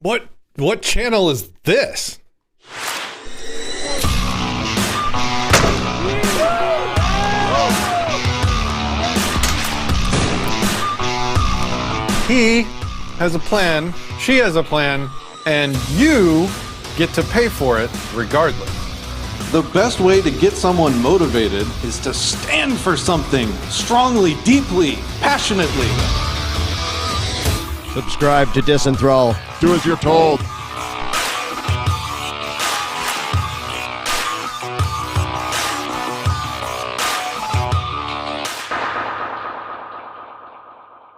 What channel is this? He has a plan, she has a plan, and you get to pay for it regardless. The best way to get someone motivated is to stand for something strongly, deeply, passionately. Subscribe to Disenthrall. Do as you're told.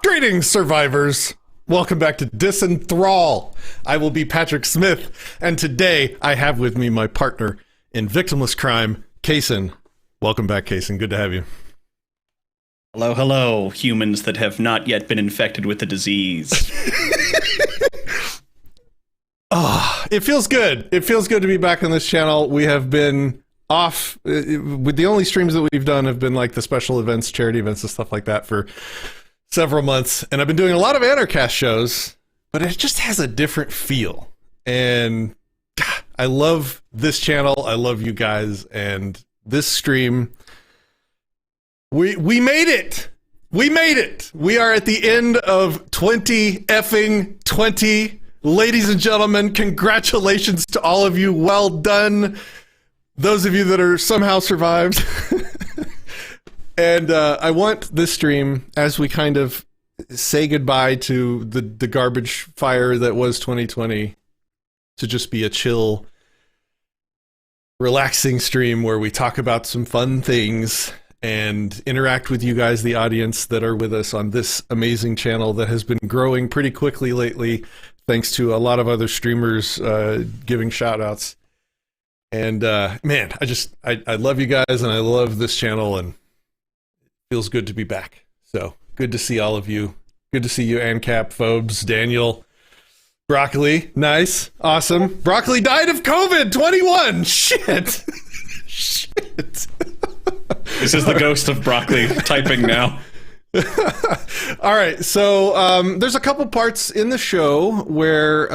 Greetings, survivors. Welcome back to Disenthrall. I will be Patrick Smith, and today I have with me my partner in victimless crime, Kaysen. Welcome back, Kaysen. Good to have you. Hello, hello, humans that have not yet been infected with the disease. It feels good. It feels good to be back on this channel. We have been off with the only streams that we've done have been like the special events, charity events, and stuff like that for several months. And I've been doing a lot of Anarcast shows, but it just has a different feel. And God, I love this channel. I love you guys. And this stream, we made it. We made it. We are at the end of 2020. Ladies and gentlemen, congratulations to all of you. Well done. Those of you that are somehow survived. And I want this stream, as we kind of say goodbye to the garbage fire that was 2020, to just be a chill, relaxing stream where we talk about some fun things and interact with you guys, the audience that are with us on this amazing channel that has been growing pretty quickly lately, thanks to a lot of other streamers giving shout outs. And man, I love you guys and I love this channel, and feels good to be back. So good to see all of you. Good to see you, Ancap, Phobes, Daniel, Broccoli. Nice. Awesome. Broccoli died of COVID. 21. Shit. Shit. This is the ghost of Broccoli typing now. All right. So there's a couple parts in the show where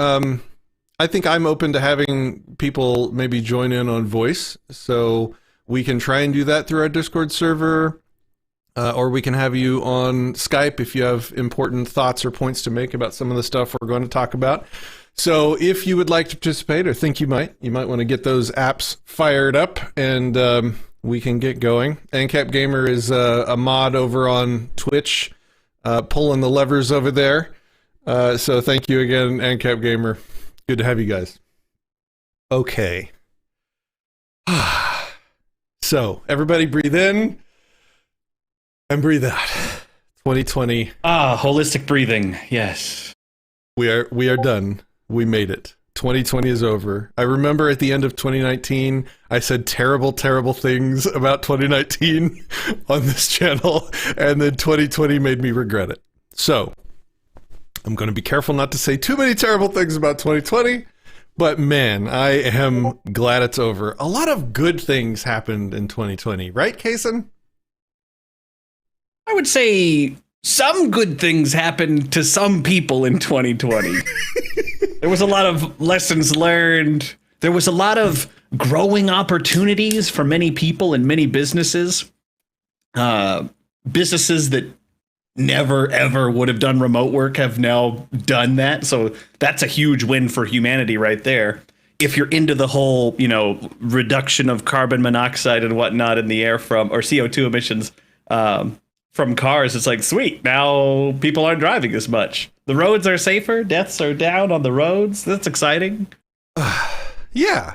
I think I'm open to having people maybe join in on voice. So we can try and do that through our Discord server. Or we can have you on Skype if you have important thoughts or points to make about some of the stuff we're going to talk about. So if you would like to participate or think you might want to get those apps fired up, and we can get going. ANCAP Gamer is a mod over on Twitch, pulling the levers over there. So thank you again, ANCAP Gamer. Good to have you guys. Okay. So everybody breathe in. And breathe out. 2020. Holistic breathing. Yes. We are done. We made it. 2020 is over. I remember at the end of 2019, I said terrible, terrible things about 2019 on this channel, and then 2020 made me regret it. So, I'm going to be careful not to say too many terrible things about 2020, but man, I am glad it's over. A lot of good things happened in 2020, right, Kaysen? I would say some good things happened to some people in 2020. There was a lot of lessons learned. There was a lot of growing opportunities for many people and many businesses. Businesses that never, ever would have done remote work have now done that. So that's a huge win for humanity right there. If you're into the whole, reduction of carbon monoxide and whatnot in the air or CO2 emissions, from cars, it's like, sweet, now people aren't driving as much. The roads are safer, deaths are down on the roads. That's exciting. Yeah.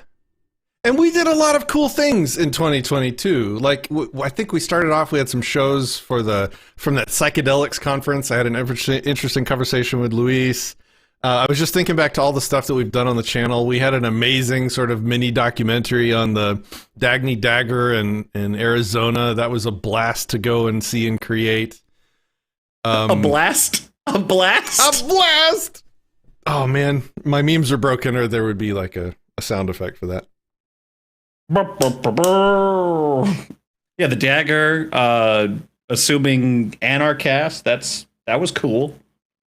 And we did a lot of cool things in 2022. Like, I think we started off, we had some shows from that psychedelics conference. I had an interesting conversation with Luis. I was just thinking back to all the stuff that we've done on the channel. We had an amazing sort of mini documentary on the Dagny Dagger in Arizona. That was a blast to go and see and create. A blast? A blast? A blast! Oh man, my memes are broken, or there would be like a sound effect for that. Yeah, the dagger, assuming Anarcast, that was cool.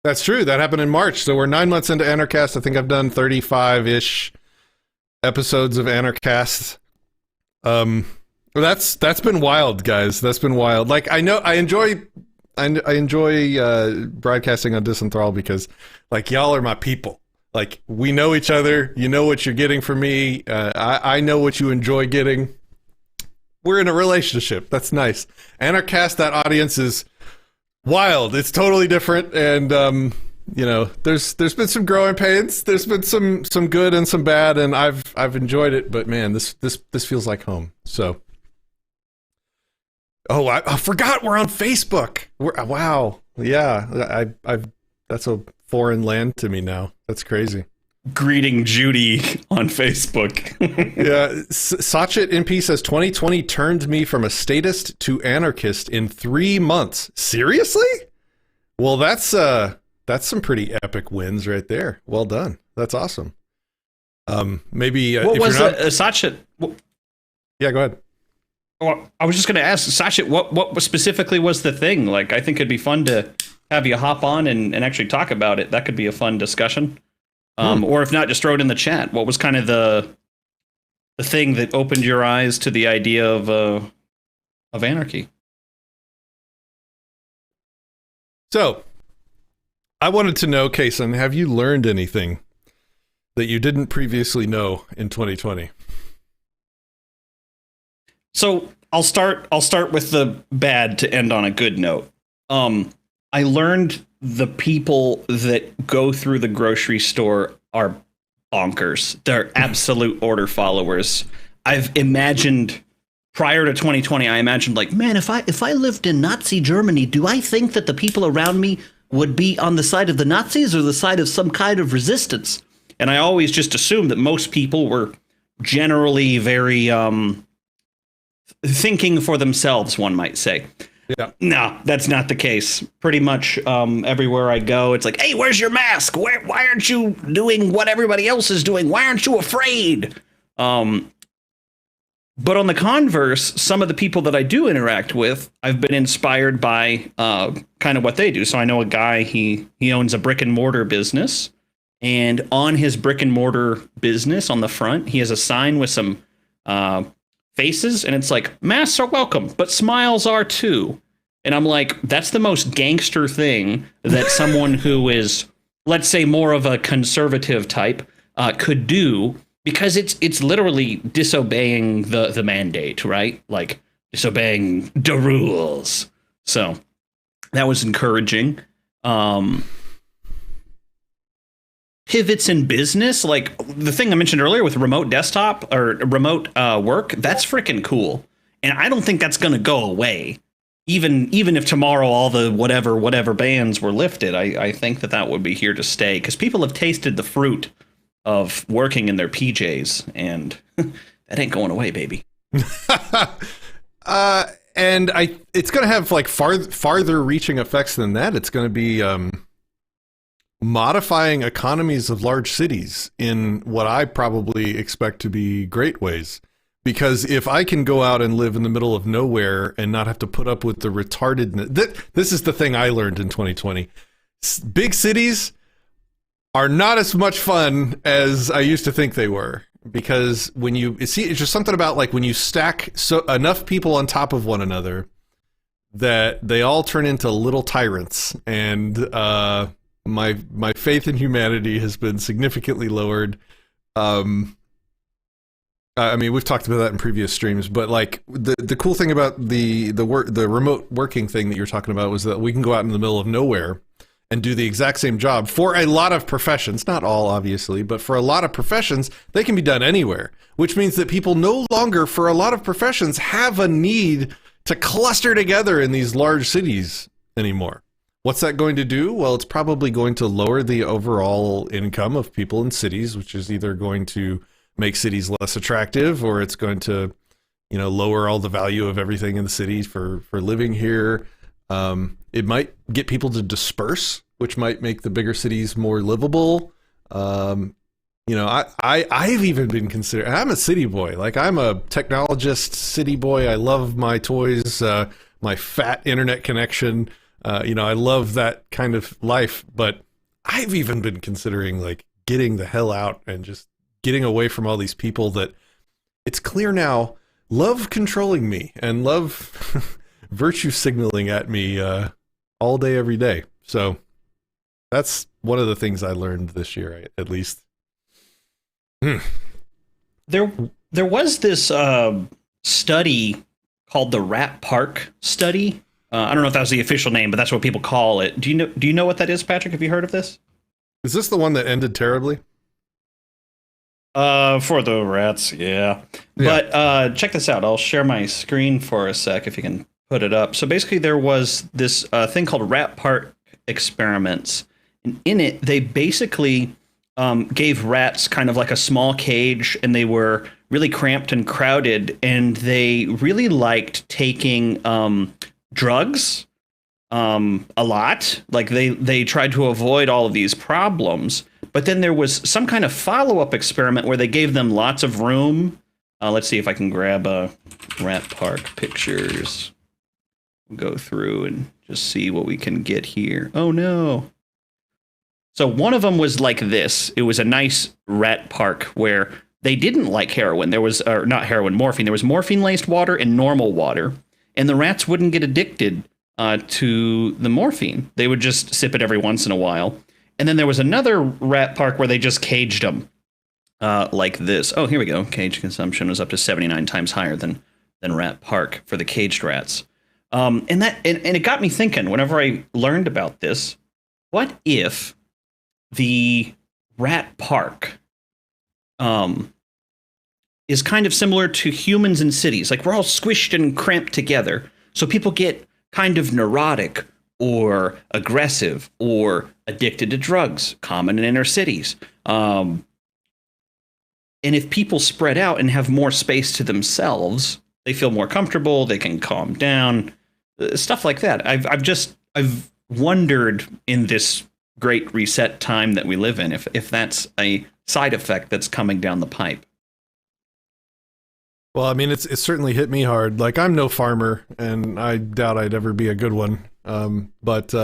That's true. That happened in March. So we're 9 months into Anarchast. I think I've done 35-ish episodes of Anarchast. That's been wild, guys. That's been wild. Like, I know I enjoy broadcasting on Disenthrall because, like, y'all are my people. Like, we know each other. You know what you're getting from me. I know what you enjoy getting. We're in a relationship. That's nice. Anarchast, that audience is wild. It's totally different, and you know, there's been some growing pains. There's been some good and some bad, and I've enjoyed it. But man, this feels like home. So, I forgot we're on Facebook. Wow, yeah, I've that's a foreign land to me now. That's crazy. Greeting Judy on Facebook. Yeah, Sachet NP says 2020 turned me from a statist to anarchist in 3 months. Seriously? Well, that's some pretty epic wins right there. Well done. That's awesome. Maybe what was Sachet? Yeah, go ahead. Well, I was just going to ask Sachet, what specifically was the thing? Like, I think it'd be fun to have you hop on and actually talk about it. That could be a fun discussion. Or if not, just throw it in the chat. What was kind of the thing that opened your eyes to the idea of anarchy? So, I wanted to know, Kason, have you learned anything that you didn't previously know in 2020? So I'll start with the bad to end on a good note. I learned the people that go through the grocery store are bonkers. They're absolute order followers. I've imagined prior to 2020, I imagined like, man, if I lived in Nazi Germany, do I think that the people around me would be on the side of the Nazis or the side of some kind of resistance? And I always just assumed that most people were generally very thinking for themselves, one might say. Yeah. No, that's not the case. Pretty much everywhere I go, it's like, hey, where's your mask? Why aren't you doing what everybody else is doing? Why aren't you afraid? But on the converse, some of the people that I do interact with, I've been inspired by kind of what they do. So I know a guy, he owns a brick and mortar business. And on his brick and mortar business, on the front, he has a sign with some faces, and it's like, masks are welcome, but smiles are too. And I'm like, that's the most gangster thing that someone who is, let's say, more of a conservative type could do, because it's literally disobeying the mandate, right? Like disobeying the rules. So that was encouraging. Pivots in business, like the thing I mentioned earlier with remote desktop or remote work, that's freaking cool. And I don't think that's going to go away. Even if tomorrow all the whatever bans were lifted, I think that would be here to stay, because people have tasted the fruit of working in their PJs, and that ain't going away, baby. And it's going to have like farther reaching effects than that. It's going to be modifying economies of large cities in what I probably expect to be great ways. Because if I can go out and live in the middle of nowhere and not have to put up with the retardedness, this is the thing I learned in 2020. Big cities are not as much fun as I used to think they were. Because when it's just something about like when you stack enough people on top of one another that they all turn into little tyrants. And my faith in humanity has been significantly lowered. I mean, we've talked about that in previous streams, but like the cool thing about the remote working thing that you're talking about was that we can go out in the middle of nowhere and do the exact same job for a lot of professions, not all obviously, but for a lot of professions, they can be done anywhere, which means that people no longer, for a lot of professions, have a need to cluster together in these large cities anymore. What's that going to do? Well, it's probably going to lower the overall income of people in cities, which is either going to make cities less attractive, or it's going to, lower all the value of everything in the city for living here. It might get people to disperse, which might make the bigger cities more livable. I've even been considering, I'm a city boy. Like, I'm a technologist city boy. I love my toys, my fat internet connection. I love that kind of life, but I've even been considering like getting the hell out and just getting away from all these people that it's clear now love controlling me and love virtue signaling at me all day, every day. So that's one of the things I learned this year, at least. There was this study called the Rat Park study. I don't know if that was the official name, but that's what people call it. Do you know what that is, Patrick? Have you heard of this? Is this the one that ended terribly? For the rats, yeah. But check this out. I'll share my screen for a sec if you can put it up. So basically there was this thing called Rat Park experiments. And in it, they basically gave rats kind of like a small cage, and they were really cramped and crowded, and they really liked taking drugs a lot. Like they tried to avoid all of these problems. But then there was some kind of follow-up experiment where they gave them lots of room. Let's see if I can grab Rat Park pictures. We'll go through and just see what we can get here. Oh, no. So one of them was like this. It was a nice rat park where they didn't like heroin. There was, or not heroin, morphine. There was morphine-laced water and normal water. And the rats wouldn't get addicted to the morphine. They would just sip it every once in a while. And then there was another rat park where they just caged them like this. Oh, here we go. Cage consumption was up to 79 times higher than Rat Park for the caged rats. And it got me thinking whenever I learned about this, what if the Rat Park is kind of similar to humans in cities? Like we're all squished and cramped together. So people get kind of neurotic or aggressive or addicted to drugs, common in inner cities. And if people spread out and have more space to themselves, they feel more comfortable, they can calm down, stuff like that. I've wondered in this great reset time that we live in, if that's a side effect that's coming down the pipe. Well, I mean, it's certainly hit me hard. Like, I'm no farmer, and I doubt I'd ever be a good one. But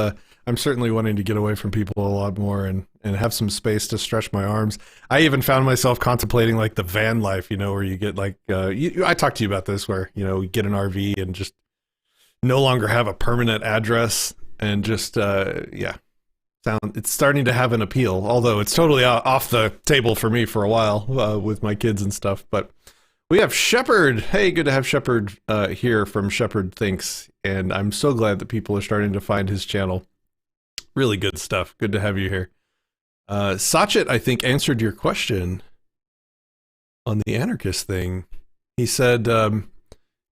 I'm certainly wanting to get away from people a lot more and have some space to stretch my arms. I even found myself contemplating like the van life, where you get like, I talked to you about this, where, you get an RV and just no longer have a permanent address and just, it's starting to have an appeal, although it's totally off the table for me for a while with my kids and stuff. But we have Shepard. Hey, good to have Shepard here from Shepard Thinks. And I'm so glad that people are starting to find his channel. Really good stuff. Good to have you here. Sachet, I think, answered your question on the anarchist thing. He said,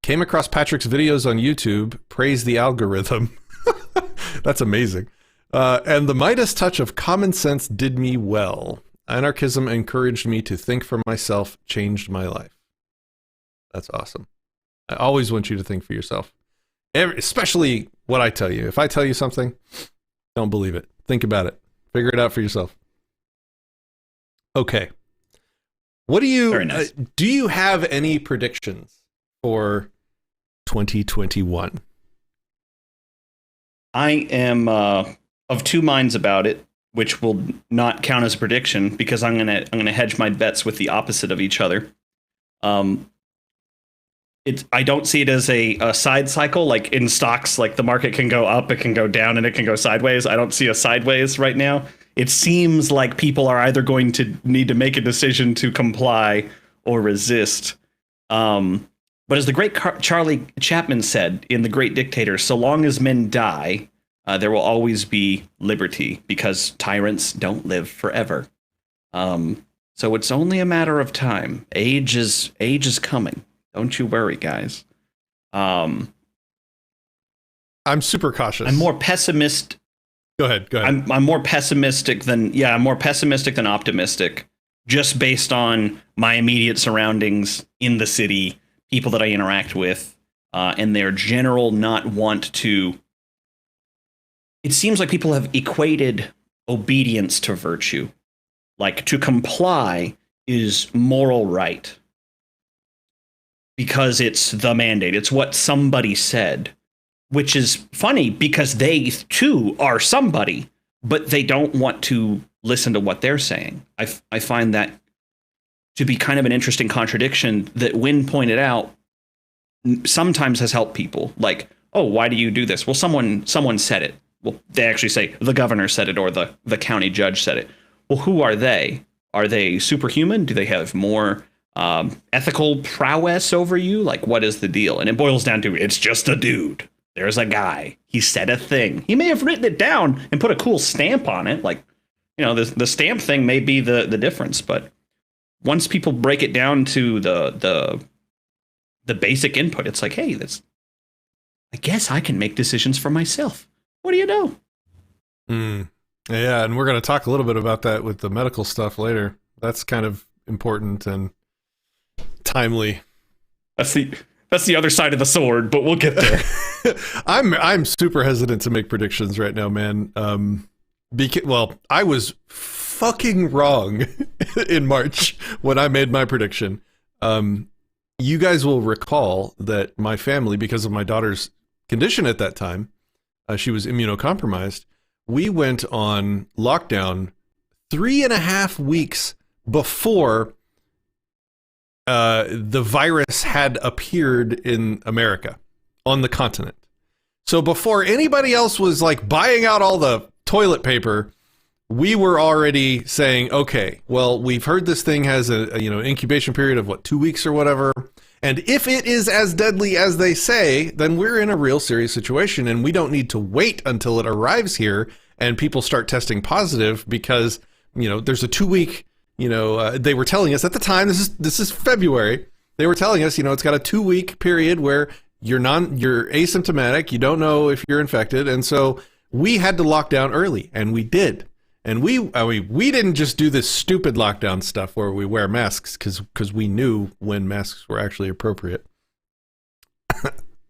came across Patrick's videos on YouTube, praised the algorithm. That's amazing. And the Midas touch of common sense did me well. Anarchism encouraged me to think for myself, changed my life. That's awesome. I always want you to think for yourself. Especially what I tell you. If I tell you something, don't believe it. Think about it. Figure it out for yourself. Okay. What do you, Very nice. Do you have any predictions for 2021? I am of two minds about it, which will not count as a prediction because I'm gonna hedge my bets with the opposite of each other. I don't see it as a side cycle, like in stocks, like the market can go up, it can go down, and it can go sideways. I don't see a sideways right now. It seems like people are either going to need to make a decision to comply or resist. But as the great Charlie Chaplin said in The Great Dictator, so long as men die, there will always be liberty because tyrants don't live forever. So it's only a matter of time. Age is coming. Don't you worry, guys. I'm super cautious. I'm more pessimist. Go ahead. I'm more pessimistic than optimistic, just based on my immediate surroundings in the city, people that I interact with, and their general not want to. It seems like people have equated obedience to virtue. Like, to comply is moral right. Because it's the mandate. It's what somebody said. which is funny because they too are somebody, but they don't want to listen to what they're saying. I find that to be kind of an interesting contradiction that, when pointed out, sometimes has helped people. Like, oh, why do you do this? Well, someone said it. Well, they actually say the governor said it, or the county judge said it. Well, who are they? Are they superhuman? Do they have more ethical prowess over you? Like, what is the deal? And it boils down to, it's just a dude. There's a guy. He said a thing. He may have written it down and put a cool stamp on it. Like, you know, the stamp thing may be the difference. But once people break it down to the basic input, it's like, hey, I guess I can make decisions for myself. What do you know? Yeah, and we're going to talk a little bit about that with the medical stuff later. That's kind of important and timely. That's the other side of the sword, but we'll get there. I'm super hesitant to make predictions right now, man. I was fucking wrong in March when I made my prediction. You guys will recall that my family, because of my daughter's condition at that time, she was immunocompromised. We went on lockdown 3.5 weeks before the virus had appeared in America, on the continent. So before anybody else was like buying out all the toilet paper, we were already saying, okay, well, we've heard this thing has a incubation period of 2 weeks or whatever. And if it is as deadly as they say, then we're in a real serious situation, and we don't need to wait until it arrives here and people start testing positive, because, there's a 2 week, they were telling us at the time, this is February, they were telling us, it's got a 2 week period where you're asymptomatic, you don't know if you're infected. And so we had to lock down early, and we did. And we didn't just do this stupid lockdown stuff where we wear masks because we knew when masks were actually appropriate.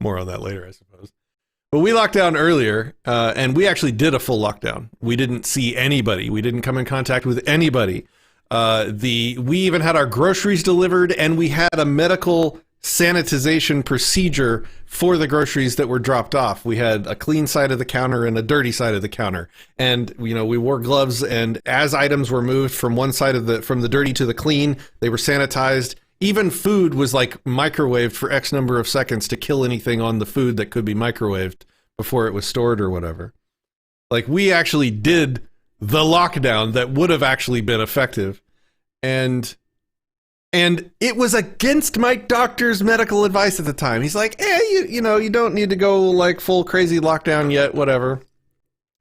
More on that later, I suppose. But we locked down earlier, and we actually did a full lockdown. We didn't see anybody. We didn't come in contact with anybody. We even had our groceries delivered, and we had a medical sanitization procedure for the groceries that were dropped off. We had a clean side of the counter and a dirty side of the counter. And, we wore gloves, and as items were moved from one side from the dirty to the clean, they were sanitized. Even food was like microwaved for X number of seconds to kill anything on the food that could be microwaved before it was stored or whatever. Like, we actually did the lockdown that would have actually been effective. And it was against my doctor's medical advice at the time. He's like, you don't need to go like full crazy lockdown yet, whatever.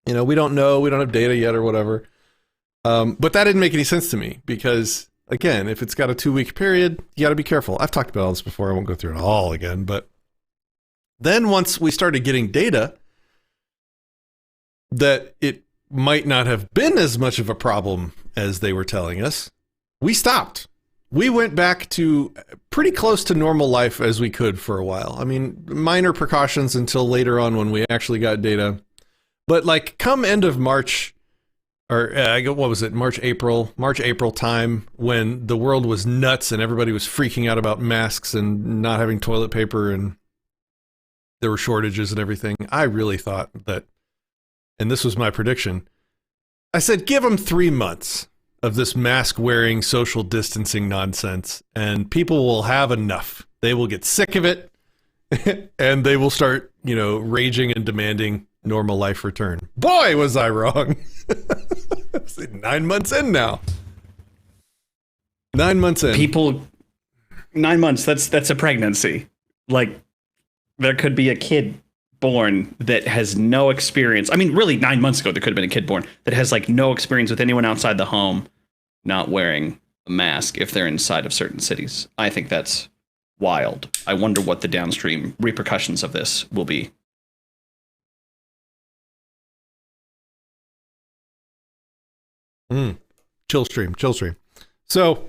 We don't know. We don't have data yet or whatever. But that didn't make any sense to me because, again, if it's got a 2 week period, you got to be careful. I've talked about all this before. I won't go through it all again. But then once we started getting data that it might not have been as much of a problem as they were telling us, we stopped. We went back to pretty close to normal life as we could for a while. I mean, minor precautions until later on when we actually got data. But like come end of March, or what was it, March, April time, when the world was nuts and everybody was freaking out about masks and not having toilet paper and there were shortages and everything, I really thought that, and this was my prediction, I said, give them 3 months of this mask-wearing, social distancing nonsense, and people will have enough. They will get sick of it, and they will start, raging and demanding normal life return. Boy, was I wrong. 9 months in now. 9 months in. People, 9 months, that's a pregnancy. Like, there could be a kid born that has no experience. I mean, really, 9 months ago, there could have been a kid born that has like no experience with anyone outside the home not wearing a mask if they're inside of certain cities. I think that's wild. I wonder what the downstream repercussions of this will be. Chill stream. So,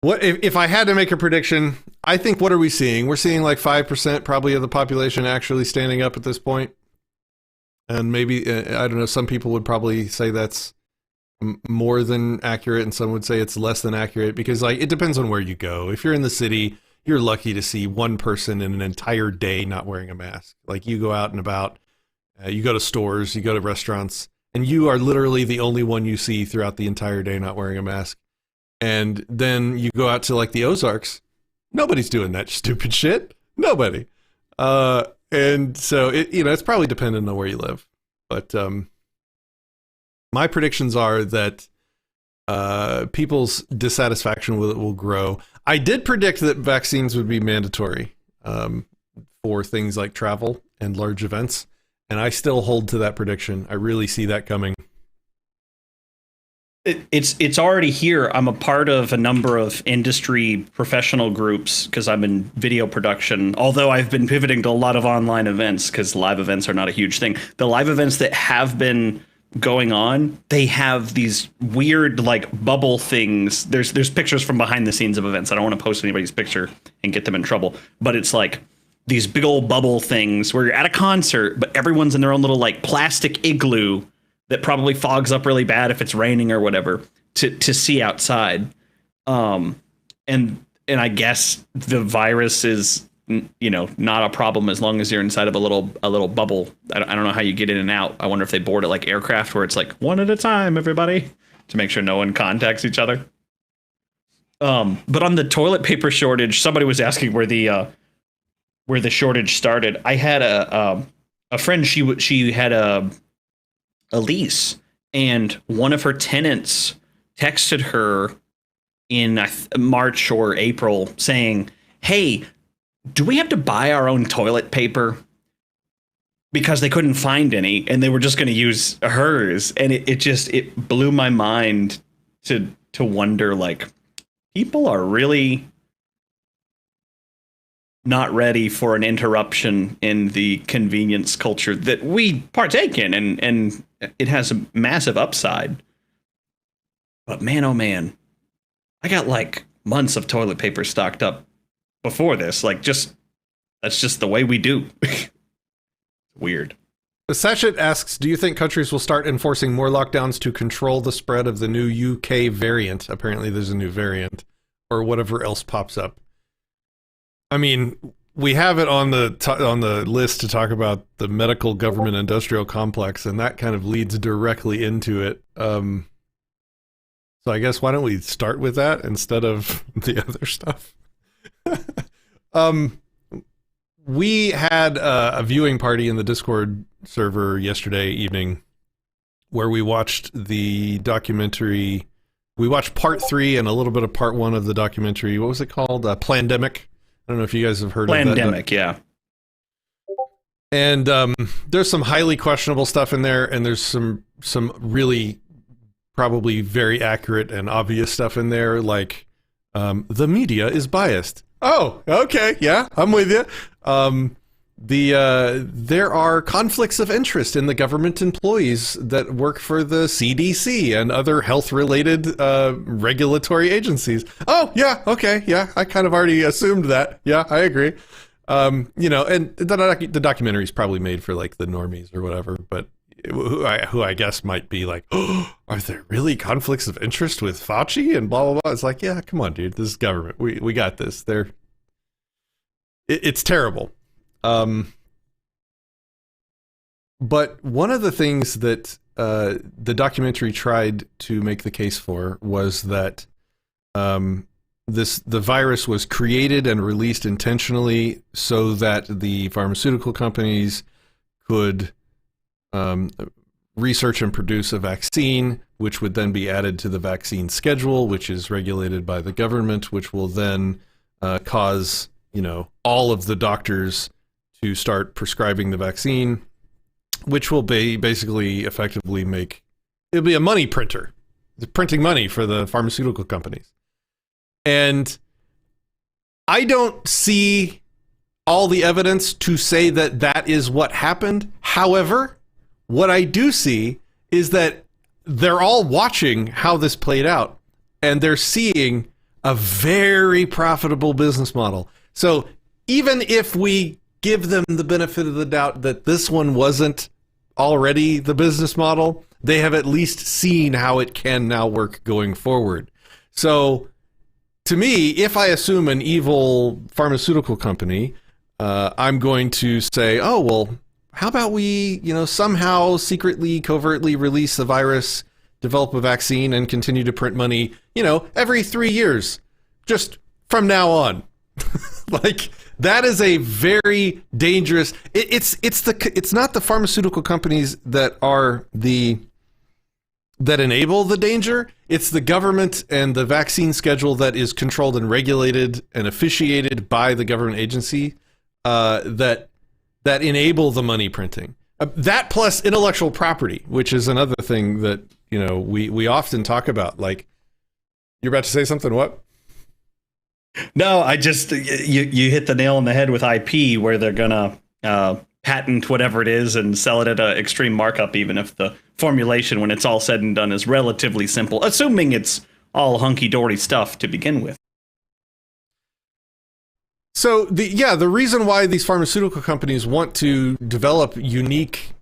what if I had to make a prediction? I think, what are we seeing? We're seeing like 5% probably of the population actually standing up at this point. And maybe, I don't know, some people would probably say that's more than accurate, and some would say it's less than accurate, because like it depends on where you go. If you're in the city, you're lucky to see one person in an entire day not wearing a mask. Like, you go out and about, you go to stores, you go to restaurants, and you are literally the only one you see throughout the entire day not wearing a mask. And then you go out to like the Ozarks, nobody's doing that stupid shit. Nobody. And so it's probably dependent on where you live. But my predictions are that people's dissatisfaction with it will grow. I did predict that vaccines would be mandatory for things like travel and large events, and I still hold to that prediction. I really see that coming. It's already here. I'm a part of a number of industry professional groups because I'm in video production, although I've been pivoting to a lot of online events because live events are not a huge thing. The live events that have been going on, they have these weird like bubble things. There's pictures from behind the scenes of events. I don't want to post anybody's picture and get them in trouble, but it's like these big old bubble things where you're at a concert, but everyone's in their own little like plastic igloo that probably fogs up really bad if it's raining or whatever to see outside. And I guess the virus is, not a problem as long as you're inside of a little bubble. I don't know how you get in and out. I wonder if they board it like aircraft where it's like one at a time, everybody, to make sure no one contacts each other. But on the toilet paper shortage, somebody was asking where the shortage started. I had a friend. She had a lease, and one of her tenants texted her in March or April saying, "Hey, do we have to buy our own toilet paper?" Because they couldn't find any and they were just going to use hers. And it blew my mind to wonder, like, people are really not ready for an interruption in the convenience culture that we partake in, and it has a massive upside. But man, oh man, I got like months of toilet paper stocked up before this. Like, that's just the way we do. Weird. Sachet asks, do you think countries will start enforcing more lockdowns to control the spread of the new UK variant? Apparently there's a new variant, or whatever else pops up. I mean, we have it on the list to talk about the medical government industrial complex, and that kind of leads directly into it. So I guess why don't we start with that instead of the other stuff? We had a viewing party in the Discord server yesterday evening where we watched the documentary. We watched part 3 and a little bit of part 1 of the documentary. What was it called? Plandemic. I don't know if you guys have heard of that. Plandemic, yeah. And there's some highly questionable stuff in there, and there's some really probably very accurate and obvious stuff in there, like the media is biased. Oh, okay, yeah, I'm with you. There are conflicts of interest in the government employees that work for the CDC and other health-related regulatory agencies. Oh, yeah, okay, yeah, I kind of already assumed that. Yeah, I agree. And the documentary is probably made for like the normies or whatever, but who I guess might be like, oh, are there really conflicts of interest with Fauci and blah, blah, blah. It's like, yeah, come on, dude, this is government. We got this. It's terrible. But one of the things that the documentary tried to make the case for was that the virus was created and released intentionally so that the pharmaceutical companies could research and produce a vaccine, which would then be added to the vaccine schedule, which is regulated by the government, which will then cause, all of the doctors to start prescribing the vaccine, which will be basically effectively it'll be a money printer. It's printing money for the pharmaceutical companies. And I don't see all the evidence to say that that is what happened. However, what I do see is that they're all watching how this played out, and they're seeing a very profitable business model. So even if we give them the benefit of the doubt that this one wasn't already the business model, they have at least seen how it can now work going forward. So to me, if I assume an evil pharmaceutical company, I'm going to say, oh, well, how about we, somehow secretly, covertly release the virus, develop a vaccine, and continue to print money, every 3 years, just from now on. Like, that is a very dangerous. It's not the pharmaceutical companies that enable the danger. It's the government and the vaccine schedule that is controlled and regulated and officiated by the government agency that enable the money printing. That plus intellectual property, which is another thing that we often talk about. Like, you're about to say something. What? No, I just you hit the nail on the head with IP, where they're gonna patent whatever it is and sell it at an extreme markup, even if the formulation, when it's all said and done, is relatively simple, assuming it's all hunky-dory stuff to begin with. So the reason why these pharmaceutical companies want to develop unique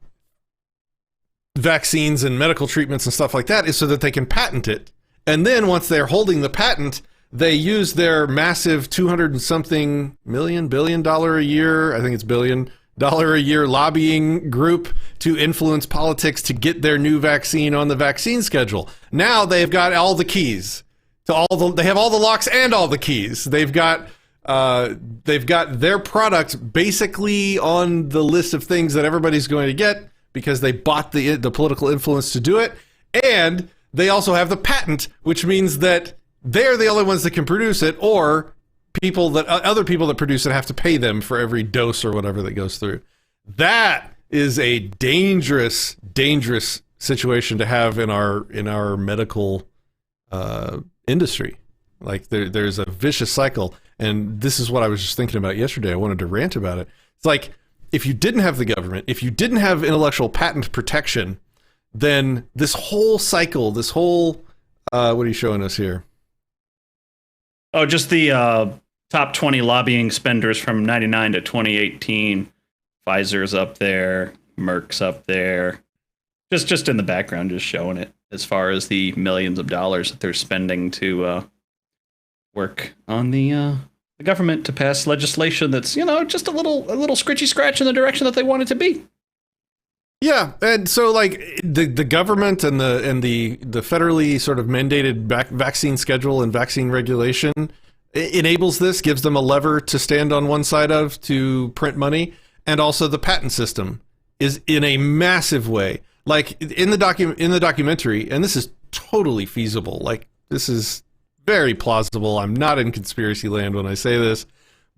vaccines and medical treatments and stuff like that is so that they can patent it. And then once they're holding the patent, they use their massive $200 billion a year, I think it's $billion a year lobbying group to influence politics to get their new vaccine on the vaccine schedule. Now they've got all the keys to they have all the locks and all the keys. They've got their product basically on the list of things that everybody's going to get because they bought the political influence to do it. And they also have the patent, which means that they're the only ones that can produce it, or other people that produce it have to pay them for every dose or whatever that goes through. That is a dangerous, dangerous situation to have in our medical industry. Like there's a vicious cycle, and this is what I was just thinking about yesterday. I wanted to rant about it. It's like, if you didn't have the government, if you didn't have intellectual patent protection, then this whole cycle, what are you showing us here? Oh, just the top 20 lobbying spenders from 99 to 2018. Pfizer's up there, Merck's up there. Just in the background, just showing it as far as the millions of dollars that they're spending to work on the government to pass legislation that's, just a little scritchy scratch in the direction that they want it to be. Yeah, and so like the government and the federally sort of mandated vaccine schedule and vaccine regulation enables this, gives them a lever to stand on one side of to print money, and also the patent system is in a massive way. Like in the documentary, and this is totally feasible. Like, this is very plausible. I'm not in conspiracy land when I say this.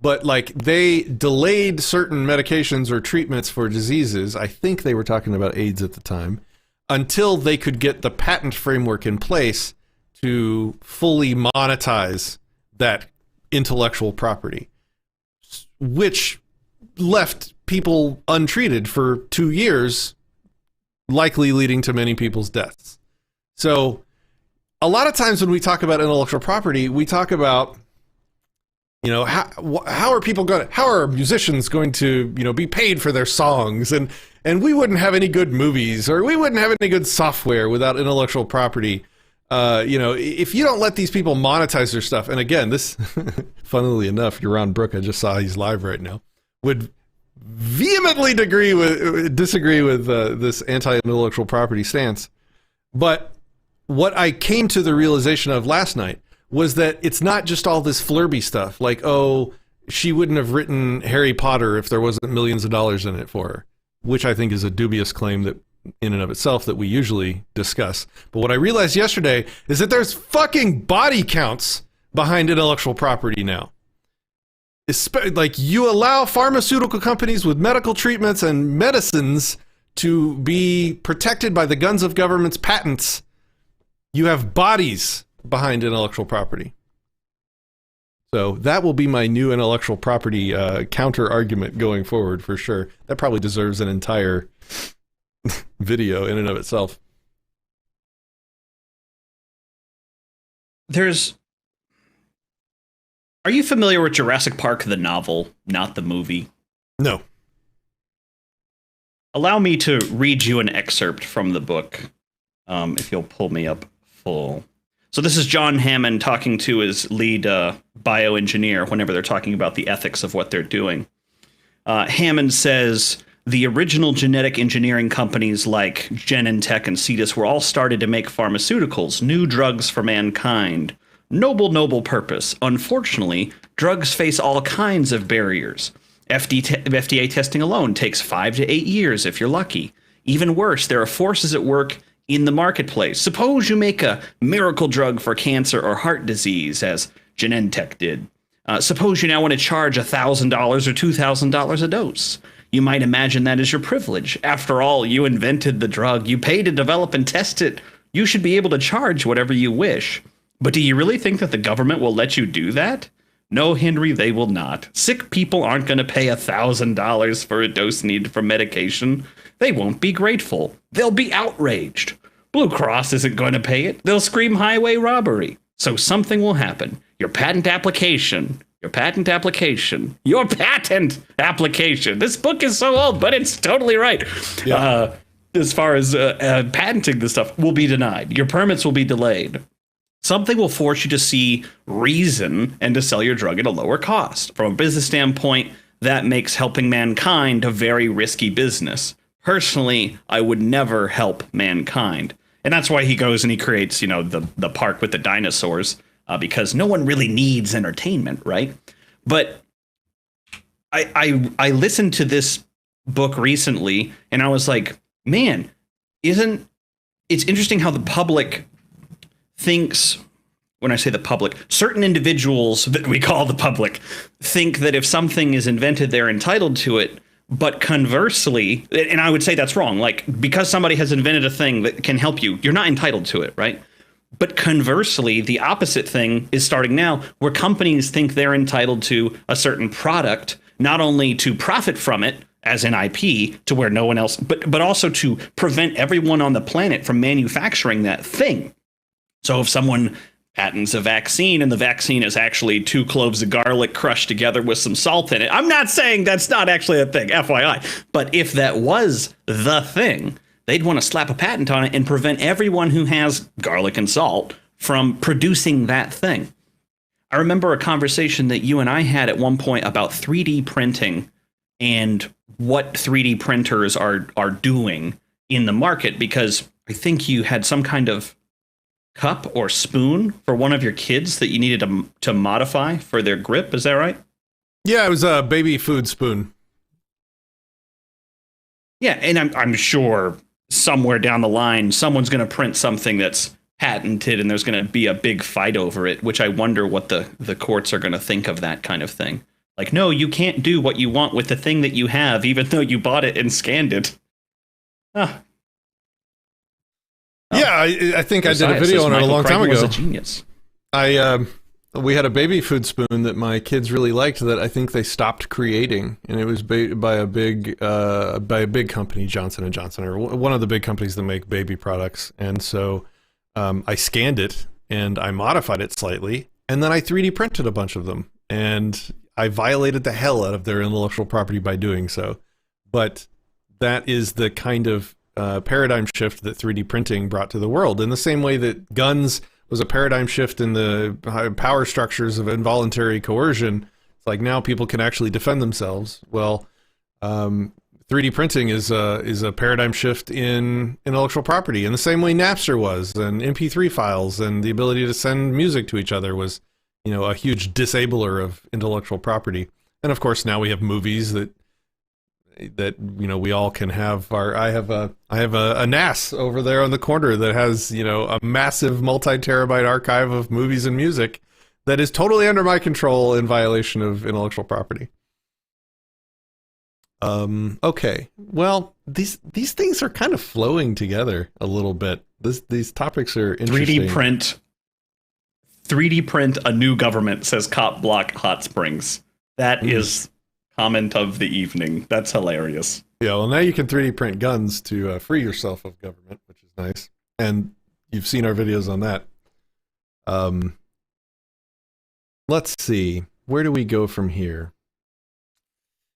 But like, they delayed certain medications or treatments for diseases, I think they were talking about AIDS at the time, until they could get the patent framework in place to fully monetize that intellectual property, which left people untreated for 2 years, likely leading to many people's deaths. So a lot of times when we talk about intellectual property, we talk about, how are musicians going to, be paid for their songs? And we wouldn't have any good movies, or we wouldn't have any good software without intellectual property. If you don't let these people monetize their stuff, and again, this, funnily enough, Yaron Brook, I just saw he's live right now, would vehemently disagree with this anti-intellectual property stance. But what I came to the realization of last night was that it's not just all this flirby stuff, like, oh, she wouldn't have written Harry Potter if there wasn't millions of dollars in it for her, which I think is a dubious claim that in and of itself that we usually discuss. But what I realized yesterday is that there's fucking body counts behind intellectual property now. Like, you allow pharmaceutical companies with medical treatments and medicines to be protected by the guns of government's patents. You have bodies behind intellectual property. So that will be my new intellectual property counter argument going forward for sure. That probably deserves an entire video in and of itself. Are you familiar with Jurassic Park, the novel, not the movie? No. Allow me to read you an excerpt from the book, if you'll pull me up full. So this is John Hammond talking to his lead bioengineer whenever they're talking about the ethics of what they're doing. Hammond says the original genetic engineering companies like Genentech and Cetus were all started to make pharmaceuticals, new drugs for mankind. Noble purpose. Unfortunately, drugs face all kinds of barriers. FDA testing alone takes 5 to 8 years if you're lucky. Even worse, there are forces at work in the marketplace. Suppose you make a miracle drug for cancer or heart disease, as Genentech did. Suppose you now want to charge $1,000 or $2,000 a dose. You might imagine that is your privilege. After all, you invented the drug. You paid to develop and test it. You should be able to charge whatever you wish. But do you really think that the government will let you do that? No, Henry, they will not. Sick people aren't going to pay $1,000 for a dose needed for medication. They won't be grateful. They'll be outraged. Blue Cross isn't going to pay it. They'll scream highway robbery. So something will happen. Your patent application. This book is so old, but it's totally right. Yeah. As far as patenting this stuff will be denied. Your permits will be delayed. Something will force you to see reason and to sell your drug at a lower cost. From a business standpoint, that makes helping mankind a very risky business. Personally, I would never help mankind. And that's why he goes and he creates, the park with the dinosaurs, because no one really needs entertainment, right? But I listened to this book recently, and I was like, man, it's interesting how the public thinks, when I say the public, certain individuals that we call the public think that if something is invented, they're entitled to it. But conversely, and I would say that's wrong, like because somebody has invented a thing that can help you, you're not entitled to it, right? But conversely, the opposite thing is starting now, where companies think they're entitled to a certain product, not only to profit from it, as in IP, to where no one else, but also to prevent everyone on the planet from manufacturing that thing. So if someone patents a vaccine and the vaccine is actually 2 cloves of garlic crushed together with some salt in it, I'm not saying that's not actually a thing, FYI. But if that was the thing, they'd want to slap a patent on it and prevent everyone who has garlic and salt from producing that thing. I remember a conversation that you and I had at one point about 3D printing and what 3D printers are doing in the market, because I think you had some kind of cup or spoon for one of your kids that you needed to modify for their grip. Is that right? Yeah, it was a baby food spoon. Yeah, and I'm sure somewhere down the line, someone's going to print something that's patented and there's going to be a big fight over it, which I wonder what the courts are going to think of that kind of thing. Like, no, you can't do what you want with the thing that you have, even though you bought it and scanned it. Yeah, I think I did a video on it a long time ago. Was a genius. We had a baby food spoon that my kids really liked that I think they stopped creating, and it was by a big company, Johnson & Johnson, or one of the big companies that make baby products. And so I scanned it and I modified it slightly, and then I 3D printed a bunch of them, and I violated the hell out of their intellectual property by doing so. But that is the kind of paradigm shift that 3D printing brought to the world, in the same way that guns was a paradigm shift in the power structures of involuntary coercion. It's like now people can actually defend themselves. Well, 3D printing is a paradigm shift in intellectual property, in the same way Napster was, and MP3 files and the ability to send music to each other was, a huge disabler of intellectual property. And of course, now we have movies that we all can have. I have a NAS over there on the corner that has a massive multi-terabyte archive of movies and music that is totally under my control in violation of intellectual property. Okay, well, these things are kind of flowing together a little bit. These topics are interesting. 3D print a new government, says Cop Block Hot Springs. That is comment of the evening. That's hilarious. Yeah, well, now you can 3D print guns to free yourself of government, which is nice. And you've seen our videos on that. Let's see. Where do we go from here?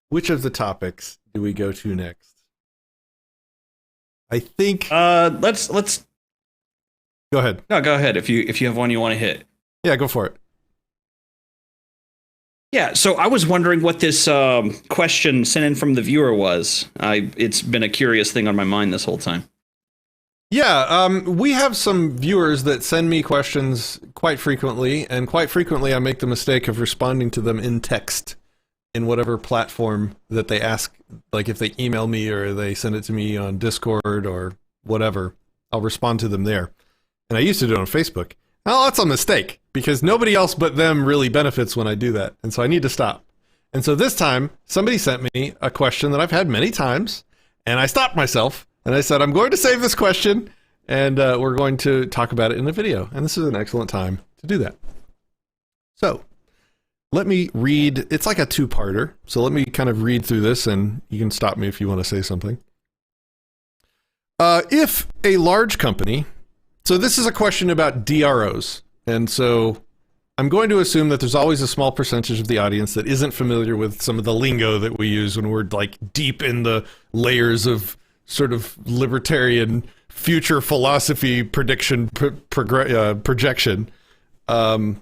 Which of the topics do we go to next? I think let's Go ahead. No, go ahead if you have one you want to hit. Yeah, go for it. Yeah, so I was wondering what this question sent in from the viewer was. It's been a curious thing on my mind this whole time. Yeah, we have some viewers that send me questions quite frequently, and quite frequently I make the mistake of responding to them in text in whatever platform that they ask. Like if they email me or they send it to me on Discord or whatever, I'll respond to them there. And I used to do it on Facebook. Well, that's a mistake because nobody else but them really benefits when I do that. And so I need to stop. And so this time, somebody sent me a question that I've had many times, and I stopped myself and I said, I'm going to save this question and we're going to talk about it in the video. And this is an excellent time to do that. So let me read. It's like a two-parter. So let me kind of read through this and you can stop me if you want to say something. If a large company... So this is a question about DROs. And so I'm going to assume that there's always a small percentage of the audience that isn't familiar with some of the lingo that we use when we're like deep in the layers of sort of libertarian future philosophy prediction projection. And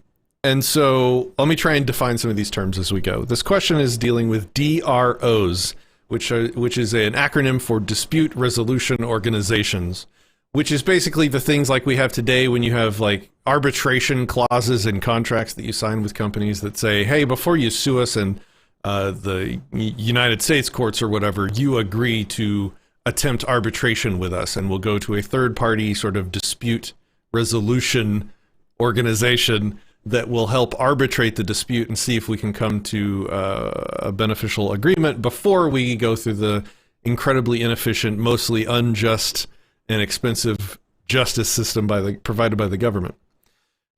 so let me try and define some of these terms as we go. This question is dealing with DROs, which is an acronym for Dispute Resolution Organizations, which is basically the things like we have today when you have like arbitration clauses in contracts that you sign with companies that say, hey, before you sue us in the United States courts or whatever, you agree to attempt arbitration with us and we'll go to a third party sort of dispute resolution organization that will help arbitrate the dispute and see if we can come to a beneficial agreement before we go through the incredibly inefficient, mostly unjust and expensive justice system provided by the government.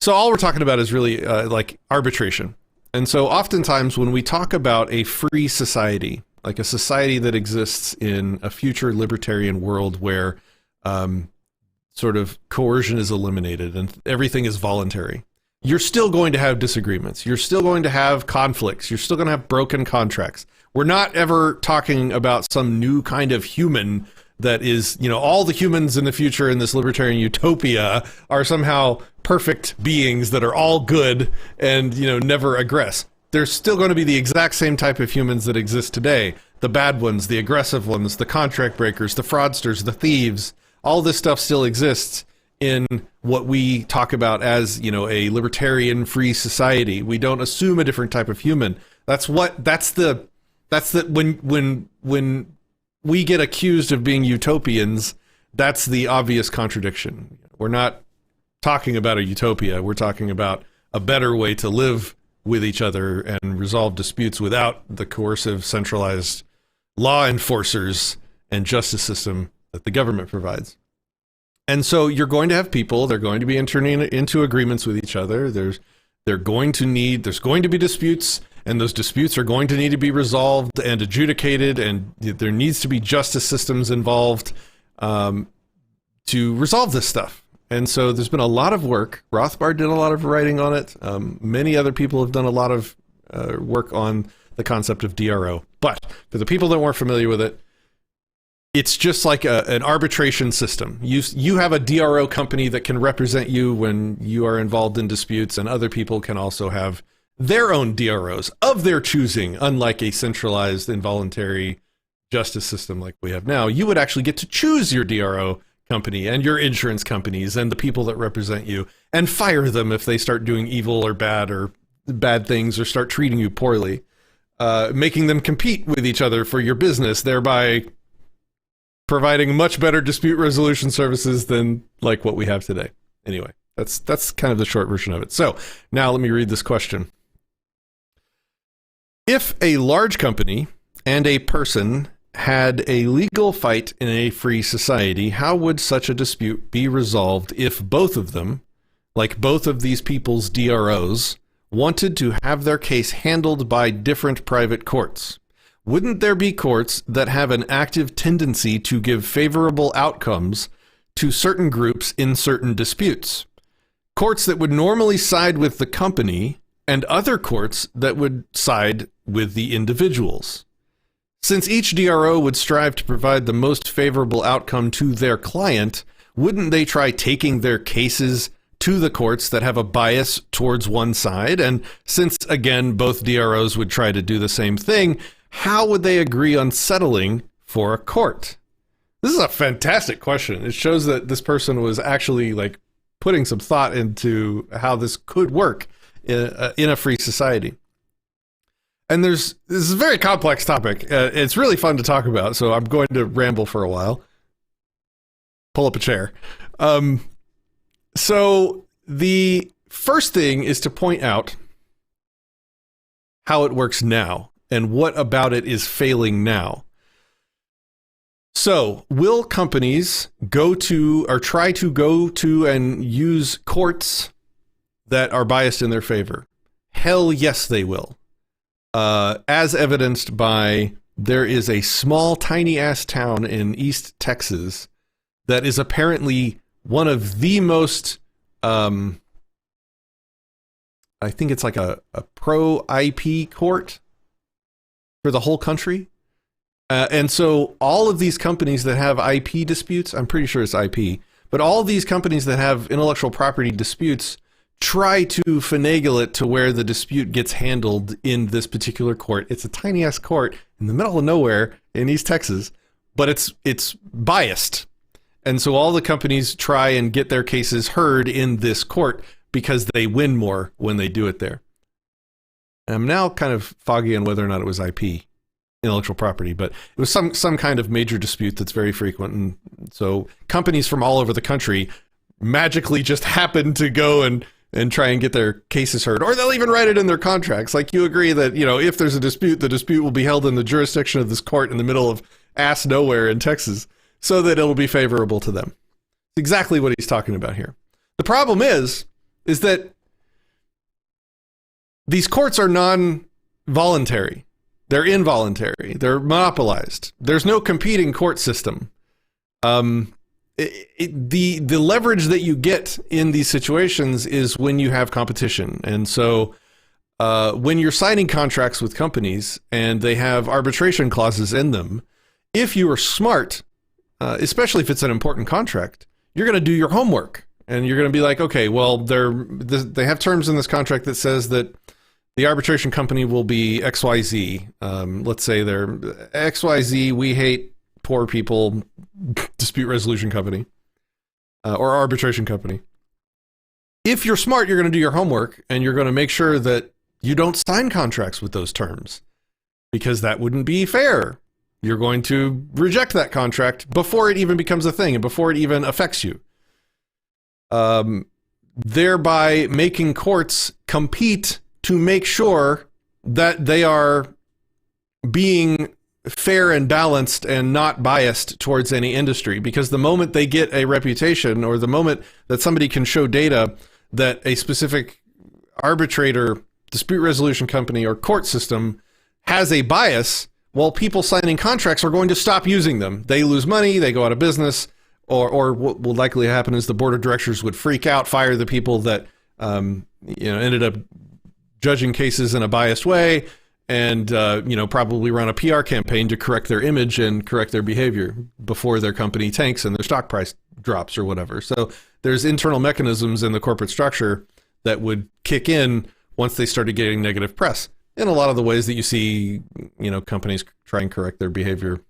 So all we're talking about is really like arbitration. And so oftentimes when we talk about a free society, like a society that exists in a future libertarian world where sort of coercion is eliminated and everything is voluntary, you're still going to have disagreements. You're still going to have conflicts. You're still going to have broken contracts. We're not ever talking about some new kind of human that is, you know, all the humans in the future in this libertarian utopia are somehow perfect beings that are all good and, you know, never aggress. There's still going to be the exact same type of humans that exist today. The bad ones, the aggressive ones, the contract breakers, the fraudsters, the thieves. All this stuff still exists in what we talk about as, you know, a libertarian free society. We don't assume a different type of human. That's the when we get accused of being utopians, that's the obvious contradiction. We're not talking about a utopia. We're talking about a better way to live with each other and resolve disputes without the coercive, centralized law enforcers and justice system that the government provides. And so you're going to have people, they're going to be entering into agreements with each other. There's going to be disputes, and those disputes are going to need to be resolved and adjudicated, and there needs to be justice systems involved to resolve this stuff. And so there's been a lot of work. Rothbard did a lot of writing on it. Many other people have done a lot of work on the concept of DRO. But for the people that weren't familiar with it, it's just like an arbitration system. You have a DRO company that can represent you when you are involved in disputes, and other people can also have their own DROs of their choosing, unlike a centralized involuntary justice system like we have now. You would actually get to choose your DRO company and your insurance companies and the people that represent you and fire them if they start doing evil or bad things or start treating you poorly, making them compete with each other for your business, thereby providing much better dispute resolution services than like what we have today. Anyway, that's kind of the short version of it. So now let me read this question. If a large company and a person had a legal fight in a free society, how would such a dispute be resolved if both of them, like both of these people's DROs, wanted to have their case handled by different private courts? Wouldn't there be courts that have an active tendency to give favorable outcomes to certain groups in certain disputes? Courts that would normally side with the company and other courts that would side with the individuals. Since each DRO would strive to provide the most favorable outcome to their client, wouldn't they try taking their cases to the courts that have a bias towards one side? And since, again, both DROs would try to do the same thing, how would they agree on settling for a court? This is a fantastic question. It shows that this person was actually like putting some thought into how this could work in a free society. And this is a very complex topic. It's really fun to talk about, so I'm going to ramble for a while. Pull up a chair. So the first thing is to point out how it works now and what about it is failing now. So, will companies go to or try to go to and use courts that are biased in their favor? Hell yes, they will. As evidenced by there is a small, tiny-ass town in East Texas that is apparently one of the most, I think it's like a pro-IP court for the whole country. And so all of these companies that have IP disputes, I'm pretty sure it's IP, but all these companies that have intellectual property disputes try to finagle it to where the dispute gets handled in this particular court. It's a tiny ass court in the middle of nowhere in East Texas, but it's biased. And so all the companies try and get their cases heard in this court because they win more when they do it there. And I'm now kind of foggy on whether or not it was IP, intellectual property, but it was some kind of major dispute that's very frequent. And so companies from all over the country magically just happen to go and try and get their cases heard, or they'll even write it in their contracts. Like, you agree that, if there's a dispute, the dispute will be held in the jurisdiction of this court in the middle of ass nowhere in Texas, so that it'll be favorable to them. Exactly what he's talking about here. The problem is that these courts are non-voluntary. They're involuntary. They're monopolized. There's no competing court system. The leverage that you get in these situations is when you have competition. And so when you're signing contracts with companies and they have arbitration clauses in them, if you are smart, especially if it's an important contract, you're going to do your homework. And you're going to be like, okay, well, they have terms in this contract that says that the arbitration company will be XYZ. Let's say they're XYZ, we hate poor people, dispute resolution company, or arbitration company. If you're smart, you're going to do your homework and you're going to make sure that you don't sign contracts with those terms, because that wouldn't be fair. You're going to reject that contract before it even becomes a thing and before it even affects you. Thereby making courts compete to make sure that they are being fair and balanced and not biased towards any industry. Because the moment they get a reputation, or the moment that somebody can show data that a specific arbitrator, dispute resolution company, or court system has a bias, well, people signing contracts are going to stop using them. They lose money, they go out of business, or what will likely happen is the board of directors would freak out, fire the people that ended up judging cases in a biased way, and probably run a PR campaign to correct their image and correct their behavior before their company tanks and their stock price drops or whatever. So there's internal mechanisms in the corporate structure that would kick in once they started getting negative press, in a lot of the ways that you see, companies try and correct their behavior,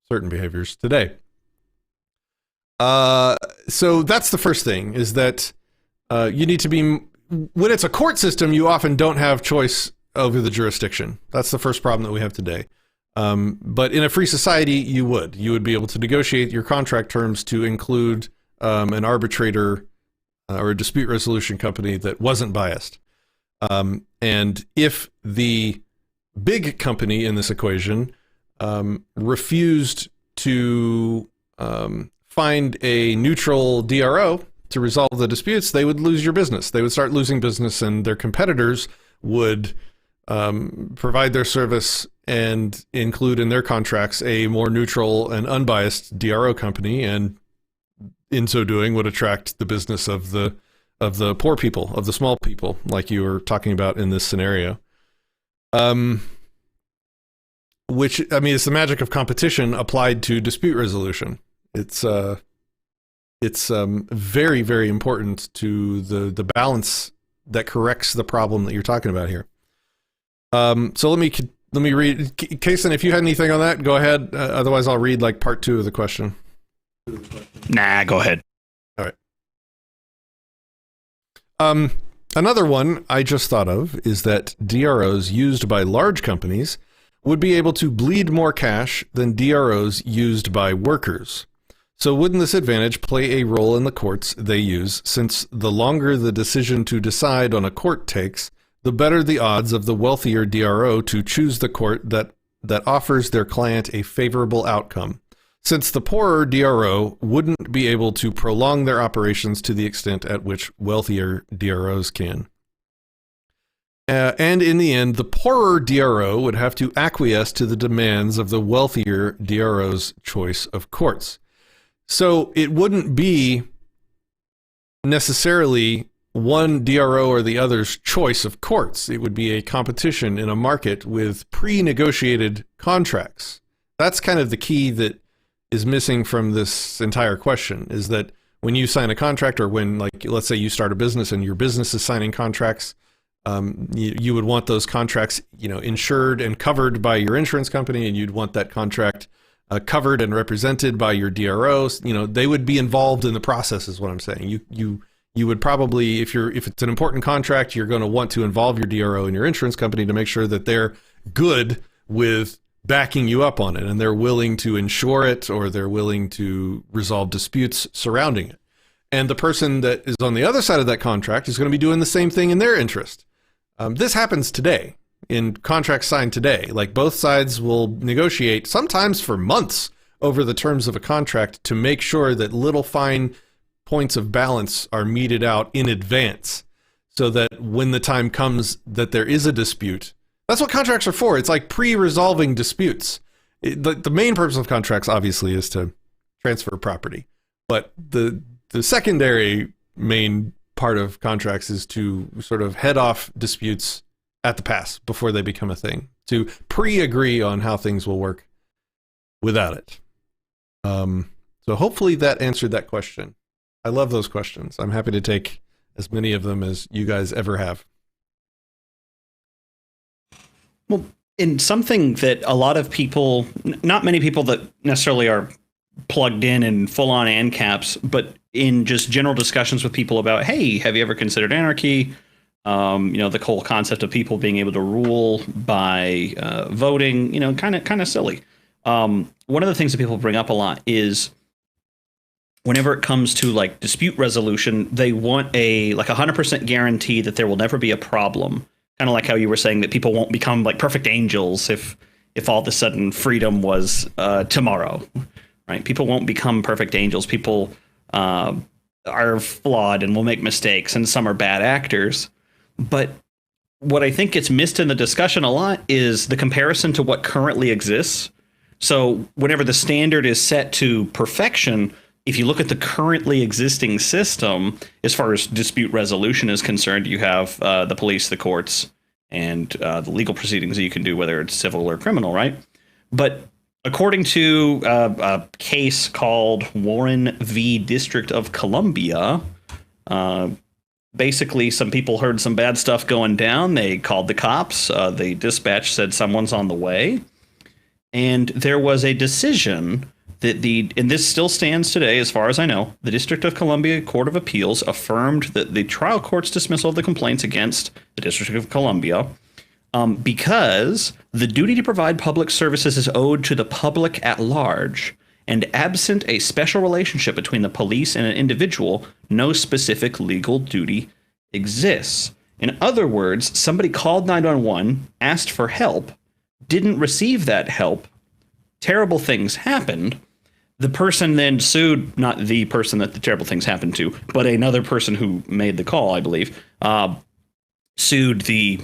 certain behaviors today. So that's the first thing, is that you need to be, when it's a court system, you often don't have choice over the jurisdiction. That's the first problem that we have today. But in a free society, you would be able to negotiate your contract terms to include an arbitrator or a dispute resolution company that wasn't biased. And if the big company in this equation refused to find a neutral DRO to resolve the disputes, they would lose your business. They would start losing business, and their competitors would provide their service and include in their contracts a more neutral and unbiased DRO company, and in so doing would attract the business of the poor people, of the small people, like you were talking about in this scenario. Which, it's the magic of competition applied to dispute resolution. It's it's very, very important to the balance that corrects the problem that you're talking about here. So let me read. Kason, if you had anything on that, go ahead. Otherwise, I'll read like part 2 of the question. Nah, go ahead. All right. Another one I just thought of is that DROs used by large companies would be able to bleed more cash than DROs used by workers. So wouldn't this advantage play a role in the courts they use, since the longer the decision to decide on a court takes, the better the odds of the wealthier DRO to choose the court that offers their client a favorable outcome, since the poorer DRO wouldn't be able to prolong their operations to the extent at which wealthier DROs can. And in the end, the poorer DRO would have to acquiesce to the demands of the wealthier DRO's choice of courts. So it wouldn't be necessarily one DRO or the other's choice of courts. It would be a competition in a market with pre-negotiated contracts. That's kind of the key that is missing from this entire question, is that when you sign a contract, or when, like, let's say you start a business and your business is signing contracts, you would want those contracts, insured and covered by your insurance company, and you'd want that contract covered and represented by your DROs. They would be involved in the process, is what I'm saying. You would probably, if it's an important contract, you're going to want to involve your DRO and your insurance company to make sure that they're good with backing you up on it, and they're willing to insure it, or they're willing to resolve disputes surrounding it. And the person that is on the other side of that contract is going to be doing the same thing in their interest. This happens today in contracts signed today. Like, both sides will negotiate sometimes for months over the terms of a contract to make sure that little fine points of balance are meted out in advance, so that when the time comes that there is a dispute, that's what contracts are for. It's like pre-resolving disputes. The main purpose of contracts, obviously, is to transfer property, but the secondary main part of contracts is to sort of head off disputes at the pass before they become a thing, to pre-agree on how things will work without it. So hopefully that answered that question. I love those questions. I'm happy to take as many of them as you guys ever have. Well, in something that a lot of people, not many people that necessarily are plugged in and full on ANCAPs, but in just general discussions with people about, hey, have you ever considered anarchy? The whole concept of people being able to rule by voting, kind of silly. One of the things that people bring up a lot is whenever it comes to like dispute resolution, they want a 100% guarantee that there will never be a problem. Kind of like how you were saying that people won't become like perfect angels if all of a sudden freedom was tomorrow, right? People won't become perfect angels. People are flawed and will make mistakes, and some are bad actors. But what I think gets missed in the discussion a lot is the comparison to what currently exists. So whenever the standard is set to perfection, if you look at the currently existing system, as far as dispute resolution is concerned, you have the police, the courts, and the legal proceedings that you can do, whether it's civil or criminal, right? But according to a case called Warren v. District of Columbia, basically some people heard some bad stuff going down. They called the cops. The dispatch said someone's on the way. And there was a decision that and this still stands today, as far as I know, the District of Columbia Court of Appeals affirmed that the trial court's dismissal of the complaints against the District of Columbia, because the duty to provide public services is owed to the public at large, and absent a special relationship between the police and an individual, no specific legal duty exists. In other words, somebody called 911, asked for help, didn't receive that help, terrible things happened. The person then sued, not the person that the terrible things happened to, but another person who made the call, I believe, sued the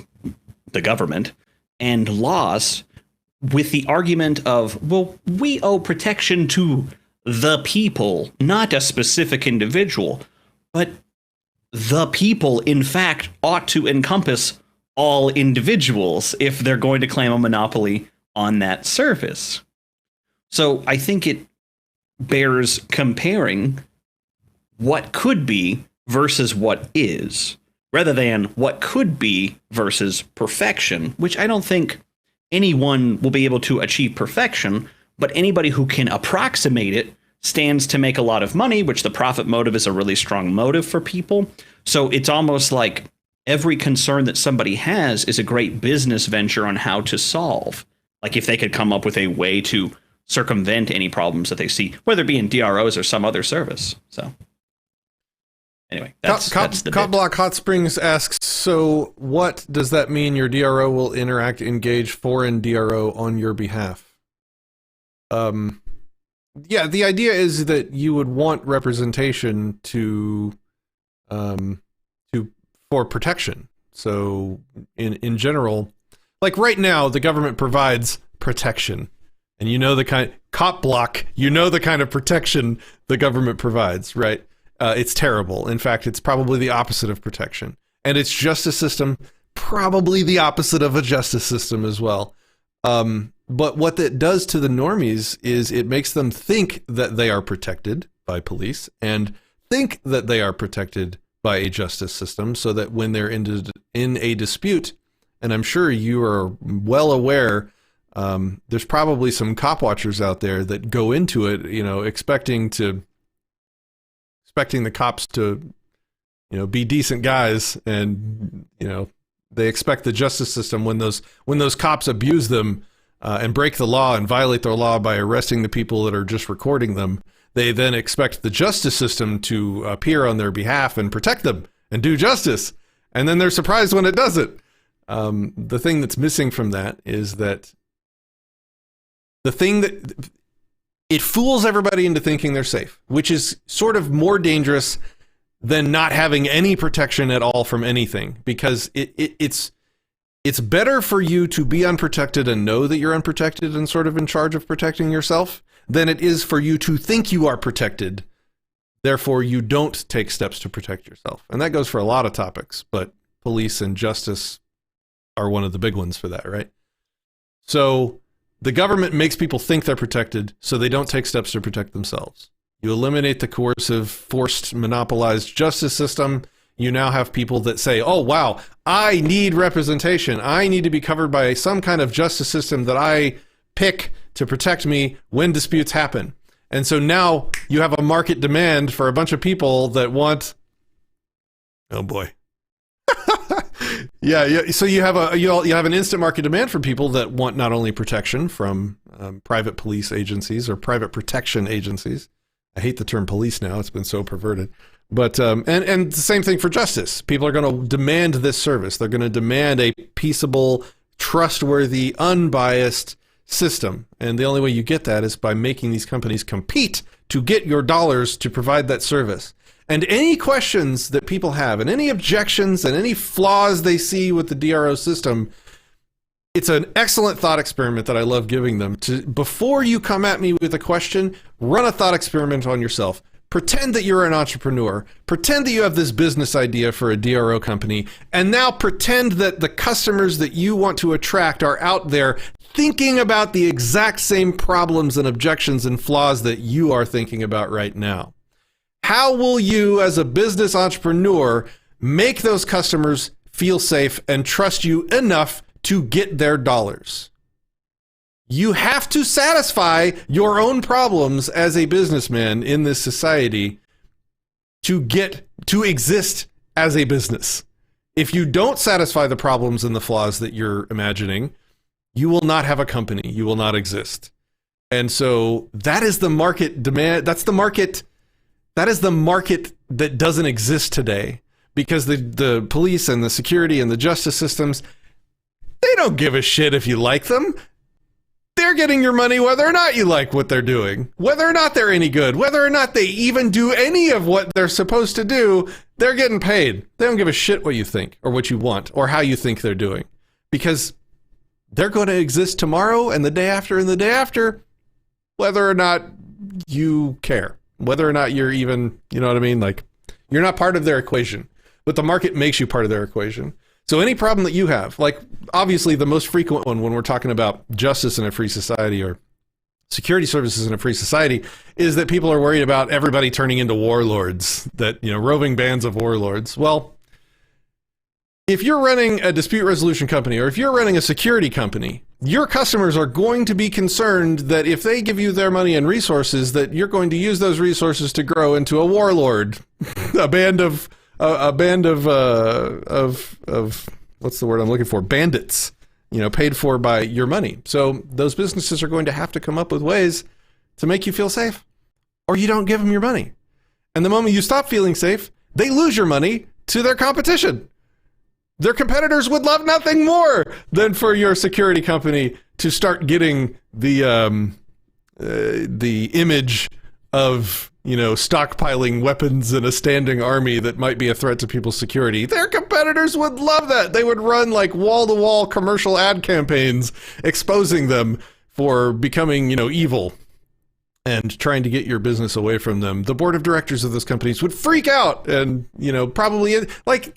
government and lost, with the argument of, well, we owe protection to the people, not a specific individual. But the people, in fact, ought to encompass all individuals if they're going to claim a monopoly on that service. So I think it bears comparing what could be versus what is, rather than what could be versus perfection, which I don't think anyone will be able to achieve perfection, but anybody who can approximate it stands to make a lot of money, which the profit motive is a really strong motive for people. So it's almost like every concern that somebody has is a great business venture on how to solve. Like if they could come up with a way to circumvent any problems that they see, whether it be in DROs or some other service. So anyway, that's the Cop Block Hot Springs asks, so what does that mean your DRO will engage foreign DRO on your behalf? Yeah, the idea is that you would want representation for protection. So in general, like right now, the government provides protection. And you know the kind Cop Block, you know the kind of protection the government provides, right? It's terrible. In fact, it's probably the opposite of protection. And its justice system, probably the opposite of a justice system as well. But what that does to the normies is it makes them think that they are protected by police and think that they are protected by a justice system, so that when they're in a dispute, and I'm sure you are well aware, there's probably some cop watchers out there that go into it, you know, expecting the cops to, you know, be decent guys, and you know they expect the justice system when those cops abuse them and break the law and violate the law by arresting the people that are just recording them. They then expect the justice system to appear on their behalf and protect them and do justice, and then they're surprised when it doesn't. The thing that's missing from that is that the thing that it fools everybody into thinking they're safe, which is sort of more dangerous than not having any protection at all from anything, because it's better for you to be unprotected and know that you're unprotected and sort of in charge of protecting yourself than it is for you to think you are protected. Therefore, you don't take steps to protect yourself. And that goes for a lot of topics, but police and justice are one of the big ones for that, right? So the government makes people think they're protected, so they don't take steps to protect themselves. You eliminate the coercive, forced, monopolized justice system. You now have people that say, oh, wow, I need representation. I need to be covered by some kind of justice system that I pick to protect me when disputes happen. And so now you have a market demand for a bunch of people that want, oh boy. Yeah. So you have an instant market demand for people that want not only protection from private police agencies or private protection agencies. I hate the term police now. It's been so perverted. But and the same thing for justice. People are going to demand this service. They're going to demand a peaceable, trustworthy, unbiased system. And the only way you get that is by making these companies compete to get your dollars to provide that service. And any questions that people have and any objections and any flaws they see with the DRO system, it's an excellent thought experiment that I love giving them. Before you come at me with a question, run a thought experiment on yourself. Pretend that you're an entrepreneur. Pretend that you have this business idea for a DRO company. And now pretend that the customers that you want to attract are out there thinking about the exact same problems and objections and flaws that you are thinking about right now. How will you, as a business entrepreneur, make those customers feel safe and trust you enough to get their dollars? You have to satisfy your own problems as a businessman in this society to exist as a business. If you don't satisfy the problems and the flaws that you're imagining, you will not have a company. You will not exist. And so that is the market demand. That is the market that doesn't exist today, because the police and the security and the justice systems, they don't give a shit if you like them. They're getting your money whether or not you like what they're doing, whether or not they're any good, whether or not they even do any of what they're supposed to do. They're getting paid. They don't give a shit what you think or what you want or how you think they're doing, because they're going to exist tomorrow and the day after, whether or not you care, whether or not you're even, you know what I mean? Like, you're not part of their equation, but the market makes you part of their equation. So any problem that you have, like obviously the most frequent one when we're talking about justice in a free society or security services in a free society is that people are worried about everybody turning into warlords, that, roving bands of warlords. Well, if you're running a dispute resolution company or if you're running a security company, your customers are going to be concerned that if they give you their money and resources, that you're going to use those resources to grow into a warlord, a band of what's the word I'm looking for? Bandits, paid for by your money. So those businesses are going to have to come up with ways to make you feel safe, or you don't give them your money. And the moment you stop feeling safe, they lose your money to their competition. Their competitors would love nothing more than for your security company to start getting the image of, stockpiling weapons in a standing army that might be a threat to people's security. Their competitors would love that. They would run like wall-to-wall commercial ad campaigns exposing them for becoming, evil and trying to get your business away from them. The board of directors of those companies would freak out and, probably,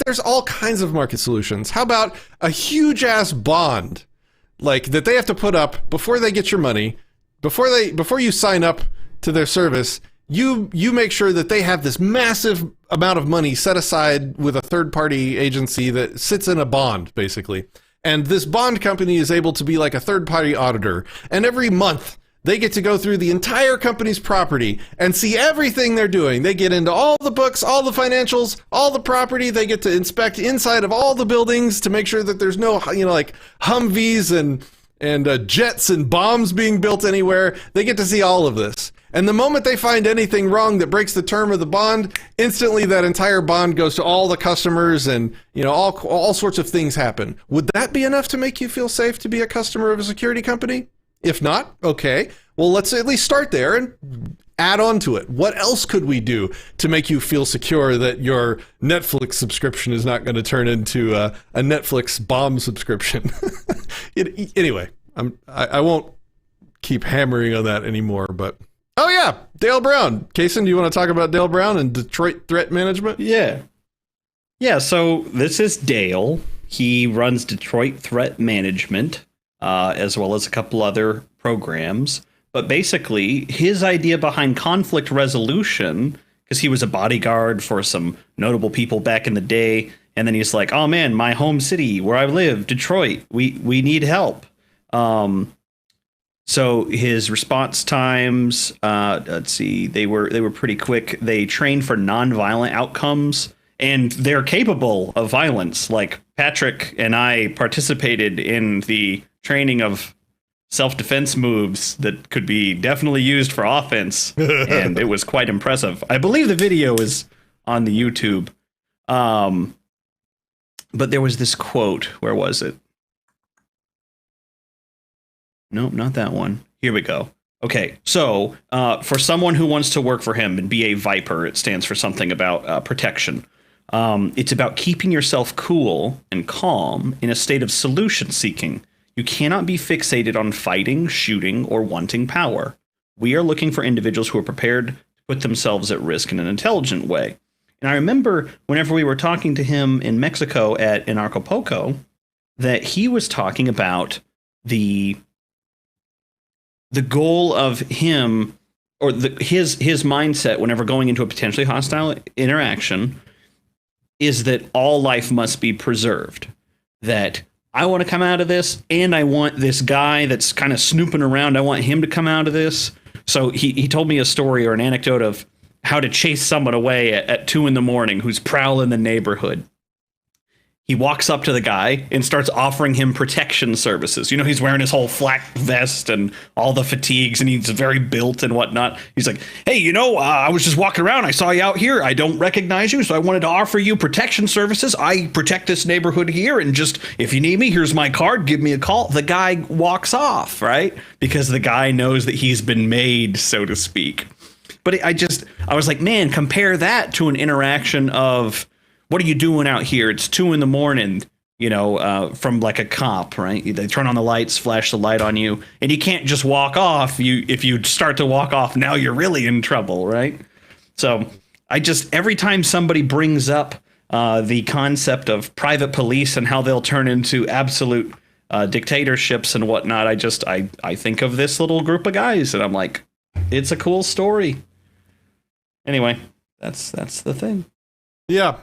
there's all kinds of market solutions. How about a huge-ass bond, that they have to put up before they get your money, before you sign up to their service, you make sure that they have this massive amount of money set aside with a third-party agency that sits in a bond, basically. And this bond company is able to be like a third-party auditor. And every month, they get to go through the entire company's property and see everything they're doing. They get into all the books, all the financials, all the property. They get to inspect inside of all the buildings to make sure that there's no, Humvees and jets and bombs being built anywhere. They get to see all of this. And the moment they find anything wrong that breaks the term of the bond, instantly that entire bond goes to all the customers and, all sorts of things happen. Would that be enough to make you feel safe to be a customer of a security company? If not, okay, well, let's at least start there and add on to it. What else could we do to make you feel secure that your Netflix subscription is not going to turn into a Netflix bomb subscription? Anyway, I won't keep hammering on that anymore, but... Oh, yeah, Dale Brown. Kaysen, do you want to talk about Dale Brown and Detroit Threat Management? Yeah, so this is Dale. He runs Detroit Threat Management, as well as a couple other programs. But basically, his idea behind conflict resolution, because he was a bodyguard for some notable people back in the day, and then he's like, oh man, my home city where I live, Detroit, we need help. So his response times, let's see, they were pretty quick. They train for nonviolent outcomes, and they're capable of violence. Like Patrick and I participated in the training of self-defense moves that could be definitely used for offense, and it was quite impressive. I believe the video is on the YouTube. But there was this quote. Where was it? Nope, not that one. Here we go. Okay, so for someone who wants to work for him and be a Viper, it stands for something about protection. It's about keeping yourself cool and calm in a state of solution seeking. You cannot be fixated on fighting, shooting, or wanting power. We are looking for individuals who are prepared to put themselves at risk in an intelligent way. And I remember whenever we were talking to him in Mexico in Acapulco, that he was talking about the goal of him, or his mindset whenever going into a potentially hostile interaction, is that all life must be preserved. That I want to come out of this, and I want this guy that's kind of snooping around, I want him to come out of this. So he told me a story or an anecdote of how to chase someone away at 2 a.m. who's prowling the neighborhood. He walks up to the guy and starts offering him protection services. He's wearing his whole flak vest and all the fatigues, and he's very built and whatnot. He's like, hey, I was just walking around. I saw you out here. I don't recognize you, so I wanted to offer you protection services. I protect this neighborhood here, and just, if you need me, here's my card. Give me a call. The guy walks off, right? Because the guy knows that he's been made, so to speak. But I was like, man, compare that to an interaction of, what are you doing out here? It's 2 a.m, from like a cop, right? They turn on the lights, flash the light on you, and you can't just walk off. If you start to walk off, now you're really in trouble, right? So every time somebody brings up the concept of private police and how they'll turn into absolute dictatorships and whatnot, I think of this little group of guys, and I'm like, it's a cool story. Anyway, that's the thing. Yeah.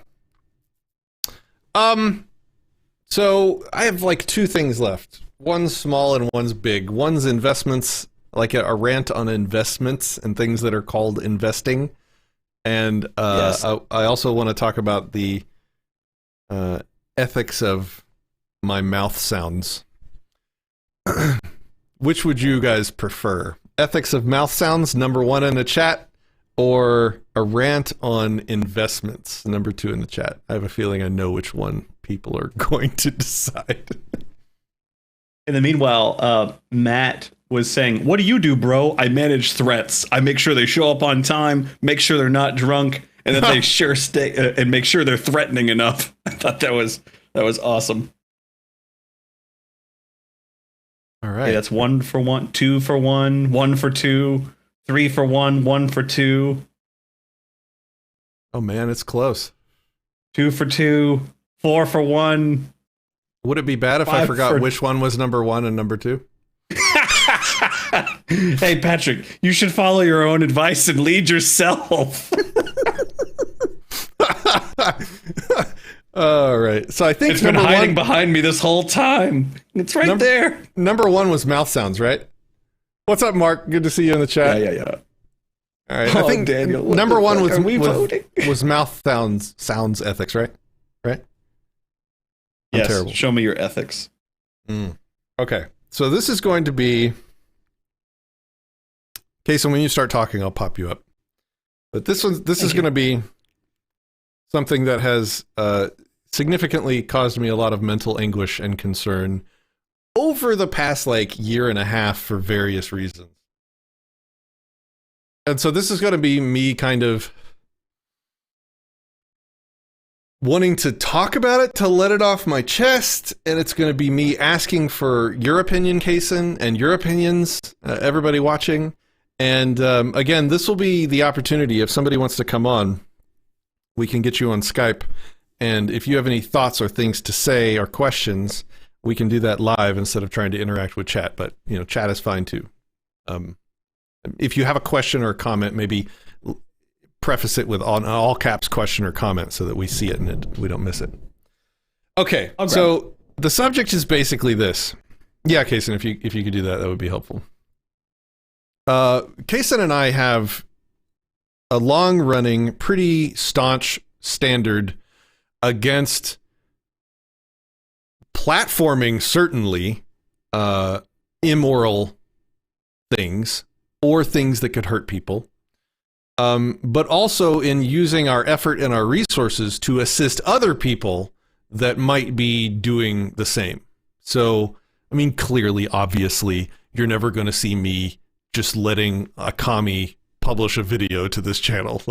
So I have like two things left. One's small and one's big. One's investments, like a rant on investments and things that are called investing. And Yes. I also want to talk about the ethics of my mouth sounds. Which would you guys prefer? Ethics of mouth sounds, number 1 in the chat, or a rant on investments, number 2 in the chat? I have a feeling I know which one people are going to decide. In the meanwhile, Matt was saying, "What do you do, bro?" "I manage threats. I make sure they show up on time, make sure they're not drunk, and that they sure stay and make sure they're threatening enough." I thought that was awesome. All right. Okay, that's 1 for 1, 2 for 1, 1 for 2, 3 for 1, 1 for 2, Oh man, it's close. 2 for 2, 4 for 1. Would it be bad if I 5 forgot for- which one was number 1 and number 2? Hey, Patrick, you should follow your own advice and lead yourself. All right. So I think It's been number hiding 1, behind me this whole time. It's right there. number 1 was mouth sounds, right? What's up, Mark? Good to see you in the chat. Yeah. All right. I Oh, think Daniel, what number the 1 fuck? Are we voting? was mouth sounds ethics, right? Right? I'm Yes, terrible. show me your ethics. Okay. So this is going to be... Okay, so when you start talking, I'll pop you up. But this is going to be something that has significantly caused me a lot of mental anguish and concern over the past year and a half for various reasons. And so this is going to be me kind of wanting to talk about it, to let it off my chest, and it's going to be me asking for your opinion, Kaysen, and your opinions, everybody watching. And again, this will be the opportunity. If somebody wants to come on, we can get you on Skype. And if you have any thoughts or things to say or questions, we can do that live instead of trying to interact with chat. But, chat is fine too. If you have a question or a comment, maybe preface it with an all caps question or comment so that we see it and we don't miss it. Okay, so the subject is basically this. Yeah, Kaysen, if you could do that, that would be helpful. Kaysen and I have a long-running, pretty staunch standard against platforming, certainly, immoral things or things that could hurt people, but also in using our effort and our resources to assist other people that might be doing the same. So, I mean, clearly, obviously, you're never going to see me just letting a commie publish a video to this channel.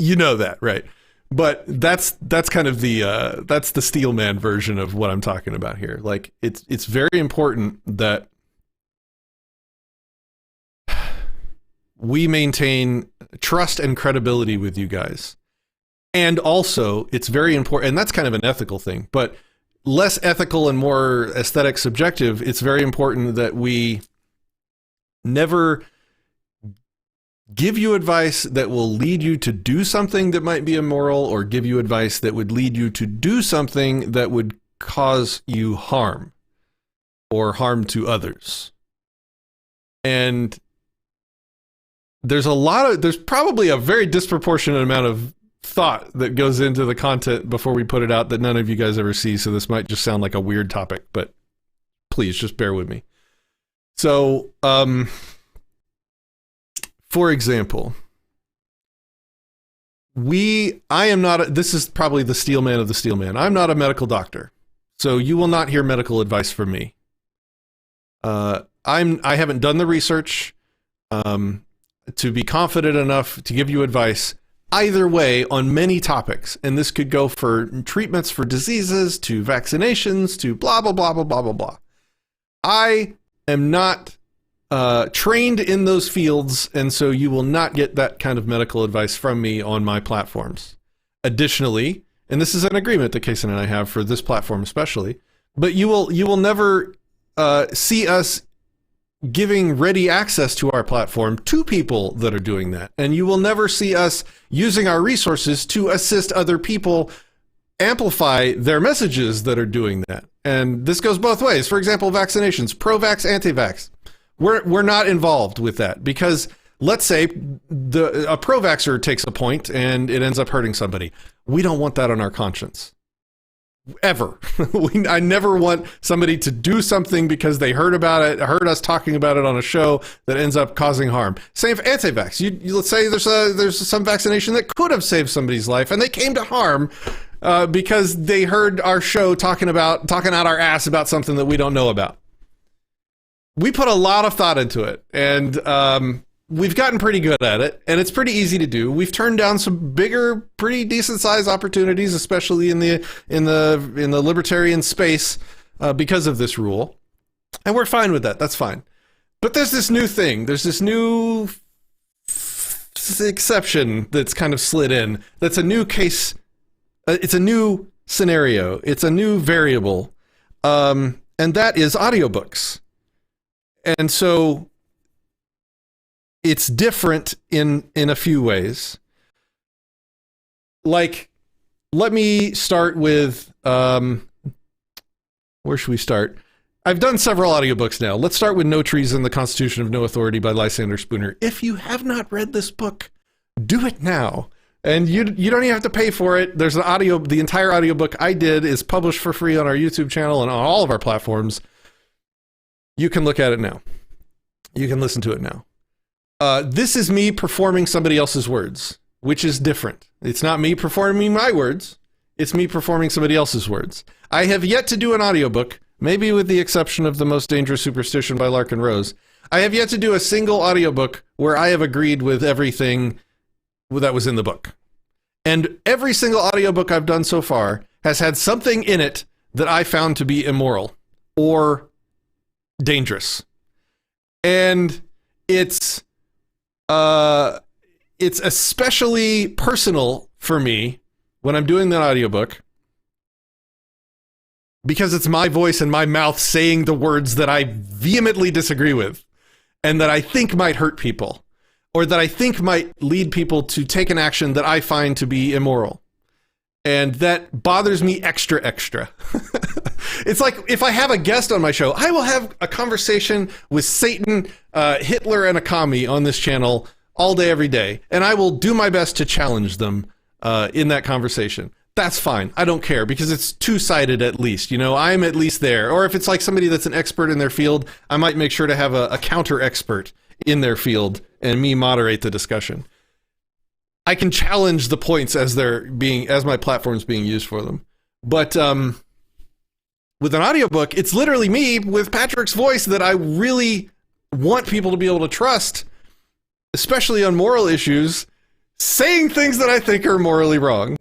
That, right? But that's kind of that's the Steelman version of what I'm talking about here. It's very important that we maintain trust and credibility with you guys. And also, it's very important, and that's kind of an ethical thing, but less ethical and more aesthetic subjective, it's very important that we never give you advice that will lead you to do something that might be immoral, or give you advice that would lead you to do something that would cause you harm or harm to others. And there's probably a very disproportionate amount of thought that goes into the content before we put it out that none of you guys ever see. So this might just sound like a weird topic, but please just bear with me. So, for example, this is probably the Steelman of the Steelman. I'm not a medical doctor, so you will not hear medical advice from me. I haven't done the research to be confident enough to give you advice either way on many topics. And this could go for treatments for diseases, to vaccinations, to blah, blah, blah, blah, blah, blah, blah. I am not trained in those fields, and so you will not get that kind of medical advice from me on my platforms. Additionally, and this is an agreement that Kaysen and I have for this platform especially, but you will never see us giving ready access to our platform to people that are doing that. And you will never see us using our resources to assist other people amplify their messages that are doing that. And this goes both ways. For example, vaccinations, pro-vax, anti-vax. We're not involved with that because let's say a pro-vaxxer takes a point and it ends up hurting somebody. We don't want that on our conscience. Ever. I never want somebody to do something because they heard about it, heard us talking about it on a show that ends up causing harm. Same for anti-vax. Let's say there's some vaccination that could have saved somebody's life and they came to harm because they heard our show talking out our ass about something that we don't know about. We put a lot of thought into it, and we've gotten pretty good at it, and it's pretty easy to do. We've turned down some bigger, pretty decent sized opportunities, especially in the libertarian space, because of this rule, and we're fine with that. That's fine. But there's this new thing. There's this new exception that's kind of slid in. That's a new case. It's a new scenario. It's a new variable, and that is audiobooks. And so it's different in a few ways. Like, let me start with, where should we start? I've done several audiobooks now. Let's start with No Treason, the Constitution of No Authority by Lysander Spooner. If you have not read this book, do it now. And you don't even have to pay for it. There's the entire audiobook I did is published for free on our YouTube channel and on all of our platforms. You can look at it now. You can listen to it now. This is me performing somebody else's words, which is different. It's not me performing my words. It's me performing somebody else's words. I have yet to do an audiobook, maybe with the exception of The Most Dangerous Superstition by Larkin Rose. I have yet to do a single audiobook where I have agreed with everything that was in the book. And every single audiobook I've done so far has had something in it that I found to be immoral or dangerous. And it's especially personal for me when I'm doing that audiobook because it's my voice and my mouth saying the words that I vehemently disagree with and that I think might hurt people or that I think might lead people to take an action that I find to be immoral. And that bothers me extra. It's like if I have a guest on my show, I will have a conversation with Satan, Hitler, and a commie on this channel all day, every day. And I will do my best to challenge them in that conversation. That's fine. I don't care because it's two-sided at least. You know, I'm at least there. Or if it's like somebody that's an expert in their field, I might make sure to have a counter-expert in their field and me moderate the discussion. I can challenge the points as my platform's being used for them. But with an audiobook, it's literally me with Patrick's voice that I really want people to be able to trust, especially on moral issues, saying things that I think are morally wrong.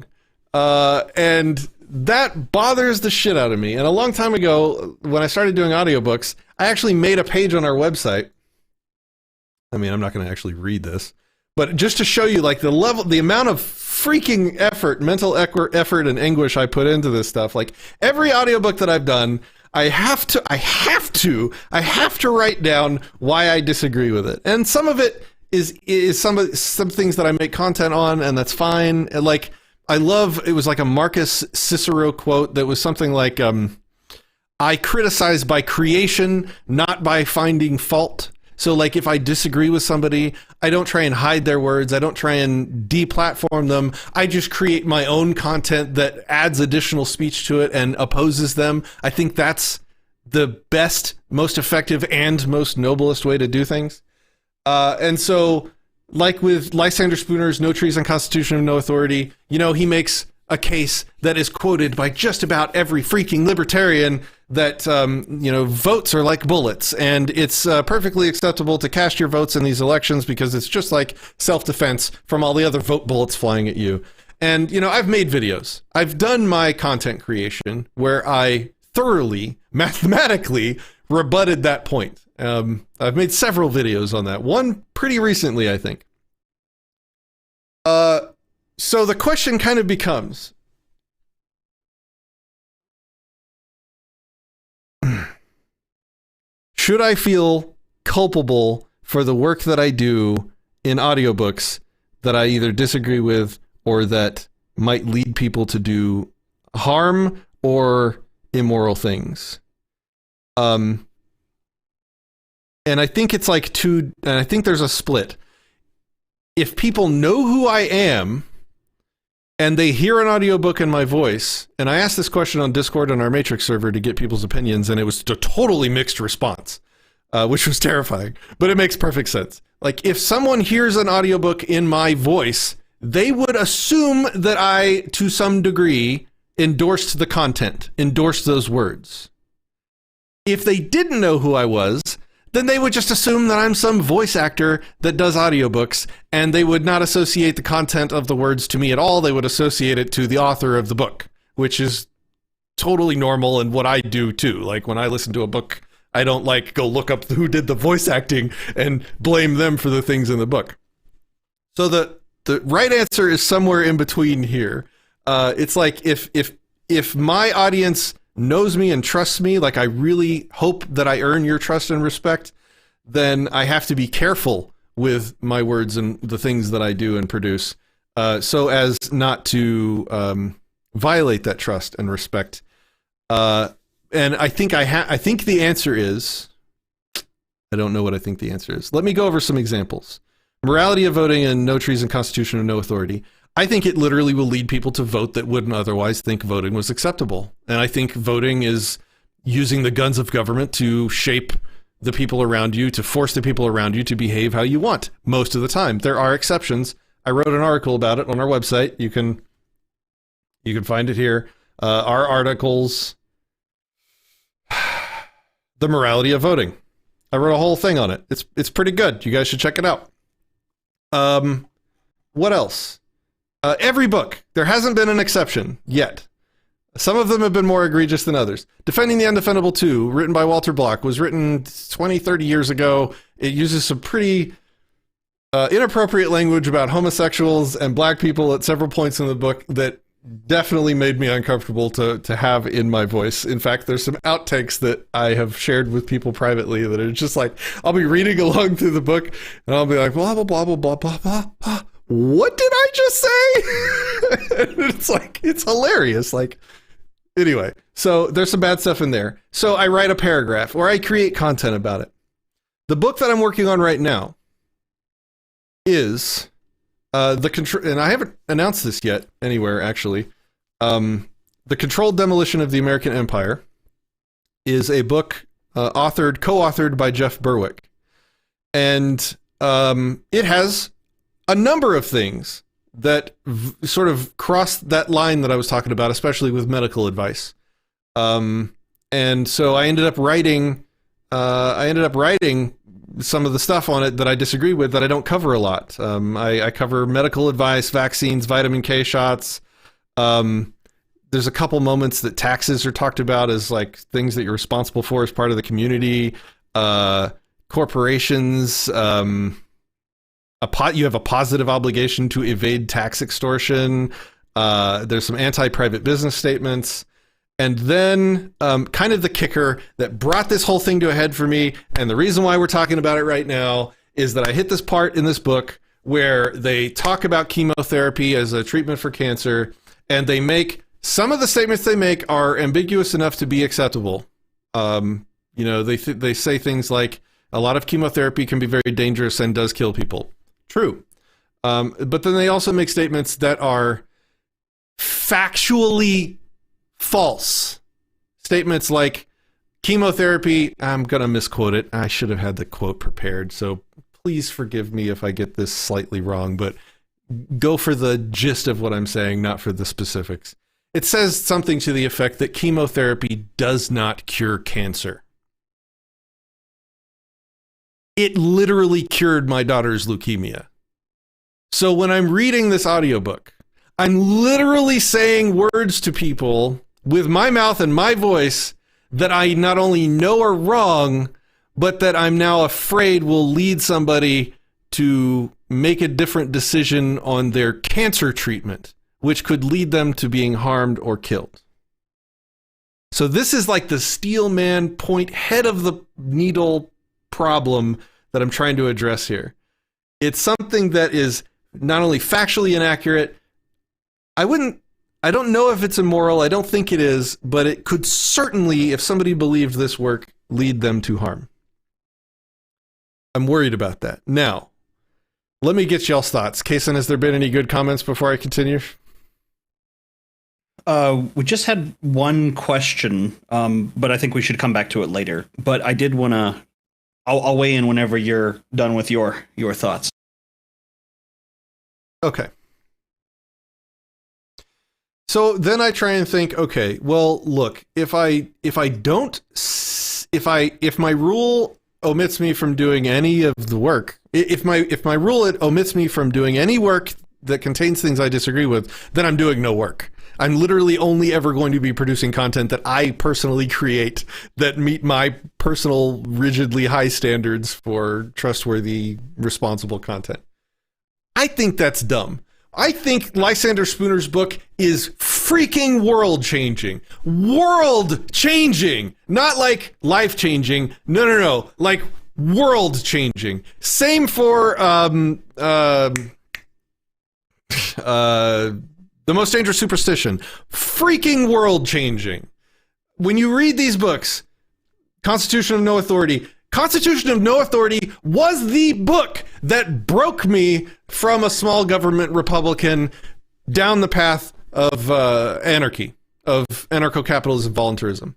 And that bothers the shit out of me. And a long time ago, when I started doing audiobooks, I actually made a page on our website. I mean, I'm not going to actually read this, but just to show you like the amount of freaking effort, mental effort and anguish I put into this stuff. Like every audiobook that I've done, I have to write down why I disagree with it. And some of it is some things that I make content on, and that's fine. Like it was like a Marcus Cicero quote that was something like, I criticize by creation, not by finding fault. So like if I disagree with somebody, I don't try and hide their words. I don't try and deplatform them. I just create my own content that adds additional speech to it and opposes them. I think that's the best, most effective, and most noblest way to do things. And so like with Lysander Spooner's No Treason, Constitution of No Authority, you know, he makes a case that is quoted by just about every freaking libertarian that, votes are like bullets, and it's perfectly acceptable to cast your votes in these elections because it's just like self-defense from all the other vote bullets flying at you. And, you know, I've made videos. I've done my content creation where I thoroughly, mathematically rebutted that point. I've made several videos on that. One pretty recently, I think. So the question kind of becomes, should I feel culpable for the work that I do in audiobooks that I either disagree with or that might lead people to do harm or immoral things? And I think it's like and I think there's a split. If people know who I am and they hear an audiobook in my voice, and I asked this question on Discord on our Matrix server to get people's opinions, and it was a totally mixed response, which was terrifying, but it makes perfect sense. Like, if someone hears an audiobook in my voice, they would assume that I, to some degree, endorsed the content, endorsed those words. If they didn't know who I was, then they would just assume that I'm some voice actor that does audiobooks, and they would not associate the content of the words to me at all. They would associate it to the author of the book, which is totally normal and what I do too. Like, when I listen to a book, I don't go look up who did the voice acting and blame them for the things in the book. So the right answer is somewhere in between here. It's like if my audience knows me and trusts me, like I really hope that I earn your trust and respect, then I have to be careful with my words and the things that I do and produce, so as not to violate that trust and respect. And I think I think the answer is, I don't know what I think the answer is. Let me go over some examples. Morality of voting and no treason, constitution of no authority. I think it literally will lead people to vote that wouldn't otherwise think voting was acceptable. And I think voting is using the guns of government to shape the people around you, to force the people around you to behave how you want most of the time. There are exceptions. I wrote an article about it on our website. You can find it here. Our articles, The Morality of Voting. I wrote a whole thing on it. It's pretty good. You guys should check it out. What else? Every book. There hasn't been an exception yet. Some of them have been more egregious than others. Defending the Undefendable 2, written by Walter Block, was written 20, 30 years ago. It uses some pretty inappropriate language about homosexuals and black people at several points in the book that definitely made me uncomfortable to have in my voice. In fact, there's some outtakes that I have shared with people privately that are just like, I'll be reading along through the book and I'll be like, blah, blah, blah, blah, blah, blah, blah, blah. What did I just say? It's like, it's hilarious. Like, anyway, so there's some bad stuff in there. So I write a paragraph or I create content about it. The book that I'm working on right now is and I haven't announced this yet anywhere, actually. The Controlled Demolition of the American Empire is a book co-authored by Jeff Berwick. And it has a number of things that sort of cross that line that I was talking about, especially with medical advice. And so I ended up writing some of the stuff on it that I disagree with, that I don't cover a lot. I cover medical advice, vaccines, vitamin K shots. There's a couple moments that taxes are talked about as like things that you're responsible for as part of the community. Corporations, you have a positive obligation to evade tax extortion. There's some anti-private business statements. And then kind of the kicker that brought this whole thing to a head for me, and the reason why we're talking about it right now, is that I hit this part in this book where they talk about chemotherapy as a treatment for cancer, and they make, some of the statements they make are ambiguous enough to be acceptable. They say things like, a lot of chemotherapy can be very dangerous and does kill people. True. But then they also make statements that are factually false. Statements like, chemotherapy, I'm going to misquote it. I should have had the quote prepared, so please forgive me if I get this slightly wrong, but go for the gist of what I'm saying, not for the specifics. It says something to the effect that chemotherapy does not cure cancer. It literally cured my daughter's leukemia. So when I'm reading this audiobook, I'm literally saying words to people with my mouth and my voice that I not only know are wrong, but that I'm now afraid will lead somebody to make a different decision on their cancer treatment, which could lead them to being harmed or killed. So this is like the steel man point head of the needle problem that I'm trying to address here. It's something that is not only factually inaccurate, I don't know if it's immoral, I don't think it is, but it could certainly, if somebody believed this work, lead them to harm. I'm worried about that. Now, let me get y'all's thoughts. Kason, has there been any good comments before I continue? We just had one question, but I think we should come back to it later. But I did want to... I'll weigh in whenever you're done with your thoughts. Okay. So then I try and think, okay, well, look, if my rule omits me from doing any of the work, if my rule omits me from doing any work that contains things I disagree with, then I'm doing no work. I'm literally only ever going to be producing content that I personally create that meet my personal rigidly high standards for trustworthy, responsible content. I think that's dumb. I think Lysander Spooner's book is freaking world-changing. World-changing! Not like life-changing. No. Like world-changing. Same for The Most Dangerous Superstition. Freaking world-changing. When you read these books, Constitution of No Authority was the book that broke me from a small government Republican down the path of anarchy, of anarcho-capitalism, voluntarism.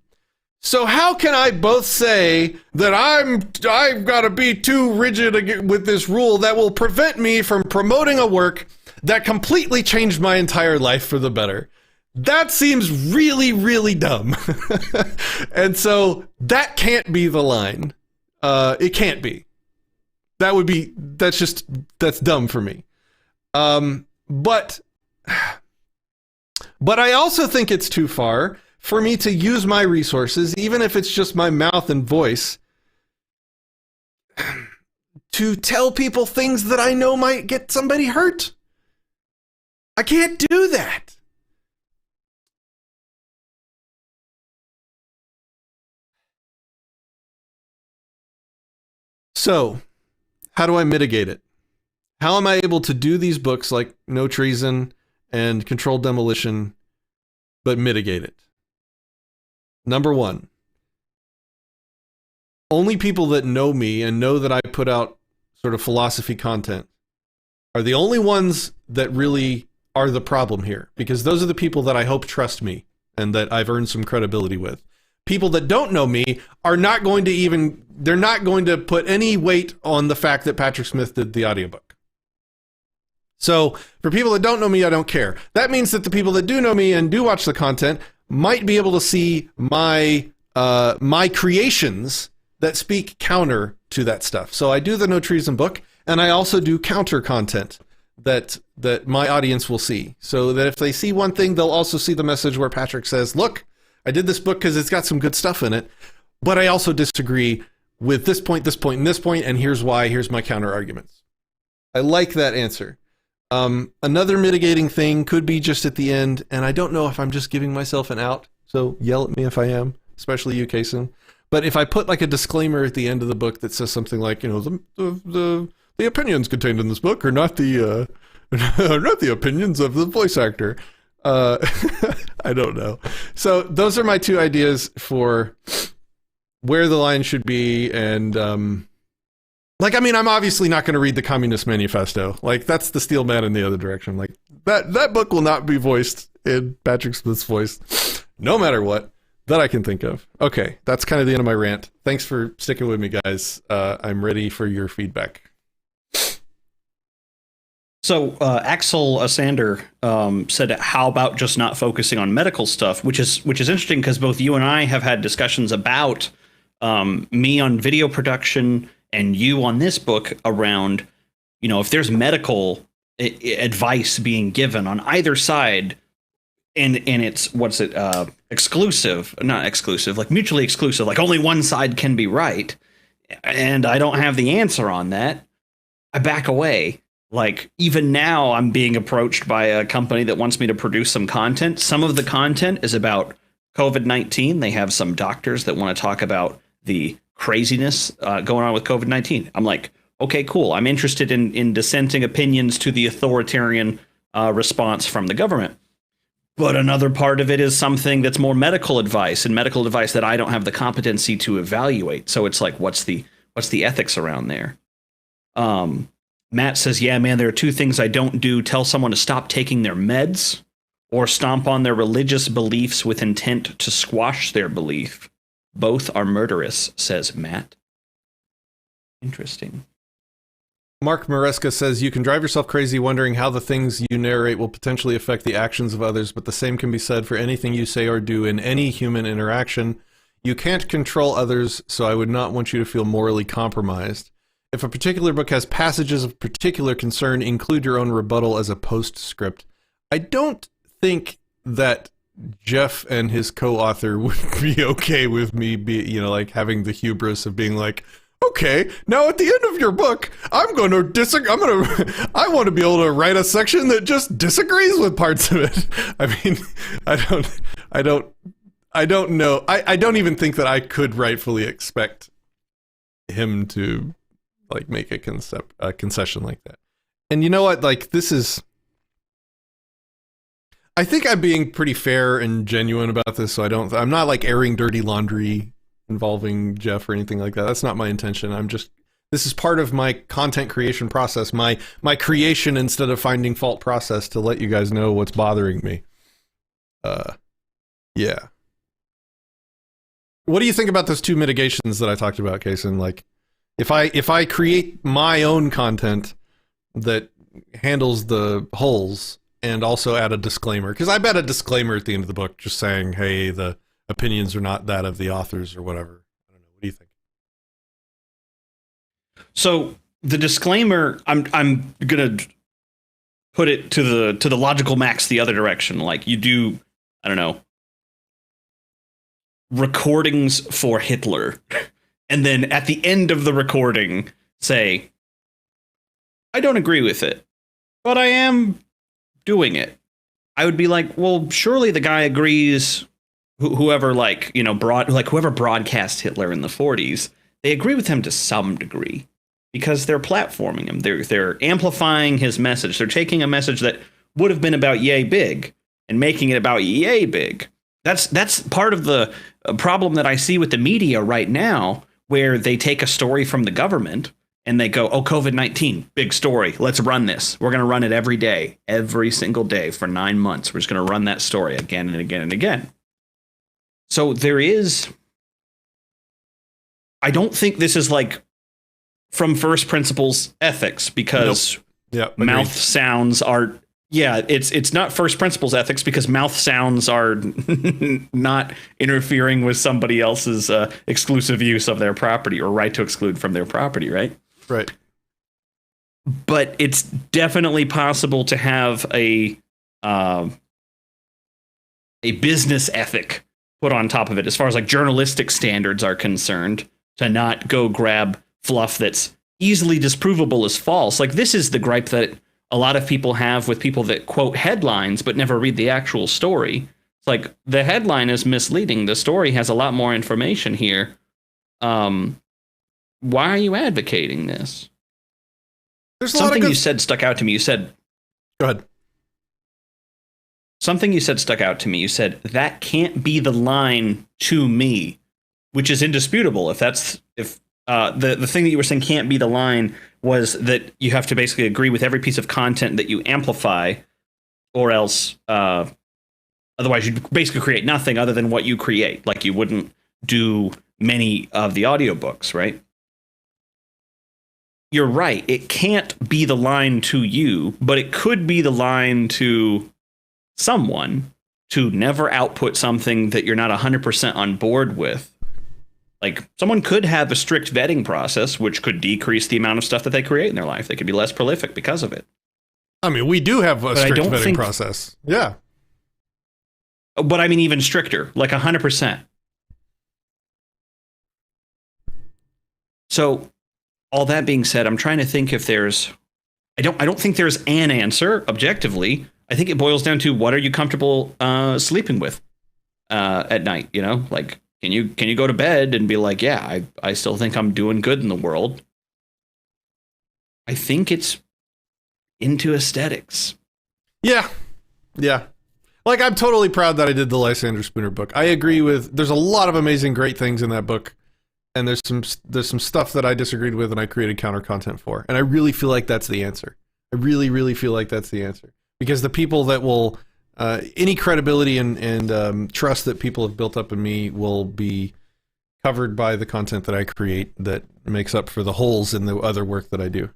So how can I both say that I've got to be too rigid with this rule that will prevent me from promoting a work that completely changed my entire life for the better? That seems really, really dumb. And so that can't be the line. It can't be. That's dumb for me. But I also think it's too far for me to use my resources, even if it's just my mouth and voice, to tell people things that I know might get somebody hurt. I can't do that. So, how do I mitigate it? How am I able to do these books like No Treason and Controlled Demolition, but mitigate it? Number one, only people that know me and know that I put out sort of philosophy content are the only ones that really are the problem here, because those are the people that I hope trust me and that I've earned some credibility with. People that don't know me are not going to they're not going to put any weight on the fact that Patrick Smith did the audiobook. So for people that don't know me, I don't care. That means that the people that do know me and do watch the content might be able to see my creations that speak counter to that stuff. So I do the No Treason book, and I also do counter content that my audience will see. So that if they see one thing, they'll also see the message where Patrick says, look, I did this book because it's got some good stuff in it, but I also disagree with this point, and this point, and here's why, here's my counter arguments. I like that answer. Another mitigating thing could be just at the end, and I don't know if I'm just giving myself an out, so yell at me if I am, especially you, Kason. But if I put like a disclaimer at the end of the book that says something like, the opinions contained in this book are not the not the opinions of the voice actor. I don't know. So those are my two ideas for where the line should be, and I'm obviously not going to read the Communist Manifesto. Like, that's the steel man in the other direction. Like, that book will not be voiced in Patrick Smith's voice, no matter what, that I can think of. Okay, that's kind of the end of my rant. Thanks for sticking with me, guys. I'm ready for your feedback. So Axel Asander said, how about just not focusing on medical stuff, which is interesting because both you and I have had discussions about me on video production and you on this book around, if there's medical advice being given on either side, and it's exclusive, not exclusive, like mutually exclusive, like only one side can be right, and I don't have the answer on that, I back away. Like, even now I'm being approached by a company that wants me to produce some content. Some of the content is about COVID-19. They have some doctors that want to talk about the craziness going on with COVID-19. I'm like, okay, cool. I'm interested in dissenting opinions to the authoritarian response from the government. But another part of it is something that's more medical advice, and medical advice that I don't have the competency to evaluate. So it's like, what's the ethics around there? Matt says, yeah, man, there are two things I don't do. Tell someone to stop taking their meds, or stomp on their religious beliefs with intent to squash their belief. Both are murderous, says Matt. Interesting. Mark Maresca says, you can drive yourself crazy wondering how the things you narrate will potentially affect the actions of others, but the same can be said for anything you say or do in any human interaction. You can't control others, so I would not want you to feel morally compromised. If a particular book has passages of particular concern, include your own rebuttal as a postscript. I don't think that Jeff and his co-author would be okay with me having the hubris of being like, okay, now at the end of your book, I want to be able to write a section that just disagrees with parts of it. I mean, I don't know. I don't even think that I could rightfully expect him to like make a concession like that. And you know what? Like, I think I'm being pretty fair and genuine about this, so I'm not like airing dirty laundry involving Jeff or anything like that. That's not my intention. This is part of my content creation process, my creation instead of finding fault process, to let you guys know what's bothering me. Yeah. What do you think about those two mitigations that I talked about, Kason? Like, if I create my own content that handles the holes and also add a disclaimer, because I bet a disclaimer at the end of the book just saying, hey, the opinions are not that of the authors or whatever. I don't know. What do you think? So the disclaimer, I'm gonna put it to the logical max the other direction. Like, you do, I don't know, recordings for Hitler, and then at the end of the recording say, I don't agree with it, but I am doing it. I would be like, well, surely the guy agrees. Whoever whoever broadcast Hitler in the 40s, they agree with him to some degree because they're platforming him. They're amplifying his message. They're taking a message that would have been about yay big and making it about yay big. That's part of the problem that I see with the media right now, where they take a story from the government and they go, oh, COVID-19, big story. Let's run this. We're going to run it every day, every single day for 9 months. We're just going to run that story again and again and again. So I don't think this is like from first principles ethics, because mouth sounds are, it's not first principles ethics, because mouth sounds are not interfering with somebody else's exclusive use of their property or right to exclude from their property, right? Right. But it's definitely possible to have a business ethic put on top of it, as far as like journalistic standards are concerned, to not go grab fluff that's easily disprovable as false. Like, this is the gripe that a lot of people have with people that quote headlines but never read the actual story. It's like, the headline is misleading. The story has a lot more information here. Why are you advocating this? There's something you said stuck out to me. You said, go ahead. Something you said stuck out to me. You said, that can't be the line to me, which is indisputable. If the thing that you were saying can't be the line was that you have to basically agree with every piece of content that you amplify, or else otherwise you'd basically create nothing other than what you create. Like, you wouldn't do many of the audiobooks, right? You're right. It can't be the line to you, but it could be the line to someone to never output something that you're not 100% on board with. Like, someone could have a strict vetting process, which could decrease the amount of stuff that they create in their life. They could be less prolific because of it. I mean, we do have a strict vetting process. Yeah. But I mean, even stricter, like 100%. So, all that being said, I'm trying to think if there's... I don't think there's an answer, objectively. I think it boils down to, what are you comfortable sleeping with? at night, you know, like, can you go to bed and be like, yeah, I still think I'm doing good in the world. I think it's into aesthetics. Yeah. Like, I'm totally proud that I did the Lysander Spooner book. I agree with, there's a lot of amazing, great things in that book. And there's some stuff that I disagreed with and I created counter content for. And I really feel like that's the answer. I really, really feel like that's the answer. Because the people that will, any credibility and trust that people have built up in me will be covered by the content that I create that makes up for the holes in the other work that I do.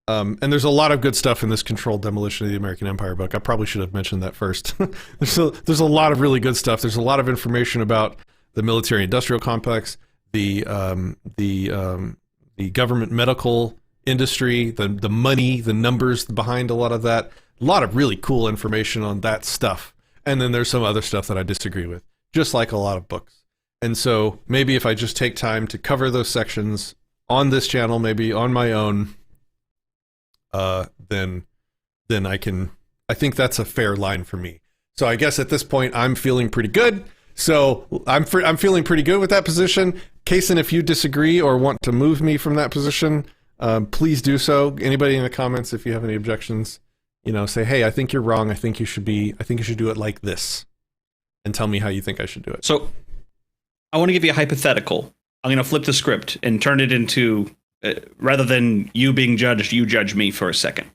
And there's a lot of good stuff in this Controlled Demolition of the American Empire book. I probably should have mentioned that first. There's a lot of really good stuff. There's a lot of information about the military-industrial complex, the government medical industry, the money, the numbers behind a lot of that. A lot of really cool information on that stuff. And then there's some other stuff that I disagree with, just like a lot of books. And so maybe if I just take time to cover those sections on this channel, maybe on my own, then I think that's a fair line for me. So I guess at this point I'm feeling pretty good. So I'm feeling pretty good with that position. Kaysen, if you disagree or want to move me from that position, please do so. Anybody in the comments, if you have any objections, say, hey, I think you're wrong. I think you should do it like this, and tell me how you think I should do it. So I want to give you a hypothetical. I'm going to flip the script and turn it into, rather than you being judged, you judge me for a second.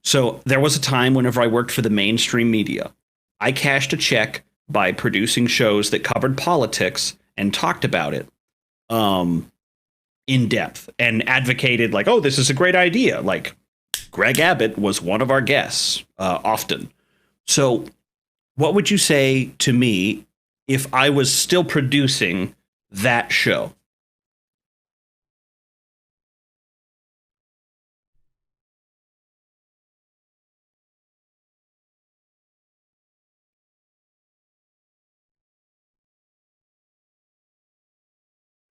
So there was a time whenever I worked for the mainstream media, I cashed a check by producing shows that covered politics and talked about it in depth and advocated like, oh, this is a great idea. Like Greg Abbott was one of our guests often. So what would you say to me if I was still producing that show?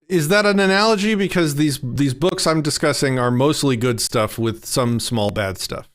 Is that an analogy? Because these books I'm discussing are mostly good stuff with some small bad stuff.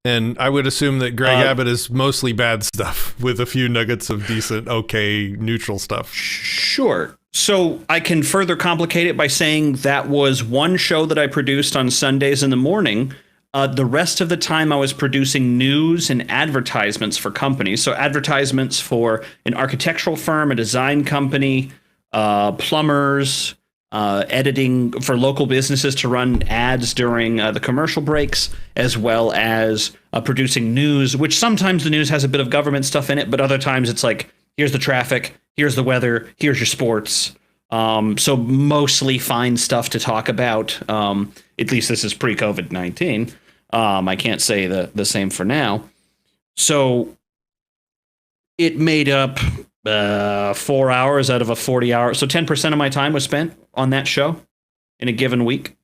And I would assume that Greg Abbott is mostly bad stuff with a few nuggets of decent, okay, neutral stuff. Sure. So I can further complicate it by saying that was one show that I produced on Sundays in the morning. The rest of the time I was producing news and advertisements for companies. So advertisements for an architectural firm, a design company, plumbers, editing for local businesses to run ads during the commercial breaks, as well as producing news, which sometimes the news has a bit of government stuff in it, but other times it's like, here's the traffic, here's the weather, here's your sports. So mostly fine stuff to talk about. At least this is pre-COVID-19. I can't say the same for now. So it made up 4 hours out of a 40 hour. So 10% of my time was spent on that show in a given week.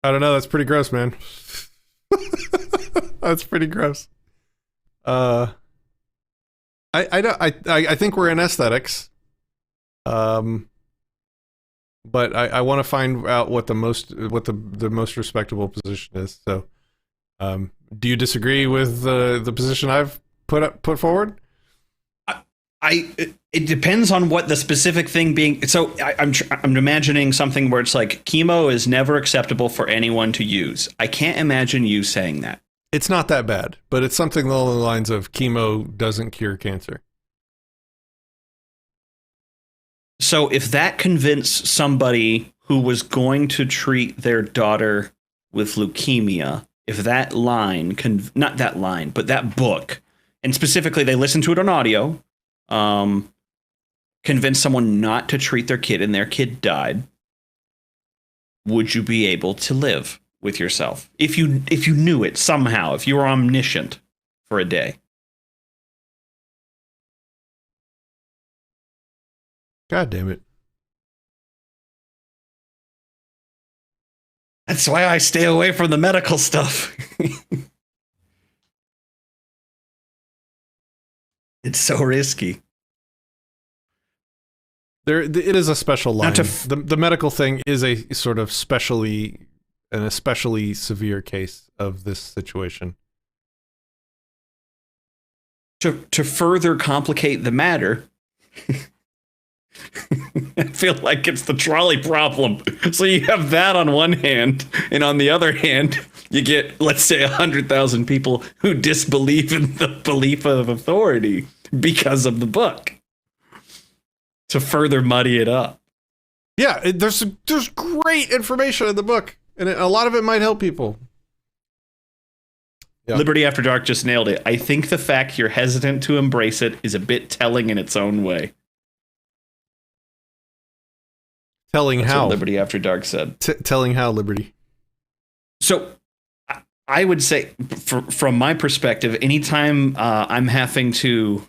I don't know. That's pretty gross, man. That's pretty gross. I think we're in aesthetics. But I want to find out what the most respectable position is. So, do you disagree with the position I've put forward? It depends on what the specific thing being. So I'm imagining something where it's like chemo is never acceptable for anyone to use. I can't imagine you saying that. It's not that bad, but it's something along the lines of chemo doesn't cure cancer. So if that convinced somebody who was going to treat their daughter with leukemia, if that line, not that line, but that book, and specifically they listened to it on audio, convinced someone not to treat their kid and their kid died, would you be able to live with yourself? If you knew it somehow, if you were omniscient for a day. God damn it. That's why I stay away from the medical stuff. It's so risky. It is a special line. The medical thing is a sort of especially severe case of this situation. to further complicate the matter, I feel like it's the trolley problem. So you have that on one hand, and on the other hand, you get, let's say, 100,000 people who disbelieve in the belief of authority because of the book, to further muddy it up. Yeah, there's great information in the book, and a lot of it might help people. Yeah. Liberty After Dark just nailed it. I think the fact you're hesitant to embrace it is a bit telling in its own way. Telling That's how? what Liberty After Dark said. Telling how, Liberty? So I would say, from my perspective, anytime I'm having to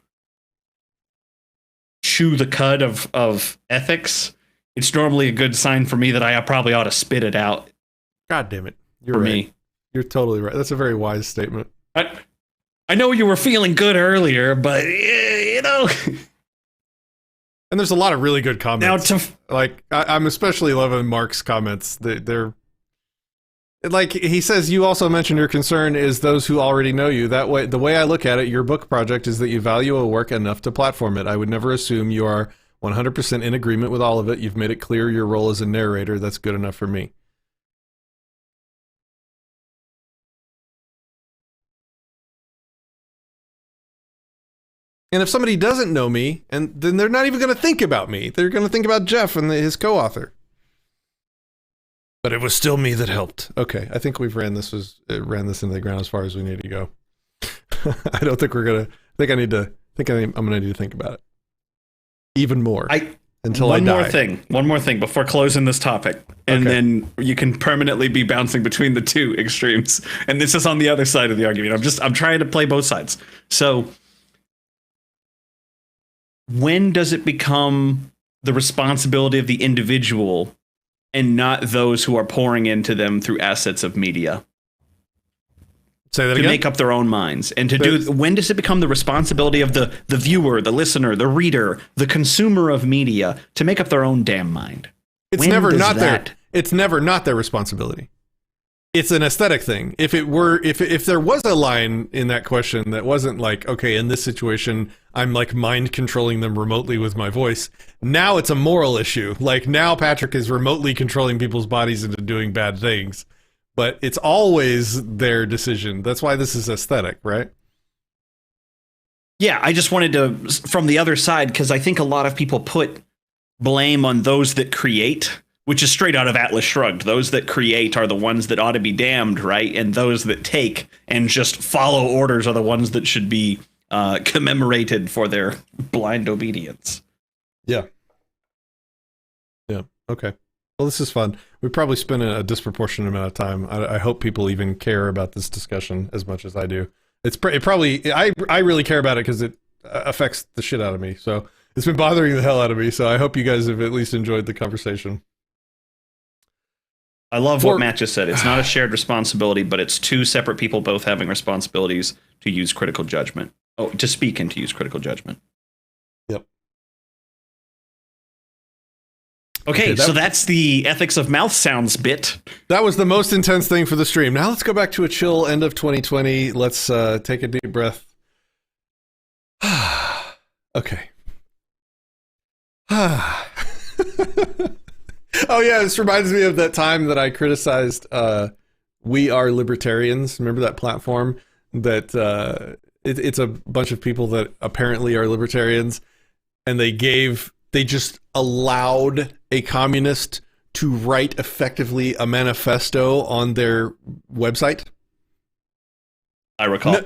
chew the cud of ethics, it's normally a good sign for me that I probably ought to spit it out. God damn it. You're right. Me. You're totally right. That's a very wise statement. I know you were feeling good earlier, but you know. And there's a lot of really good comments. Now I'm especially loving Mark's comments. They're like, he says, you also mentioned your concern is those who already know you. That way, the way I look at it, your book project is that you value a work enough to platform it. I would never assume you are 100% in agreement with all of it. You've made it clear your role as a narrator. That's good enough for me. And if somebody doesn't know me, and then they're not even going to think about me. They're going to think about Jeff and his co-author. But it was still me that helped. Okay, I think we've ran this into the ground as far as we need to go. I don't think we're gonna. I'm gonna need to think about it even more until I die. One more thing before closing this topic, and then you can permanently be bouncing between the two extremes. And this is on the other side of the argument. I'm trying to play both sides. So, when does it become the responsibility of the individual and not those who are pouring into them through assets of media? Say that again? To make up their own minds. And when does it become the responsibility of the viewer, the listener, the reader, the consumer of media to make up their own damn mind? It's never not their responsibility. It's an aesthetic thing. If there was a line in that question that wasn't like, okay, in this situation, I'm like mind controlling them remotely with my voice. Now it's a moral issue. Like now Patrick is remotely controlling people's bodies into doing bad things, but it's always their decision. That's why this is aesthetic, right? Yeah, I just wanted to, from the other side, because I think a lot of people put blame on those that create, which is straight out of Atlas Shrugged. Those that create are the ones that ought to be damned, right? And those that take and just follow orders are the ones that should be commemorated for their blind obedience. Yeah. Yeah. Okay. Well, this is fun. We probably spent a disproportionate amount of time. I hope people even care about this discussion as much as I do. I really care about it because it affects the shit out of me. So it's been bothering the hell out of me. So I hope you guys have at least enjoyed the conversation. I love what Matt just said. It's not a shared responsibility, but it's two separate people both having responsibilities to use critical judgment. Oh, to speak and to use critical judgment. Yep. Okay, so that's the ethics of mouth sounds bit. That was the most intense thing for the stream. Now let's go back to a chill end of 2020. Let's take a deep breath. Okay. Oh yeah, this reminds me of that time that I criticized We Are Libertarians. Remember that platform that it's a bunch of people that apparently are libertarians, and they just allowed a communist to write effectively a manifesto on their website. I recall.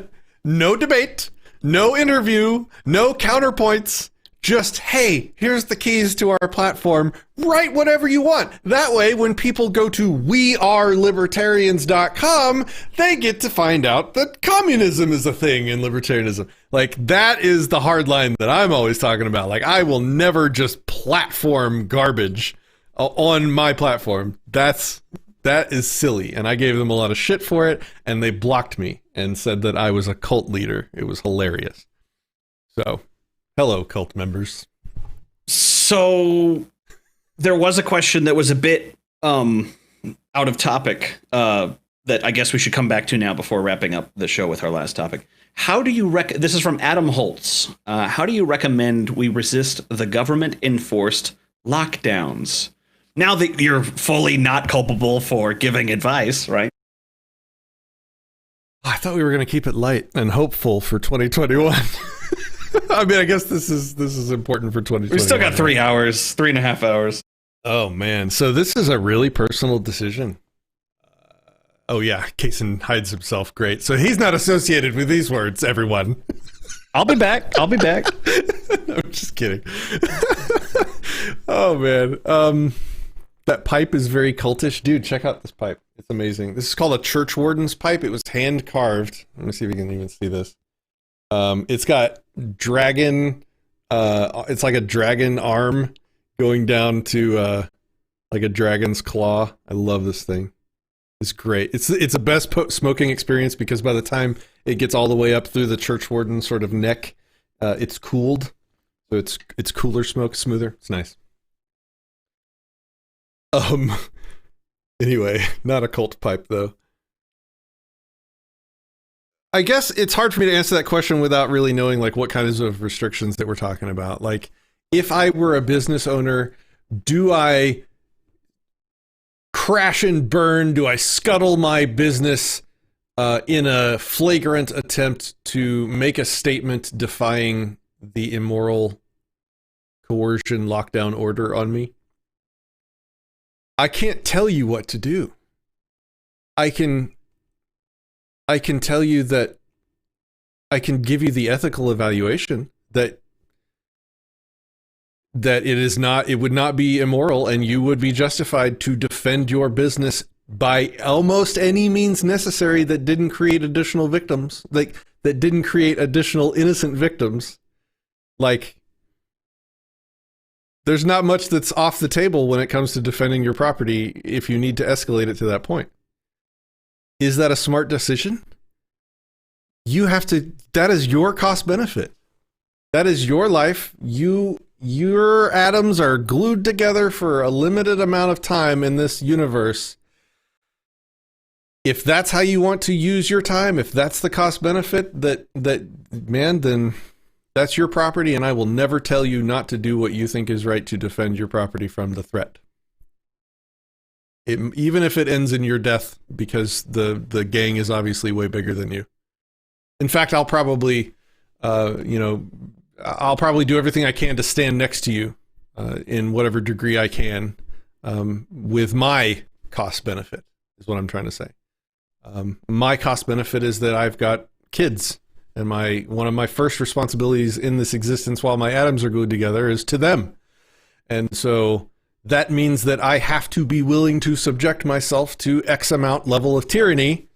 No debate, no interview, no counterpoints. Just, hey, here's the keys to our platform. Write whatever you want. That way, when people go to wearelibertarians.com, they get to find out that communism is a thing in libertarianism. Like, that is the hard line that I'm always talking about. Like, I will never just platform garbage on my platform. That is silly. And I gave them a lot of shit for it, and they blocked me and said that I was a cult leader. It was hilarious. So... hello, cult members. So there was a question that was a bit out of topic that I guess we should come back to now before wrapping up the show with our last topic. How do you this is from Adam Holtz. How do you recommend we resist the government-enforced lockdowns? Now that you're fully not culpable for giving advice, right? I thought we were going to keep it light and hopeful for 2021. I mean, I guess this is important for 2021. We still got 3.5 hours. Oh, man. So this is a really personal decision. Oh, yeah. Kaysen hides himself. Great. So he's not associated with these words, everyone. I'll be back. No, I'm just kidding. Oh, man. That pipe is very cultish. Dude, check out this pipe. It's amazing. This is called a church warden's pipe. It was hand carved. Let me see if you can even see this. It's got dragon. It's like a dragon arm going down to like a dragon's claw. I love this thing. It's great. It's the best smoking experience because by the time it gets all the way up through the church warden sort of neck, it's cooled. So it's cooler smoke, smoother. It's nice. Anyway, not a cult pipe though. I guess it's hard for me to answer that question without really knowing like what kinds of restrictions that we're talking about. Like if I were a business owner, do I crash and burn? Do I scuttle my business in a flagrant attempt to make a statement defying the immoral coercion lockdown order on me? I can't tell you what to do. I can tell you that I can give you the ethical evaluation that it would not be immoral and you would be justified to defend your business by almost any means necessary that didn't create additional victims, like that didn't create additional innocent victims. Like there's not much that's off the table when it comes to defending your property if you need to escalate it to that point. Is that a smart decision? You have to, that is your cost benefit. That is your life. Your atoms are glued together for a limited amount of time in this universe. If that's how you want to use your time, if that's the cost benefit then that's your property, and I will never tell you not to do what you think is right to defend your property from the threat. Even if it ends in your death, because the gang is obviously way bigger than you. In fact, I'll probably do everything I can to stand next to you in whatever degree I can with my cost benefit, is what I'm trying to say. My cost benefit is that I've got kids, and one of my first responsibilities in this existence while my atoms are glued together is to them. And so that means that I have to be willing to subject myself to X amount level of tyranny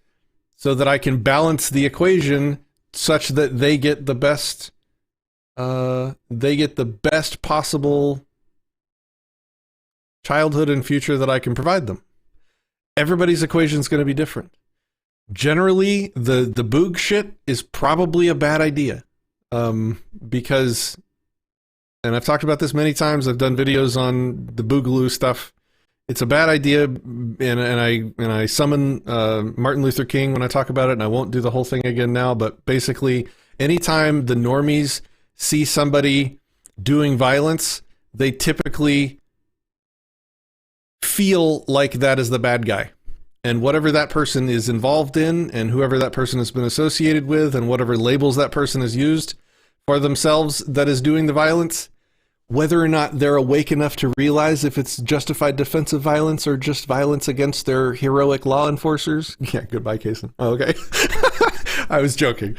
so that I can balance the equation such that they get the best possible childhood and future that I can provide them. Everybody's equation is going to be different. Generally, the boog shit is probably a bad idea because, and I've talked about this many times, I've done videos on the boogaloo stuff. It's a bad idea, and I summon Martin Luther King when I talk about it, and I won't do the whole thing again now, but basically, anytime the normies see somebody doing violence, they typically feel like that is the bad guy. And whatever that person is involved in, and whoever that person has been associated with, and whatever labels that person has used for themselves that is doing the violence, whether or not they're awake enough to realize if it's justified defensive violence or just violence against their heroic law enforcers. Yeah, goodbye, Kaysen. Oh, okay. I was joking.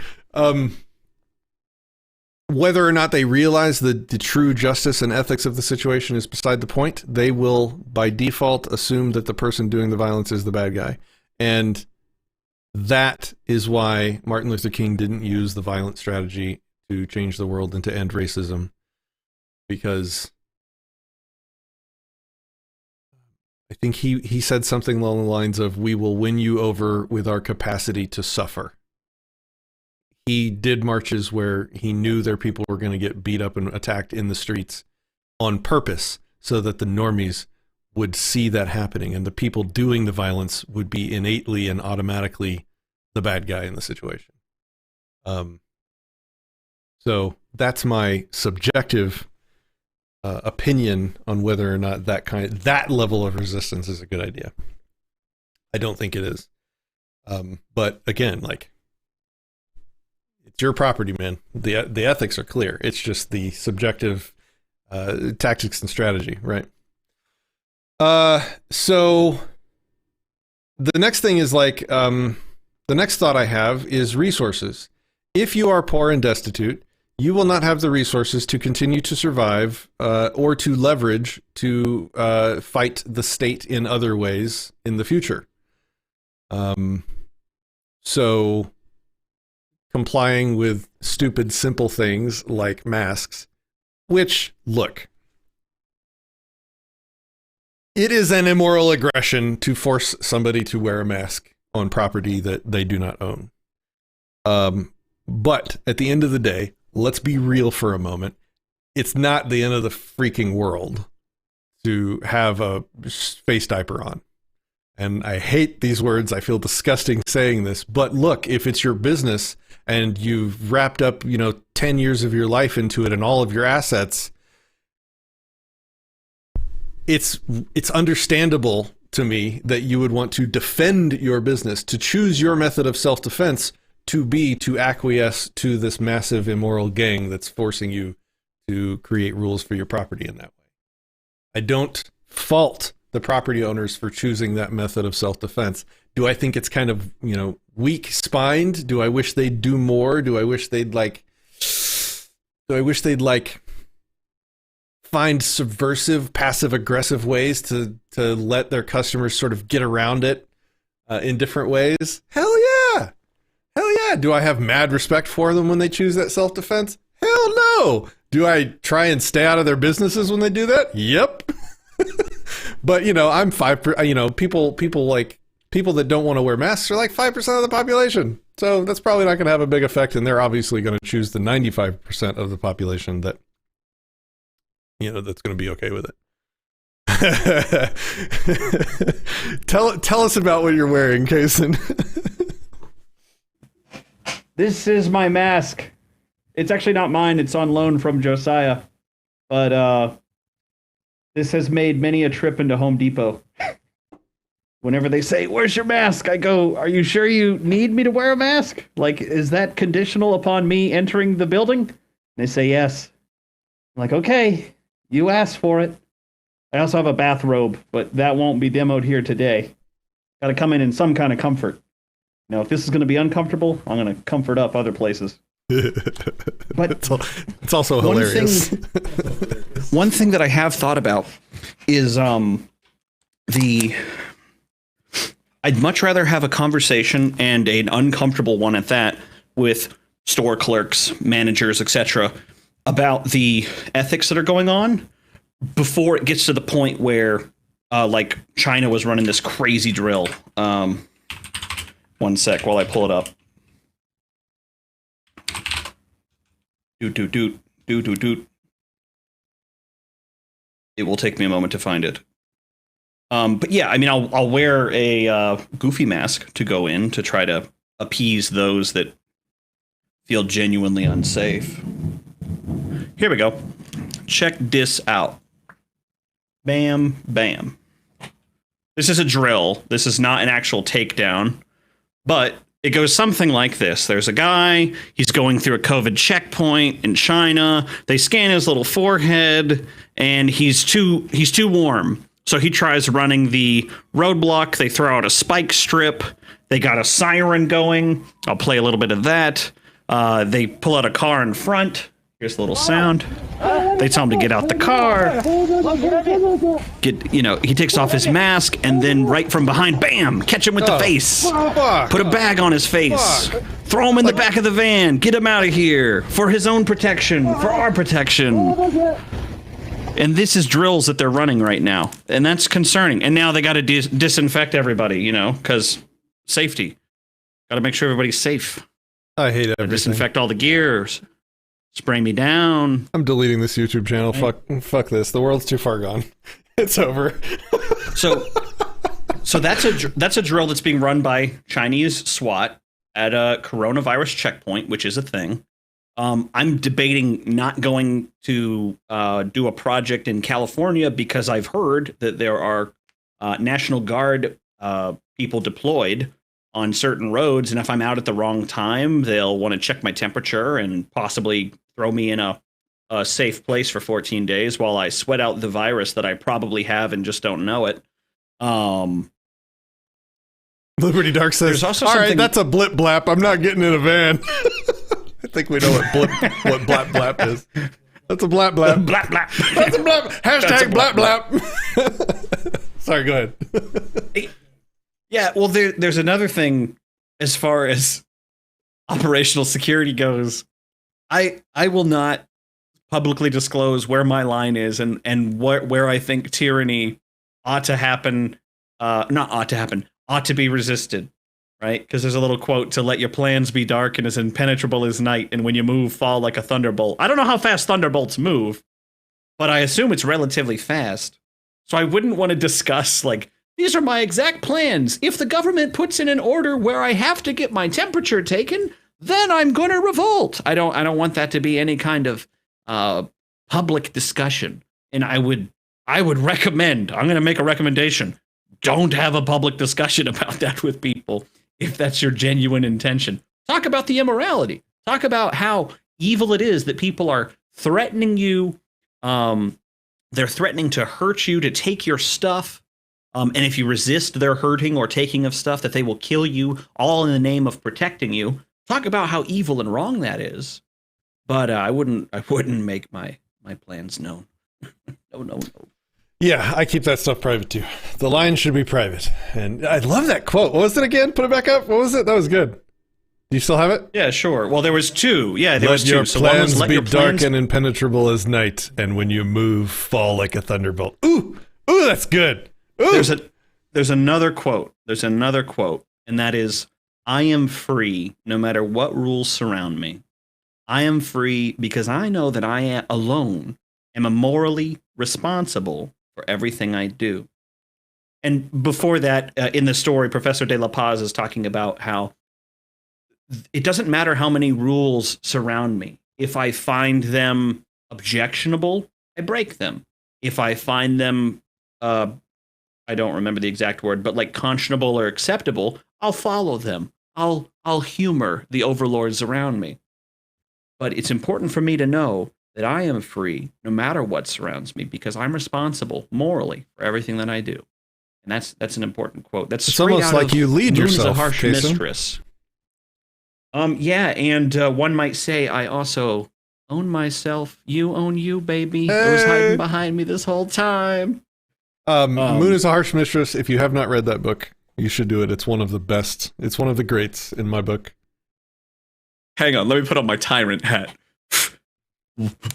Whether or not they realize the true justice and ethics of the situation is beside the point. They will, by default, assume that the person doing the violence is the bad guy. And that is why Martin Luther King didn't use the violent strategy to change the world and to end racism. Because I think he said something along the lines of, "We will win you over with our capacity to suffer." He did marches where he knew their people were going to get beat up and attacked in the streets on purpose so that the normies would see that happening, and the people doing the violence would be innately and automatically the bad guy in the situation. So that's my subjective opinion on whether or not that level of resistance is a good idea. I don't think it is. But again, like, it's your property, man. The ethics are clear. It's just the subjective tactics and strategy, right? So the next thing is like, the next thought I have is resources. If you are poor and destitute, you will not have the resources to continue to survive or to leverage to fight the state in other ways in the future. So complying with stupid, simple things like masks, which, look, it is an immoral aggression to force somebody to wear a mask on property that they do not own. But at the end of the day, let's be real for a moment. It's not the end of the freaking world to have a face diaper on. And I hate these words. I feel disgusting saying this. But look, if it's your business and you've wrapped up, 10 years of your life into it and all of your assets, it's understandable to me that you would want to defend your business, to choose your method of self-defense to acquiesce to this massive immoral gang that's forcing you to create rules for your property in that way. I don't fault the property owners for choosing that method of self-defense. Do I think it's kind of, weak-spined? Do I wish they'd do more? Do I wish they'd find subversive, passive-aggressive ways to let their customers sort of get around it in different ways? Hell yeah! Hell yeah! Do I have mad respect for them when they choose that self-defense? Hell no! Do I try and stay out of their businesses when they do that? Yep. But I'm 5%. People that don't want to wear masks are like 5% of the population. So that's probably not going to have a big effect, and they're obviously going to choose the 95% of the population that that's going to be okay with it. Tell us about what you're wearing, Kaysen. This is my mask. It's actually not mine. It's on loan from Josiah. But this has made many a trip into Home Depot. Whenever they say, "Where's your mask?" I go, "Are you sure you need me to wear a mask? Like, is that conditional upon me entering the building?" And they say yes. I'm like, okay, you asked for it. I also have a bathrobe, but that won't be demoed here today. Got to come in some kind of comfort. Now, if this is going to be uncomfortable, I'm going to comfort up other places. But it's also hilarious. One thing that I have thought about is I'd much rather have a conversation, and an uncomfortable one at that, with store clerks, managers, etc., about the ethics that are going on before it gets to the point where like China was running this crazy drill. One sec while I pull it up. Doot. It will take me a moment to find it. But yeah, I mean, I'll wear a goofy mask to go in to try to appease those that feel genuinely unsafe. Here we go. Check this out. Bam, bam. This is a drill. This is not an actual takedown, but it goes something like this. There's a guy, he's going through a COVID checkpoint in China. They scan his little forehead, and he's too warm. So he tries running the roadblock. They throw out a spike strip. They got a siren going. I'll play a little bit of that. They pull out a car in front. Here's a little sound. They tell him to get out the car. He takes off his mask, and then right from behind, bam, catch him with the face. Put a bag on his face. Throw him in the back of the van. Get him out of here. For his own protection. For our protection. And this is drills that they're running right now. And that's concerning. And now they got to disinfect everybody, because safety. Got to make sure everybody's safe. I hate everything. Disinfect all the gears. Spray me down. I'm deleting this YouTube channel. Fuck this. The world's too far gone. It's over. So that's a drill that's being run by Chinese SWAT. at a coronavirus checkpoint, which is a thing. I'm debating not going to do a project in California because I've heard that there are National Guard people deployed on certain roads, and if I'm out at the wrong time, they'll want to check my temperature and possibly throw me in a safe place for 14 days while I sweat out the virus that I probably have and just don't know it. Liberty Dark says, There's also all right, something- that's a blip blap. I'm not getting in a van. I think we know what blap blap is. That's a blap blap. Blap, blap. That's a blap. Hashtag blap blap. Sorry, go ahead. Yeah, well, there's another thing as far as operational security goes. I will not publicly disclose where my line is and where I think tyranny ought to happen. Ought to be resisted, right? Because there's a little quote to let your plans be dark and as impenetrable as night, and when you move, fall like a thunderbolt. I don't know how fast thunderbolts move, but I assume it's relatively fast. So I wouldn't want to discuss, like, these are my exact plans. If the government puts in an order where I have to get my temperature taken, then I'm going to revolt. I don't want that to be any kind of public discussion. And I would recommend, I'm going to make a recommendation. Don't have a public discussion about that with people if that's your genuine intention. Talk about the immorality. Talk about how evil it is that people are threatening you. They're threatening to hurt you, to take your stuff. And if you resist their hurting or taking of stuff, that they will kill you, all in the name of protecting you. Talk about how evil and wrong that is. But I wouldn't make my plans known. No. Yeah, I keep that stuff private too. The line should be private. And I love that quote. What was it again? Put it back up. What was it? That was good. Do you still have it? Yeah, sure. Well, there was two. Yeah, there was two. Your So one was plans let be your plans dark and impenetrable as night, and when you move, fall like a thunderbolt. Ooh, that's good. Ooh. There's another quote. There's another quote, and that is, I am free no matter what rules surround me. I am free because I know that I alone am morally responsible for everything I do. And before that, in the story, Professor De La Paz is talking about how it doesn't matter how many rules surround me. If I find them objectionable, I break them. If I find them, I don't remember the exact word, but like conscionable or acceptable, I'll follow them. I'll humor the overlords around me. But it's important for me to know that I am free no matter what surrounds me because I'm responsible morally for everything that I do. And that's an important quote. That's it's almost like you lead Moon yourself, is a harsh Kason. mistress. Yeah, and one might say I also own myself. You own you, baby. It was hiding behind me this whole time. Moon is a Harsh Mistress. If you have not read that book, you should do it. It's one of the best. It's one of the greats in my book. Hang on, let me put on my tyrant hat.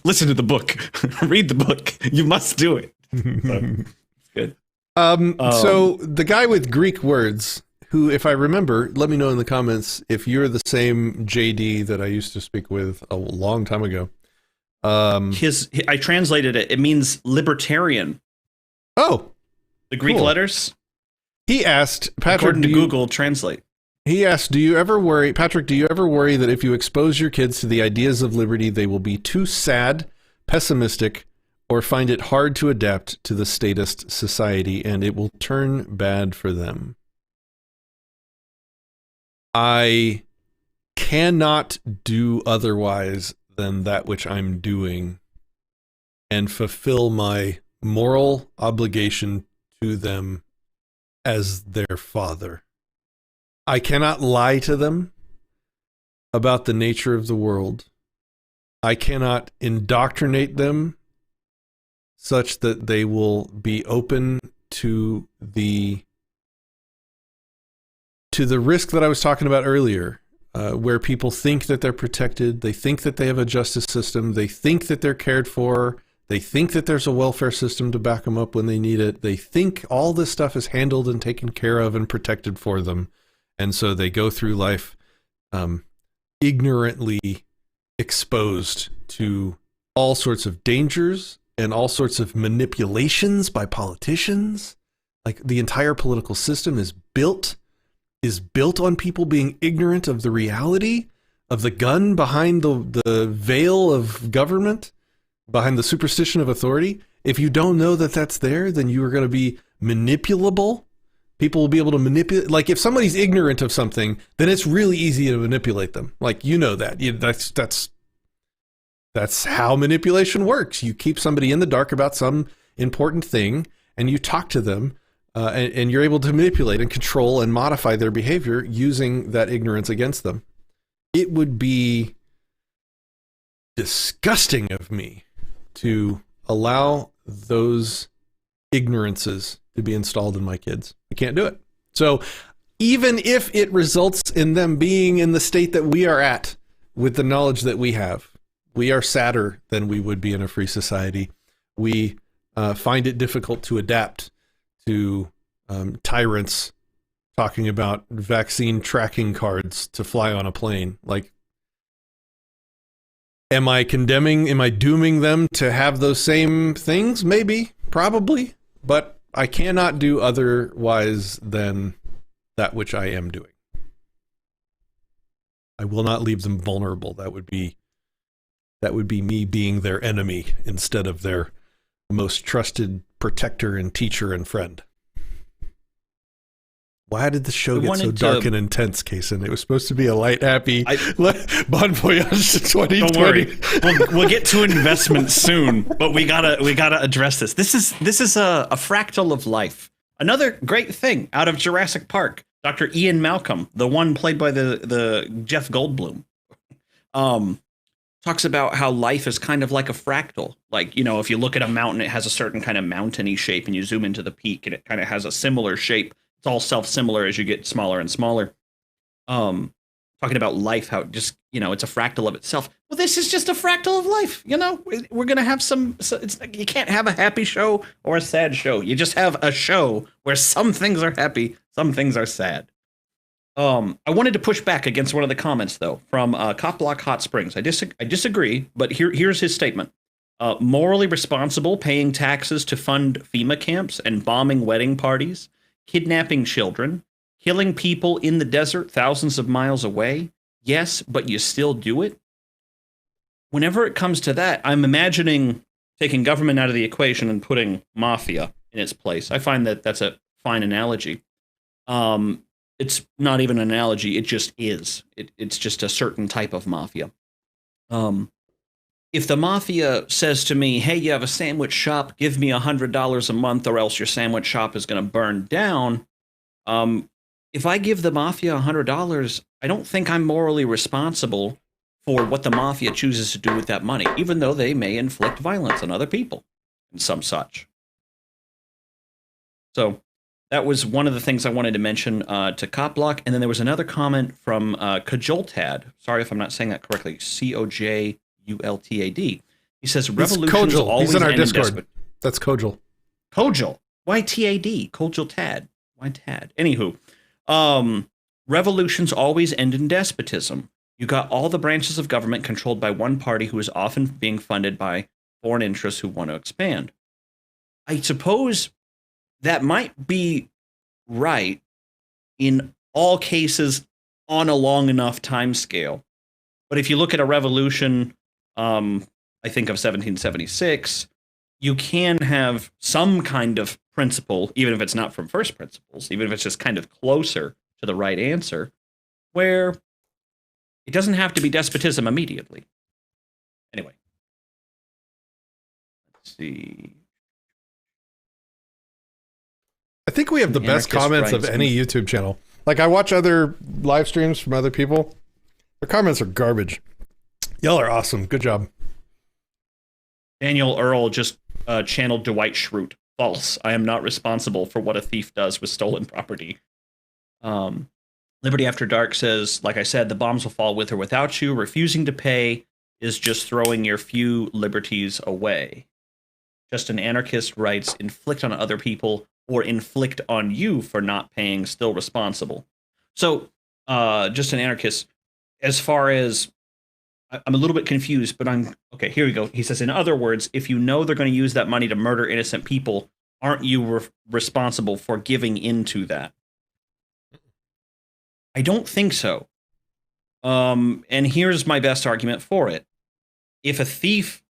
Listen to the book. Read the book. You must do it. Good. So the guy with Greek words, who, if I remember, let me know in the comments if you're the same JD that I used to speak with a long time ago. I translated it. It means libertarian. Oh, the Greek cool. letters. He asked Patrick. According to Google Translate. He asked, "Do you ever worry, Patrick? Do you ever worry that if you expose your kids to the ideas of liberty, they will be too sad, pessimistic, or find it hard to adapt to the statist society, and it will turn bad for them?" I cannot do otherwise than that which I'm doing and fulfill my moral obligation to them as their father. I cannot lie to them about the nature of the world. I cannot indoctrinate them such that they will be open to the risk that I was talking about earlier, where people think that they're protected, they think that they have a justice system, they think that they're cared for, they think that there's a welfare system to back them up when they need it, they think all this stuff is handled and taken care of and protected for them, and so they go through life ignorantly exposed to all sorts of dangers and all sorts of manipulations by politicians. Like, the entire political system is built is built on people being ignorant of the reality of the gun behind the veil of government, behind the superstition of authority. If you don't know that that's there, then you are going to be manipulable. People will be able to manipulate. Like if somebody's ignorant of something, then it's really easy to manipulate them. Like, you know that. That's how manipulation works. You keep somebody in the dark about some important thing, and you talk to them, and you're able to manipulate and control and modify their behavior using that ignorance against them. It would be disgusting of me to allow those ignorances to be installed in my kids. I can't do it. So even if it results in them being in the state that we are at with the knowledge that we have, we are sadder than we would be in a free society. We find it difficult to adapt to tyrants talking about vaccine tracking cards to fly on a plane. Like, am I dooming them to have those same things? Maybe, probably, but I cannot do otherwise than that which I am doing. I will not leave them vulnerable. That would be me being their enemy instead of their most trusted protector and teacher and friend. Why did the show get so dark and intense, Kaysen? It was supposed to be a light, happy Bon Voyage to 2020. Don't worry, we'll get to investment soon, but we gotta address this. This is a fractal of life. Another great thing out of Jurassic Park. Dr. Ian Malcolm, the one played by the Jeff Goldblum, talks about how life is kind of like a fractal. Like, you know, if you look at a mountain, it has a certain kind of mountainy shape, and you zoom into the peak, and it kind of has a similar shape. It's all self-similar as you get smaller and smaller. Talking about life, how just, you know, it's a fractal of itself. Well, this is just a fractal of life. You know, we're going to have it's like you can't have a happy show or a sad show. You just have a show where some things are happy, some things are sad. I wanted to push back against one of the comments, though, from Cop Block Hot Springs. I disagree, but here's his statement. Morally responsible, paying taxes to fund FEMA camps and bombing wedding parties, kidnapping children, killing people in the desert thousands of miles away. Yes, but you still do it. Whenever it comes to that, I'm imagining taking government out of the equation and putting mafia in its place. I find that that's a fine analogy. It's not even an analogy. It just is. It's just a certain type of mafia. If the mafia says to me, hey, you have a sandwich shop, give me $100 a month or else your sandwich shop is going to burn down. If I give the mafia $100, I don't think I'm morally responsible for what the mafia chooses to do with that money, even though they may inflict violence on other people and some such. So that was one of the things I wanted to mention to Cop Block. And then there was another comment from Kojoltad. Sorry if I'm not saying that correctly. Cojultad. He says revolutions always He's in our end in Discord. That's Kojul. Kojul. Why TAD? Kojoltad. Why Tad? Anywho, revolutions always end in despotism. You got all the branches of government controlled by one party who is often being funded by foreign interests who want to expand. I suppose that might be right in all cases on a long enough time scale. But if you look at a revolution, I think of 1776, you can have some kind of principle, even if it's not from first principles, even if it's just kind of closer to the right answer, where it doesn't have to be despotism immediately. Anyway. Let's see. I think we have the best comments of any YouTube channel. Like, I watch other live streams from other people. Their comments are garbage. Y'all are awesome. Good job. Daniel Earl just channeled Dwight Schrute. False. I am not responsible for what a thief does with stolen property. Liberty After Dark says, like I said, the bombs will fall with or without you. Refusing to pay is just throwing your few liberties away. Just an anarchist writes, inflict on other people or inflict on you for not paying, still responsible. So, just an anarchist, as far as, I'm a little bit confused, but okay, here we go. He says, in other words, if you know they're going to use that money to murder innocent people, aren't you responsible for giving into that? I don't think so. And here's my best argument for it. If a thief,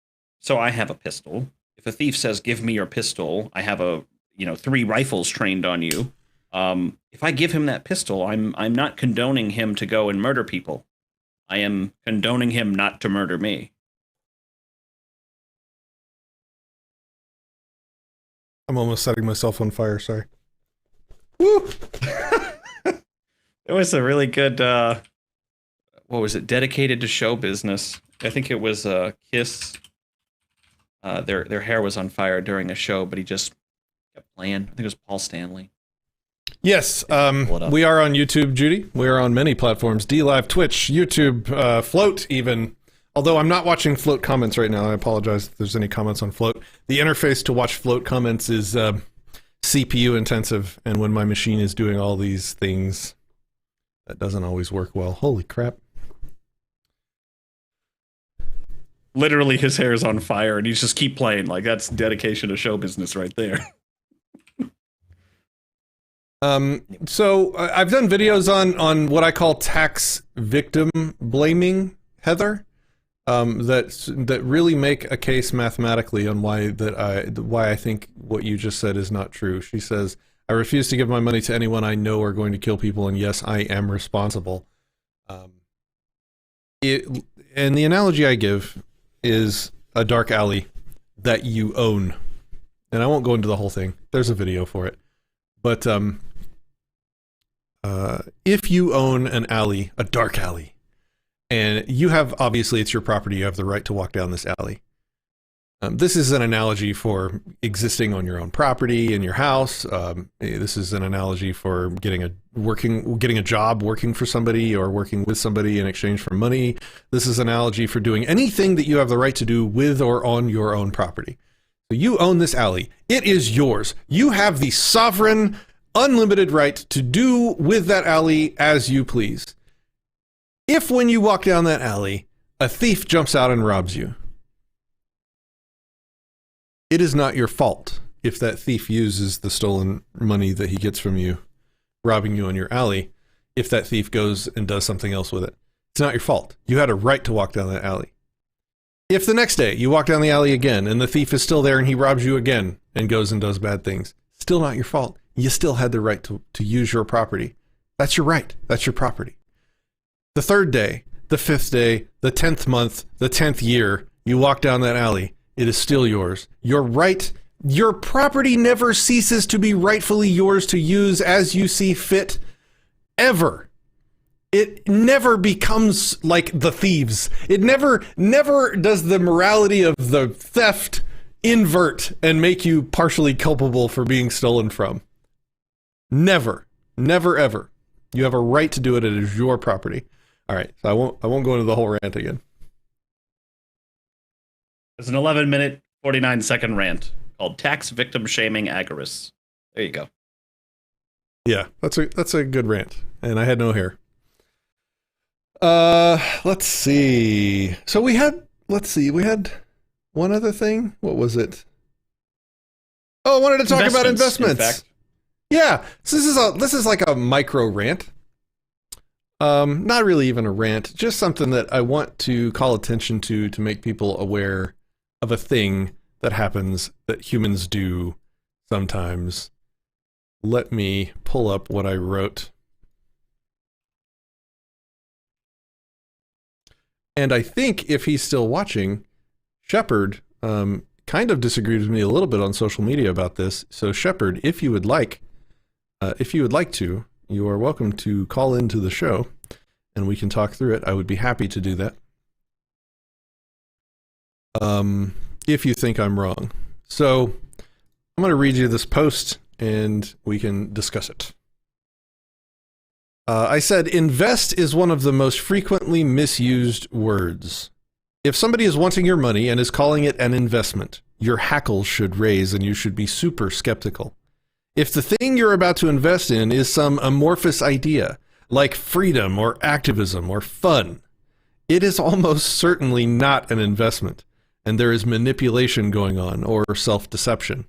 so I have a pistol. If a thief says, "Give me your pistol," I have 3 rifles trained on you. If I give him that pistol, I'm not condoning him to go and murder people. I am condoning him not to murder me. I'm almost setting myself on fire. Sorry. Woo! It was a really good, what was it? Dedicated to show business. I think it was Kiss. Their hair was on fire during a show, but he just kept playing. I think it was Paul Stanley. Yes, we are on YouTube, Judy. We are on many platforms. DLive, Twitch, YouTube, Float even. Although I'm not watching Float comments right now. I apologize if there's any comments on Float. The interface to watch Float comments is CPU intensive, and when my machine is doing all these things, that doesn't always work well. Holy crap. Literally, his hair is on fire, and he's just keep playing. Like, that's dedication to show business right there. So I've done videos on what I call tax victim blaming, Heather, that really make a case mathematically on why I think what you just said is not true. She says, "I refuse to give my money to anyone I know are going to kill people, and yes, I am responsible." And the analogy I give is a dark alley that you own. And I won't go into the whole thing. There's a video for it. But if you own an alley, a dark alley, and you have, obviously it's your property, you have the right to walk down this alley. This is an analogy for existing on your own property in your house. This is an analogy for getting a job, working for somebody or working with somebody in exchange for money. This is an analogy for doing anything that you have the right to do with or on your own property. So you own this alley. It is yours. You have the sovereign, unlimited right to do with that alley as you please. If when you walk down that alley, a thief jumps out and robs you, it is not your fault if that thief uses the stolen money that he gets from you, robbing you on your alley, if that thief goes and does something else with it. It's not your fault. You had a right to walk down that alley. If the next day you walk down the alley again and the thief is still there and he robs you again and goes and does bad things, still not your fault. You still had the right to use your property. That's your right. That's your property. The third day, the fifth day, the 10th month, the 10th year, you walk down that alley. It is still yours. Your right, your property never ceases to be rightfully yours to use as you see fit, ever. It never becomes like the thieves. It never does the morality of the theft invert and make you partially culpable for being stolen from. Never, ever. You have a right to do it. It is your property. All right, so I won't go into the whole rant again. It's an 11-minute, 49-second rant called "Tax Victim Shaming Agorist." There you go. Yeah, that's a good rant, and I had no hair. Let's see. So we had one other thing. What was it? Oh, I wanted to talk about investments. In fact. Yeah, so this is like a micro rant. Not really even a rant, just something that I want to call attention to make people aware of a thing that happens that humans do sometimes. Let me pull up what I wrote. And I think if he's still watching, Shepard kind of disagreed with me a little bit on social media about this. So Shepard, if you would like to, you are welcome to call into the show and we can talk through it. I would be happy to do that. If you think I'm wrong. So I'm going to read you this post and we can discuss it. I said, invest is one of the most frequently misused words. If somebody is wanting your money and is calling it an investment, your hackles should raise and you should be super skeptical. If the thing you're about to invest in is some amorphous idea, like freedom or activism or fun, it is almost certainly not an investment, and there is manipulation going on or self-deception.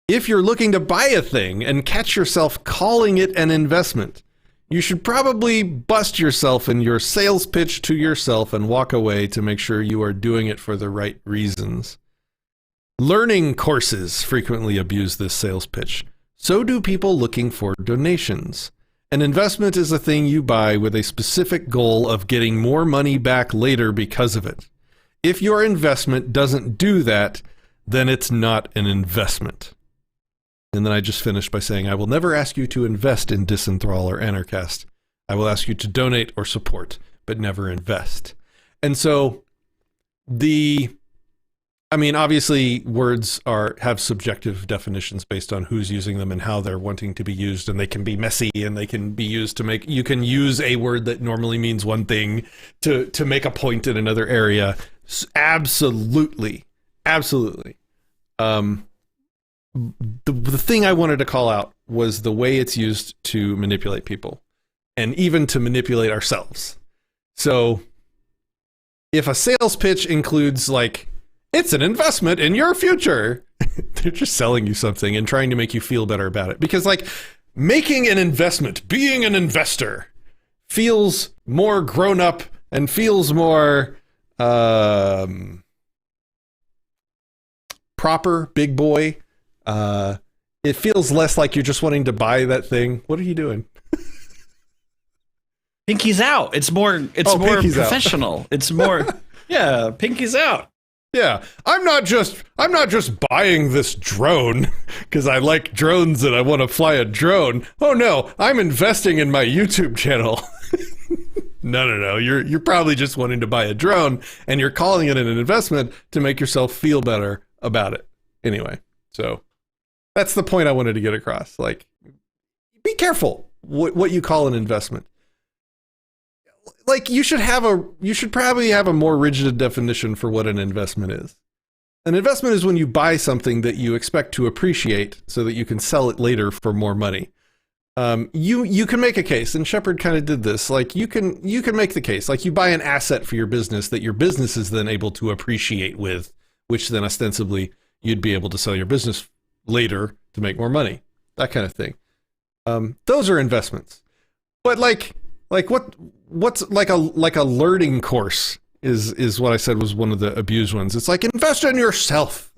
If you're looking to buy a thing and catch yourself calling it an investment, you should probably bust yourself in your sales pitch to yourself and walk away to make sure you are doing it for the right reasons. Learning courses frequently abuse this sales pitch. So do people looking for donations. An investment is a thing you buy with a specific goal of getting more money back later because of it. If your investment doesn't do that, then it's not an investment. And then I just finished by saying, I will never ask you to invest in Disenthrall or Anarchast. I will ask you to donate or support, but never invest. And so obviously words have subjective definitions based on who's using them and how they're wanting to be used, and they can be messy, and they can be used to you can use a word that normally means one thing to make a point in another area. Absolutely. The thing I wanted to call out was the way it's used to manipulate people, and even to manipulate ourselves. So if a sales pitch includes it's an investment in your future, they're just selling you something and trying to make you feel better about it. Because making an investment, being an investor, feels more grown up and feels more proper, big boy. It feels less like you're just wanting to buy that thing. What are you doing? Pinky's out. It's more professional. It's more yeah, pinky's out. Yeah, I'm not just buying this drone because I like drones and I want to fly a drone. Oh no, I'm investing in my YouTube channel. No. You're probably just wanting to buy a drone, and you're calling it an investment to make yourself feel better about it. Anyway, so that's the point I wanted to get across. Be careful what you call an investment. You should probably have a more rigid definition for what an investment is. An investment is when you buy something that you expect to appreciate so that you can sell it later for more money. You can make a case, and Shepard kind of did this. You can make the case. You buy an asset for your business that your business is then able to appreciate with, which then ostensibly you'd be able to sell your business later to make more money. That kind of thing. Those are investments. But what's a learning course is what I said was one of the abused ones. It's invest in yourself.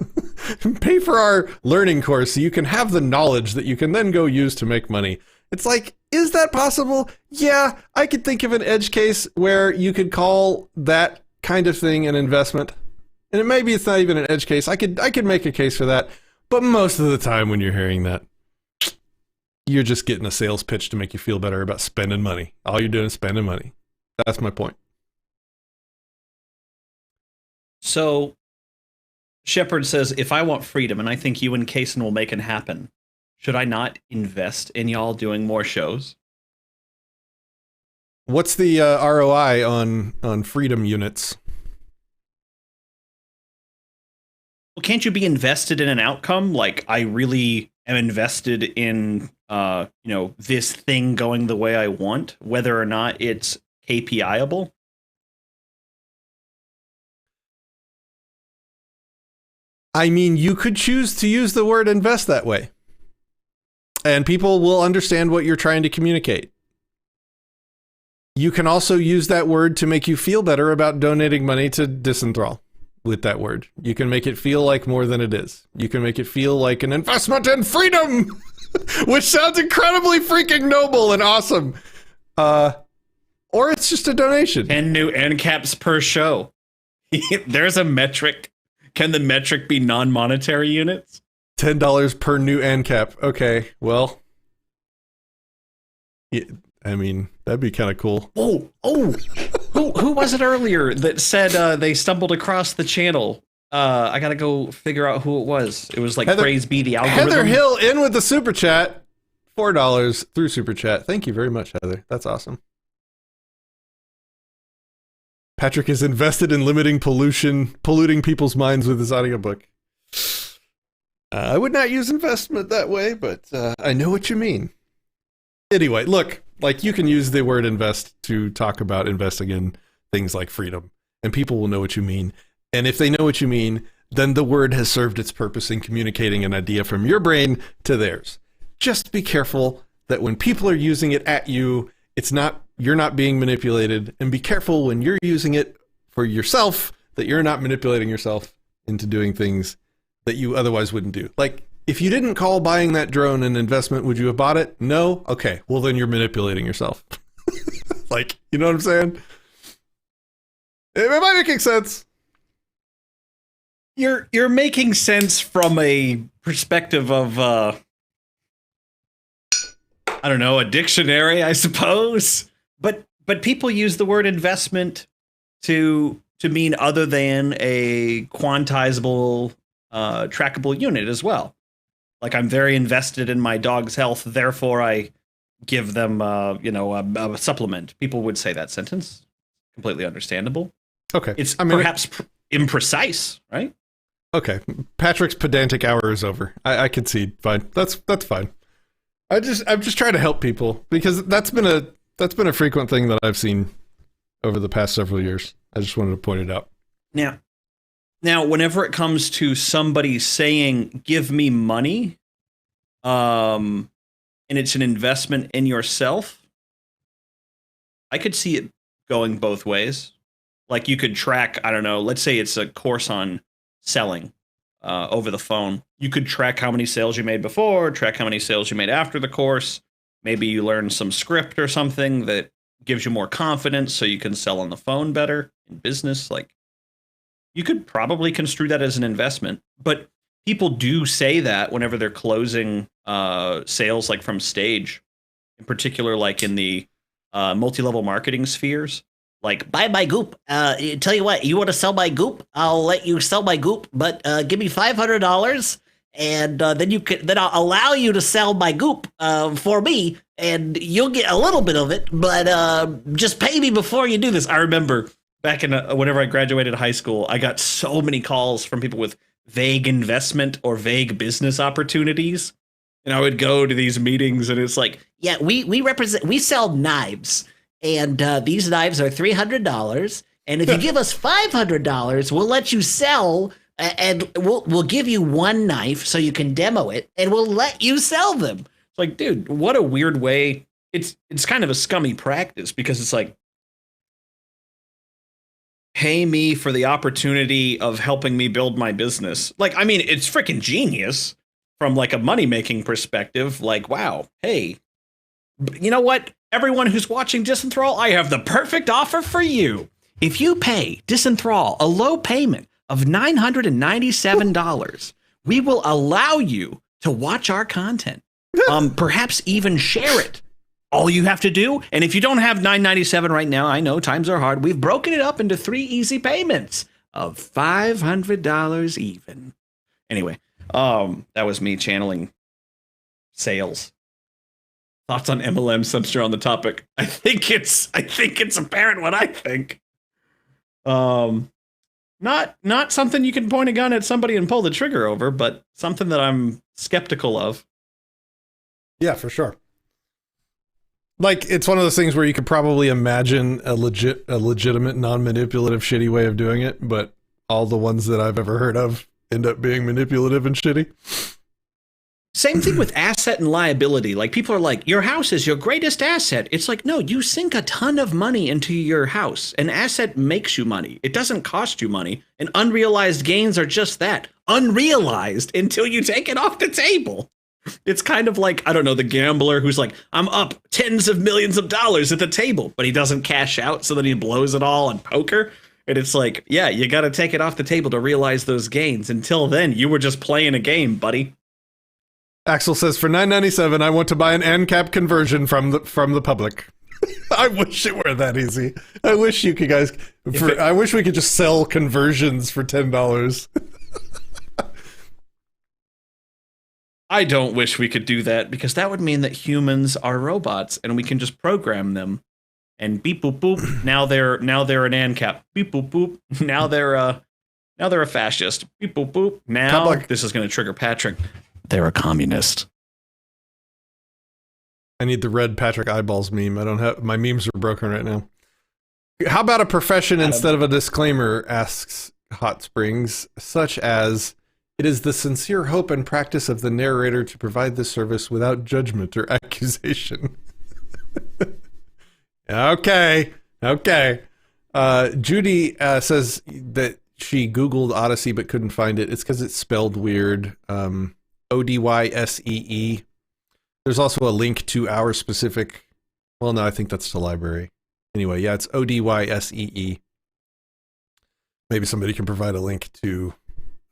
Pay for our learning course so you can have the knowledge that you can then go use to make money. It's is that possible? Yeah, I could think of an edge case where you could call that kind of thing an investment. And maybe it's not even an edge case. I could make a case for that. But most of the time when you're hearing that, you're just getting a sales pitch to make you feel better about spending money. All you're doing is spending money. That's my point. So Shepard says, if I want freedom and I think you and Kaysen will make it happen, should I not invest in y'all doing more shows? What's the ROI on freedom units? Well, can't you be invested in an outcome? I really am invested in this thing going the way I want, whether or not it's KPI-able. You could choose to use the word invest that way. And people will understand what you're trying to communicate. You can also use that word to make you feel better about donating money to Disenthrall with that word. You can make it feel like more than it is. You can make it feel like an investment in freedom, which sounds incredibly freaking noble and awesome. Or it's just a donation. 10 new end caps per show. There's a metric. Can the metric be non-monetary units? $10 per new ANCAP. Okay, well, yeah, that'd be kind of cool. Who was it earlier that said they stumbled across the channel? I gotta go figure out who it was. It was praise be the algorithm. Heather Hill in with the super chat, $4 through super chat. Thank you very much, Heather. That's awesome. Patrick is invested in limiting polluting people's minds with his audiobook. I would not use investment that way, but I know what you mean. Anyway, look, you can use the word invest to talk about investing in things like freedom, and people will know what you mean. And if they know what you mean, then the word has served its purpose in communicating an idea from your brain to theirs. Just be careful that when people are using it at you, you're not being manipulated, and be careful when you're using it for yourself that you're not manipulating yourself into doing things that you otherwise wouldn't do. Like, if you didn't call buying that drone an investment, would you have bought it? No? Okay, well then you're manipulating yourself. Like, you know what I'm saying? It might be making sense. You're making sense from a perspective of I don't know, a dictionary, I suppose. But people use the word investment to mean other than a quantizable, trackable unit as well. Like, I'm very invested in my dog's health, therefore I give them, a supplement. People would say that sentence. Completely understandable. Okay. It's perhaps imprecise, right? Okay. Patrick's pedantic hour is over. I concede. Fine. That's fine. I'm just trying to help people, because that's been a frequent thing that I've seen over the past several years. I just wanted to point it out. Now, whenever it comes to somebody saying, give me money, and it's an investment in yourself, I could see it going both ways. Like, you could track, I don't know, let's say it's a course on selling over the phone. You could track how many sales you made before, track how many sales you made after the course. Maybe you learn some script or something that gives you more confidence so you can sell on the phone better in business. Like, you could probably construe that as an investment, but people do say that whenever they're closing sales, like from stage, in particular, like in the multi-level marketing spheres. Like, buy my goop. Tell you what, you want to sell my goop? I'll let you sell my goop, but give me $500, and then I'll allow you to sell my goop for me, and you'll get a little bit of it, but just pay me before you do this. I remember back in whenever I graduated high school, I got so many calls from people with vague investment or vague business opportunities, and I would go to these meetings, and it's like, yeah, we sell knives. And these knives are $300. And if you give us $500, we'll let you sell, and we'll give you one knife so you can demo it, and we'll let you sell them. It's like, dude, what a weird way. It's kind of a scummy practice, because it's like, pay me for the opportunity of helping me build my business. Like, I mean, it's freaking genius from like a money-making perspective. Like, wow, hey, you know what? Everyone who's watching Disenthrall, I have the perfect offer for you. If you pay Disenthrall a low payment of $997, we will allow you to watch our content, perhaps even share it. All you have to do, and if you don't have $997 right now, I know times are hard, we've broken it up into 3 easy payments of $500 even. Anyway, that was me channeling sales. Thoughts on MLM since you're on the topic? I think it's apparent what I think. Not something you can point a gun at somebody and pull the trigger over, but something that I'm skeptical of. Yeah, for sure. Like, it's one of those things where you could probably imagine a legitimate, non-manipulative, shitty way of doing it, but all the ones that I've ever heard of end up being manipulative and shitty. Same thing with asset and liability. Like, people are like, your house is your greatest asset. It's like, no, you sink a ton of money into your house. An asset makes you money. It doesn't cost you money. And unrealized gains are just that. Unrealized until you take it off the table. It's kind of like, I don't know, the gambler who's like, I'm up tens of millions of dollars at the table, but he doesn't cash out, so then he blows it all on poker. And it's like, yeah, you got to take it off the table to realize those gains. Until then, you were just playing a game, buddy. Axel says, for $997, I want to buy an ANCAP conversion from the public. I wish it were that easy. I wish you could guys. I wish we could just sell conversions for $10. I don't wish we could do that, because that would mean that humans are robots and we can just program them. And beep boop boop. Now they're an ANCAP. Beep boop boop. Now they're a fascist. Beep boop boop. Now this is going to trigger Patrick. They're a communist. I need the red Patrick eyeballs meme. I don't have, my memes are broken right now. How about a profession instead of a disclaimer, asks Hot Springs, such as, it is the sincere hope and practice of the narrator to provide this service without judgment or accusation. Okay. Judy says that she Googled Odyssey but couldn't find it. It's because it's spelled weird. Odyssee. There's also a link to our specific. Well, no, I think that's the library. Anyway, yeah, it's Odyssee. Maybe somebody can provide a link to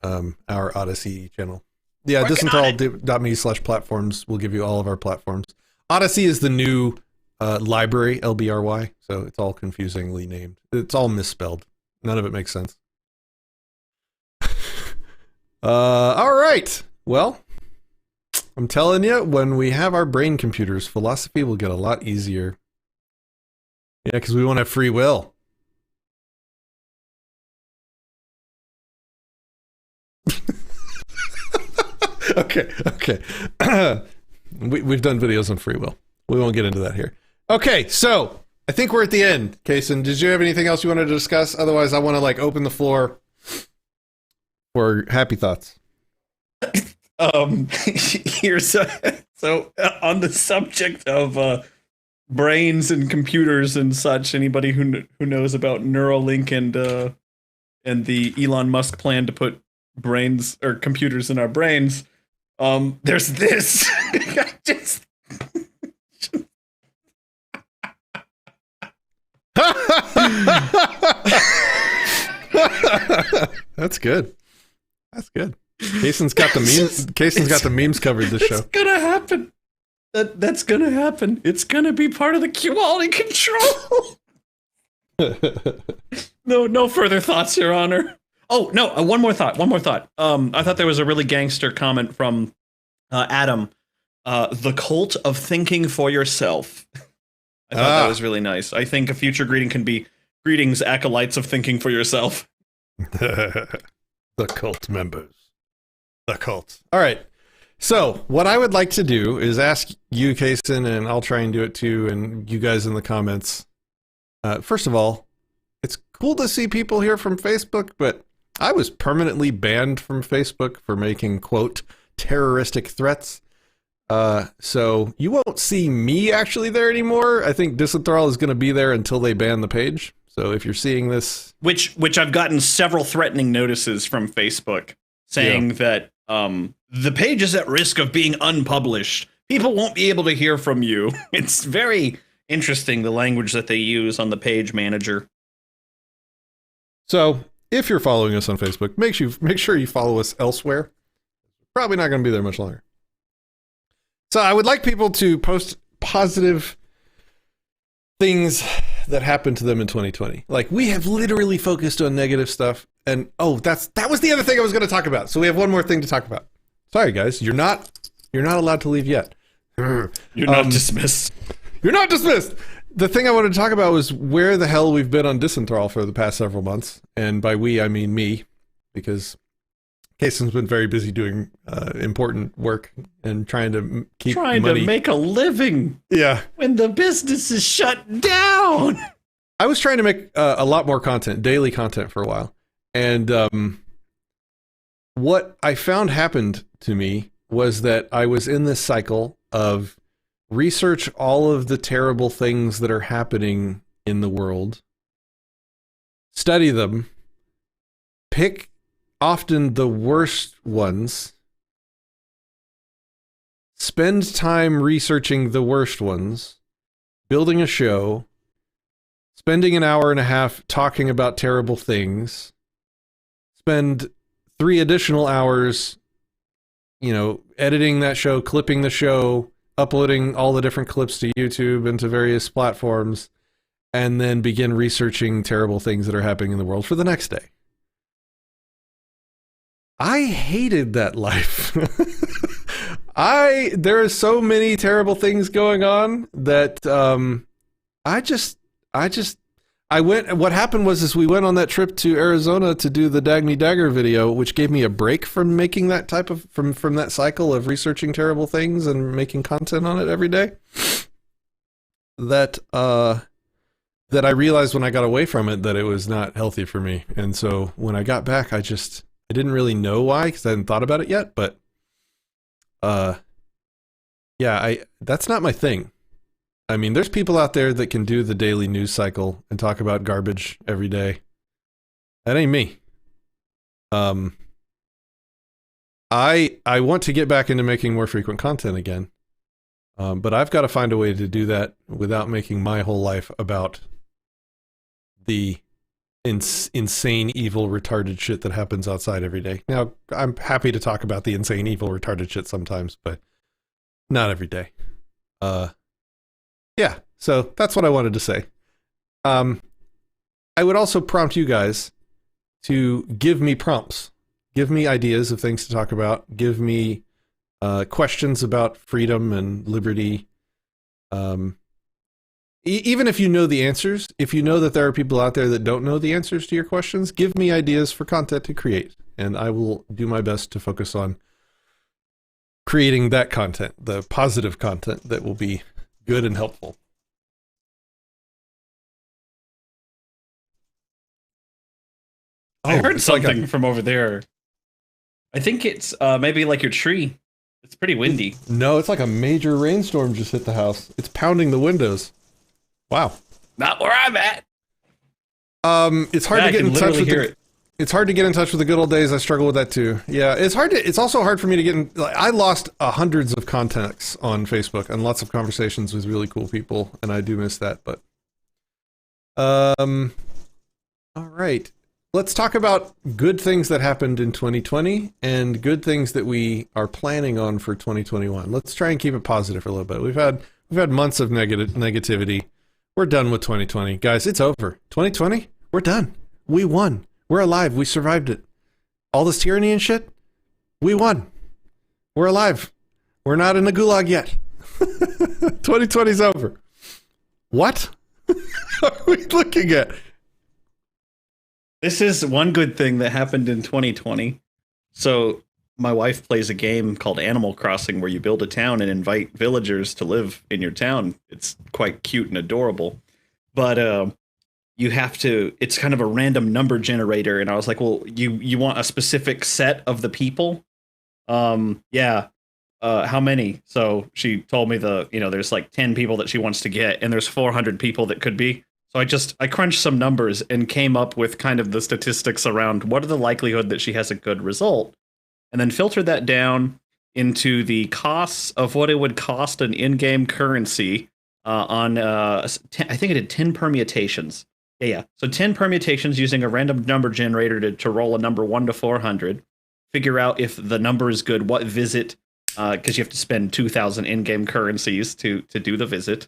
our Odyssey channel. Yeah, disenthrall.me/platforms will give you all of our platforms. Odyssey is the new library, LBRY, so it's all confusingly named. It's all misspelled. None of it makes sense. All right. Well, I'm telling you, when we have our brain computers, philosophy will get a lot easier. Yeah, because we won't have free will. Okay. We've done videos on free will. We won't get into that here. Okay, so I think we're at the end. Kason, did you have anything else you wanted to discuss? Otherwise, I want to open the floor for happy thoughts. Here's so on the subject of brains and computers and such. Anybody who knows about Neuralink and the Elon Musk plan to put brains or computers in our brains, there's this. That's good. Kason's got the memes. Kason's got the memes covered this show. It's gonna happen. That's gonna happen. It's gonna be part of the quality control. No further thoughts, Your Honor. Oh no, one more thought. I thought there was a really gangster comment from Adam. The cult of thinking for yourself. I thought that was really nice. I think a future greeting can be greetings, acolytes of thinking for yourself. The cult members. The cult. All right. So what I would like to do is ask you, Kason, and I'll try and do it too, and you guys in the comments. First of all, it's cool to see people here from Facebook, but I was permanently banned from Facebook for making, quote, terroristic threats. So you won't see me actually there anymore. I think Disenthrall is going to be there until they ban the page. So if you're seeing this... Which I've gotten several threatening notices from Facebook saying that the page is at risk of being unpublished. People won't be able to hear from you. It's very interesting, the language that they use on the page manager. So if you're following us on Facebook, make sure you follow us elsewhere. Probably not going to be there much longer. So I would like people to post positive things that happened to them in 2020. Like, we have literally focused on negative stuff. And that was the other thing I was going to talk about. So we have one more thing to talk about. Sorry, guys, you're not allowed to leave yet. You're not dismissed. You're not dismissed. The thing I wanted to talk about was where the hell we've been on Disenthrall for the past several months. And by we, I mean me, because Kason's been very busy doing important work and trying to keep money. To make a living. Yeah. When the business is shut down. I was trying to make a lot more content, daily content for a while. And what I found happened to me was that I was in this cycle of research all of the terrible things that are happening in the world, study them, pick often the worst ones, spend time researching the worst ones, building a show, spending an hour and a half talking about terrible things, spend 3 additional hours, editing that show, clipping the show, uploading all the different clips to YouTube and to various platforms, and then begin researching terrible things that are happening in the world for the next day. I hated that life. There are so many terrible things going on that what happened was we went on that trip to Arizona to do the Dagny Dagger video, which gave me a break from making that type of, from that cycle of researching terrible things and making content on it every day. That I realized when I got away from it that it was not healthy for me. And so when I got back, I didn't really know why, because I hadn't thought about it yet, but that's not my thing. I mean, there's people out there that can do the daily news cycle and talk about garbage every day. That ain't me. I want to get back into making more frequent content again. But I've got to find a way to do that without making my whole life about the insane, evil, retarded shit that happens outside every day. Now, I'm happy to talk about the insane, evil, retarded shit sometimes, but not every day. Yeah, so that's what I wanted to say. I would also prompt you guys to give me prompts. Give me ideas of things to talk about. Give me questions about freedom and liberty. Even if you know the answers, if you know that there are people out there that don't know the answers to your questions, give me ideas for content to create, and I will do my best to focus on creating that content, the positive content that will be good and helpful. I heard it's something like from over there. I think it's maybe like your tree. It's pretty windy. No, it's like a major rainstorm just hit the house. It's pounding the windows. Wow. Not where I'm at. It's hard to get in touch with It's hard to get in touch with the good old days. I struggle with that too. Yeah, it's also hard for me to get in. Like, I lost hundreds of contacts on Facebook and lots of conversations with really cool people, and I do miss that. But, all right. Let's talk about good things that happened in 2020 and good things that we are planning on for 2021. Let's try and keep it positive for a little bit. We've had months of negativity. We're done with 2020. Guys, it's over. 2020, we're done. We won. We're alive. We survived it. All this tyranny and shit, we won. We're alive. We're not in the gulag yet. 2020's over. What are we looking at? This is one good thing that happened in 2020. So my wife plays a game called Animal Crossing where you build a town and invite villagers to live in your town. It's quite cute and adorable. But you have to, it's kind of a random number generator. And I was like, well, you want a specific set of the people? Yeah. How many? So she told me there's like 10 people that she wants to get, and there's 400 people that could be. So I crunched some numbers and came up with kind of the statistics around what are the likelihood that she has a good result, and then filtered that down into the costs of what it would cost an in-game currency on, I think it did 10 permutations. Yeah. So 10 permutations using a random number generator to roll a number 1 to 400, figure out if the number is good, what visit, because you have to spend 2,000 in-game currencies to do the visit.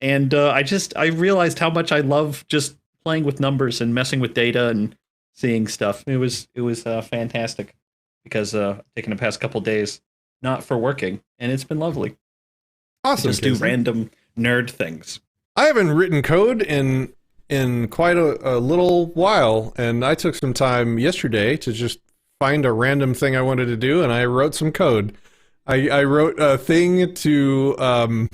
And I realized how much I love just playing with numbers and messing with data and seeing stuff. It was fantastic because taking the past couple days not for working, and it's been lovely. Awesome. Just do random nerd things. I haven't written code in quite a little while, and I took some time yesterday to just find a random thing I wanted to do, and I wrote some code. I wrote a thing to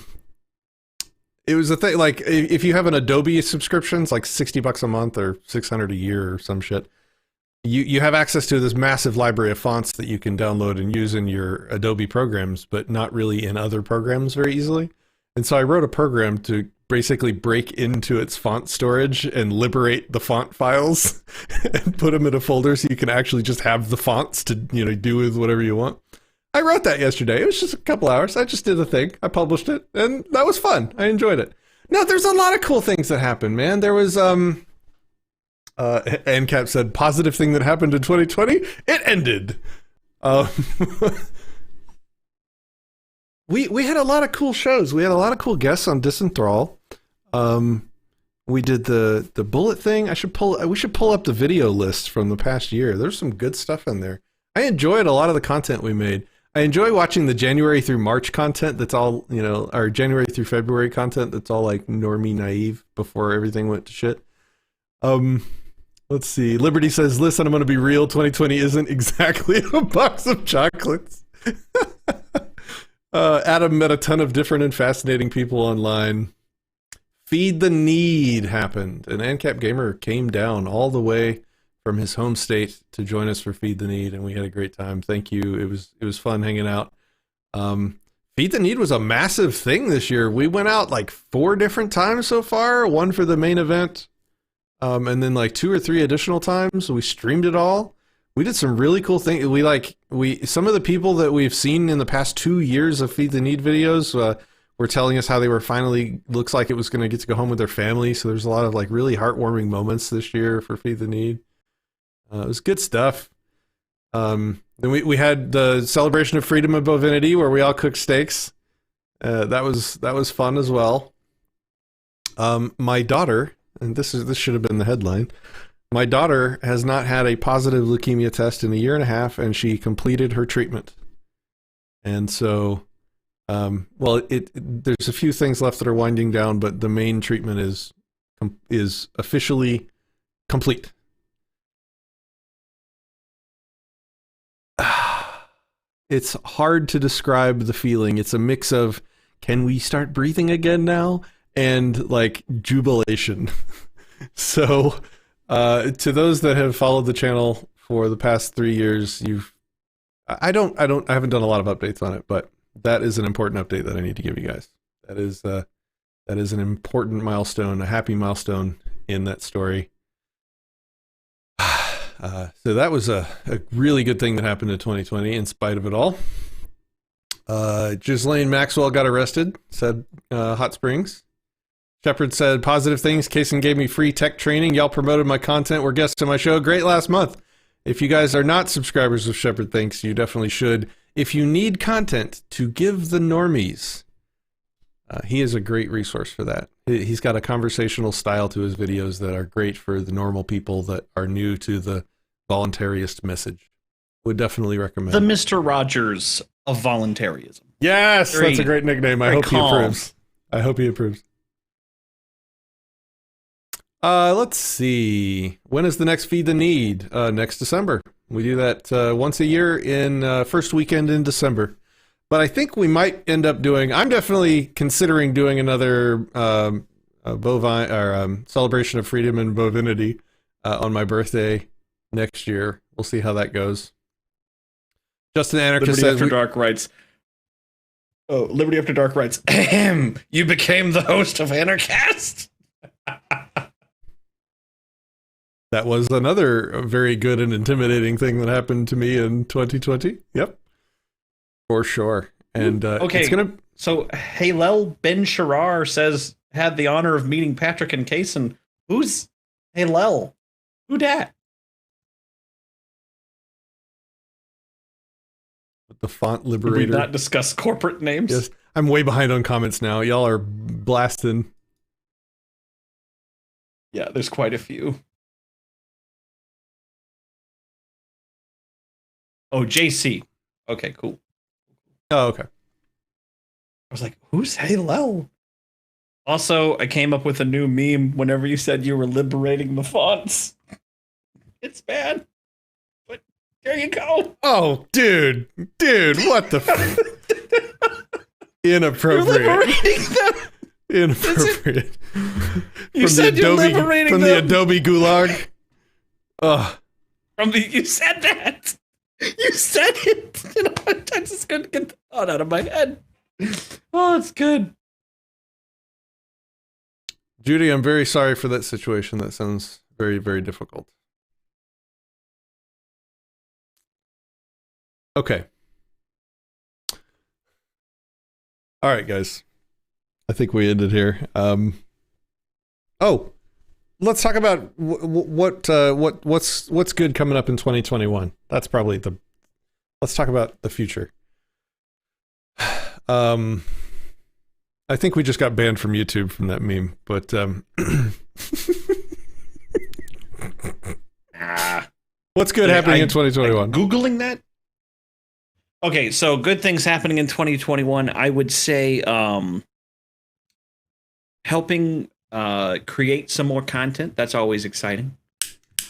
it was a thing, like, if you have an Adobe subscription, it's like $60 a month or $600 a year or some shit. You have access to this massive library of fonts that you can download and use in your Adobe programs, but not really in other programs very easily. And so I wrote a program to basically break into its font storage and liberate the font files and put them in a folder so you can actually just have the fonts to, do with whatever you want. I wrote that yesterday. It was just a couple hours. I just did the thing. I published it, and that was fun. I enjoyed it. No, there's a lot of cool things that happened, man. There was, NCAP said, positive thing that happened in 2020, it ended. We had a lot of cool shows. We had a lot of cool guests on Disenthrall. We did the bullet thing. We should pull up the video list from the past year. There's some good stuff in there. I enjoyed a lot of the content we made. I enjoy watching the January through March content that's all, or January through February content that's all like normie naive before everything went to shit. Let's see. Liberty says, listen, I'm going to be real. 2020 isn't exactly a box of chocolates. Adam met a ton of different and fascinating people online. Feed the Need happened. An ANCAP gamer came down all the way from his home state to join us for Feed the Need, and we had a great time. Thank you. It was fun hanging out. Feed Feed the Need was a massive thing this year. We went out like 4 different times so far, one for the main event, and then like 2 or 3 additional times. We streamed it all. We did some really cool things. Some of the people that we've seen in the past 2 years of Feed the Need videos were telling us how they were finally, looks like it was going to get to go home with their family. So there's a lot of like really heartwarming moments this year for Feed the Need. It was good stuff. Then we had the celebration of freedom and bovinity where we all cooked steaks. That was fun as well. My daughter, and this should have been the headline. My daughter has not had a positive leukemia test in 1.5 years, and she completed her treatment. And so, there's a few things left that are winding down, but the main treatment is officially complete. It's hard to describe the feeling. It's a mix of, can we start breathing again now? And like jubilation. So, to those that have followed the channel for the past 3 years, I haven't done a lot of updates on it, but that is an important update that I need to give you guys. That is an important milestone, a happy milestone in that story. So that was a really good thing that happened in 2020 in spite of it all. Ghislaine Maxwell got arrested, said Hot Springs. Shepard said, positive things. Kaysen gave me free tech training. Y'all promoted my content. Were guests on my show. Great last month. If you guys are not subscribers of Shepard Thanks, you definitely should. If you need content to give the normies, he is a great resource for that. He's got a conversational style to his videos that are great for the normal people that are new to the voluntarist message. Would definitely recommend. The Mr. Rogers of voluntarism. Yes, that's a great nickname. I hope he approves. Let's see. When is the next Feed the Need? Next December. We do that once a year in first weekend in December. But I think we might end up doing, I'm definitely considering doing another bovine or celebration of freedom and bovinity on my birthday next year. We'll see how that goes. Justin Anarchist says, After Dark writes, Liberty After Dark writes, ahem, you became the host of Anarchast? That was another very good and intimidating thing that happened to me in 2020. Yep. For sure. And okay, so Halel Ben Sharar says, had the honor of meeting Patrick and Kaysen. Who's Halel? Who dat? The font liberator. Did we not discuss corporate names? Yes. I'm way behind on comments now. Y'all are blasting. Yeah, there's quite a few. Oh, JC. Okay, cool. Oh, okay. I was like, who's Halel? Also, I came up with a new meme whenever you said you were liberating the fonts. It's bad. But there you go. Oh, dude, what the inappropriate. You're liberating them. Inappropriate. You said you're liberating them. From the Adobe Gulag. Ugh. You said that. You said it. You know, I just couldn't get the thought out of my head. Oh, it's good. Judy, I'm very sorry for that situation. That sounds very, very difficult. Okay. All right, guys. I think we ended here. Let's talk about what's good coming up in 2021. That's probably let's talk about the future. I think we just got banned from YouTube from that meme, but what's good happening in 2021? Googling that? Okay, so good things happening in 2021. I would say helping create some more content. That's always exciting.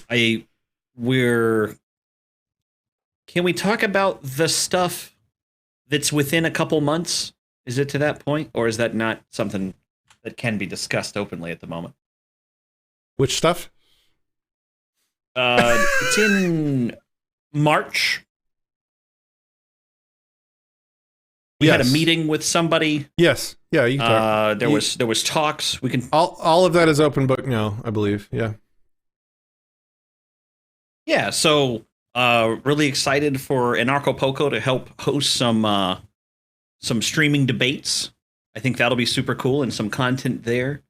Can we talk about the stuff that's within a couple months? Is it to that point, or is that not something that can be discussed openly at the moment? Which stuff? It's in March. We had a meeting with somebody. Yes. Yeah, you can talk. There was talks. We can all of that is open book now, I believe. Yeah. Yeah, so really excited for Anarcho to help host some streaming debates. I think that'll be super cool and some content there.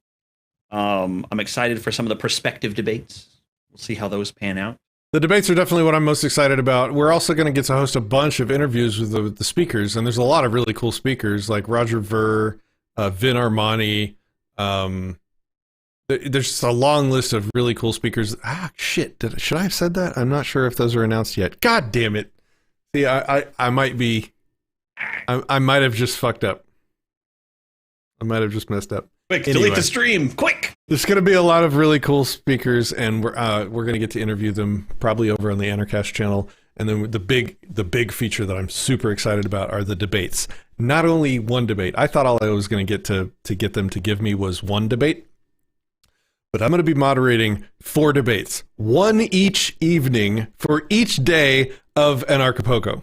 I'm excited for some of the perspective debates. We'll see how those pan out. The debates are definitely what I'm most excited about. We're also going to get to host a bunch of interviews with the speakers, and there's a lot of really cool speakers like Roger Ver, Vin Armani. There's just a long list of really cool speakers. Shit! Should I have said that? I'm not sure if those are announced yet. God damn it! See, I might be. I might have just fucked up. I might have just messed up. Quick, delete the stream, quick! There's going to be a lot of really cool speakers, and we're going to get to interview them probably over on the Anarcast channel. And then the big feature that I'm super excited about are the debates. Not only one debate. I thought all I was going to get to get them to give me was one debate, but I'm going to be moderating 4 debates, one each evening for each day of Anarchapulco.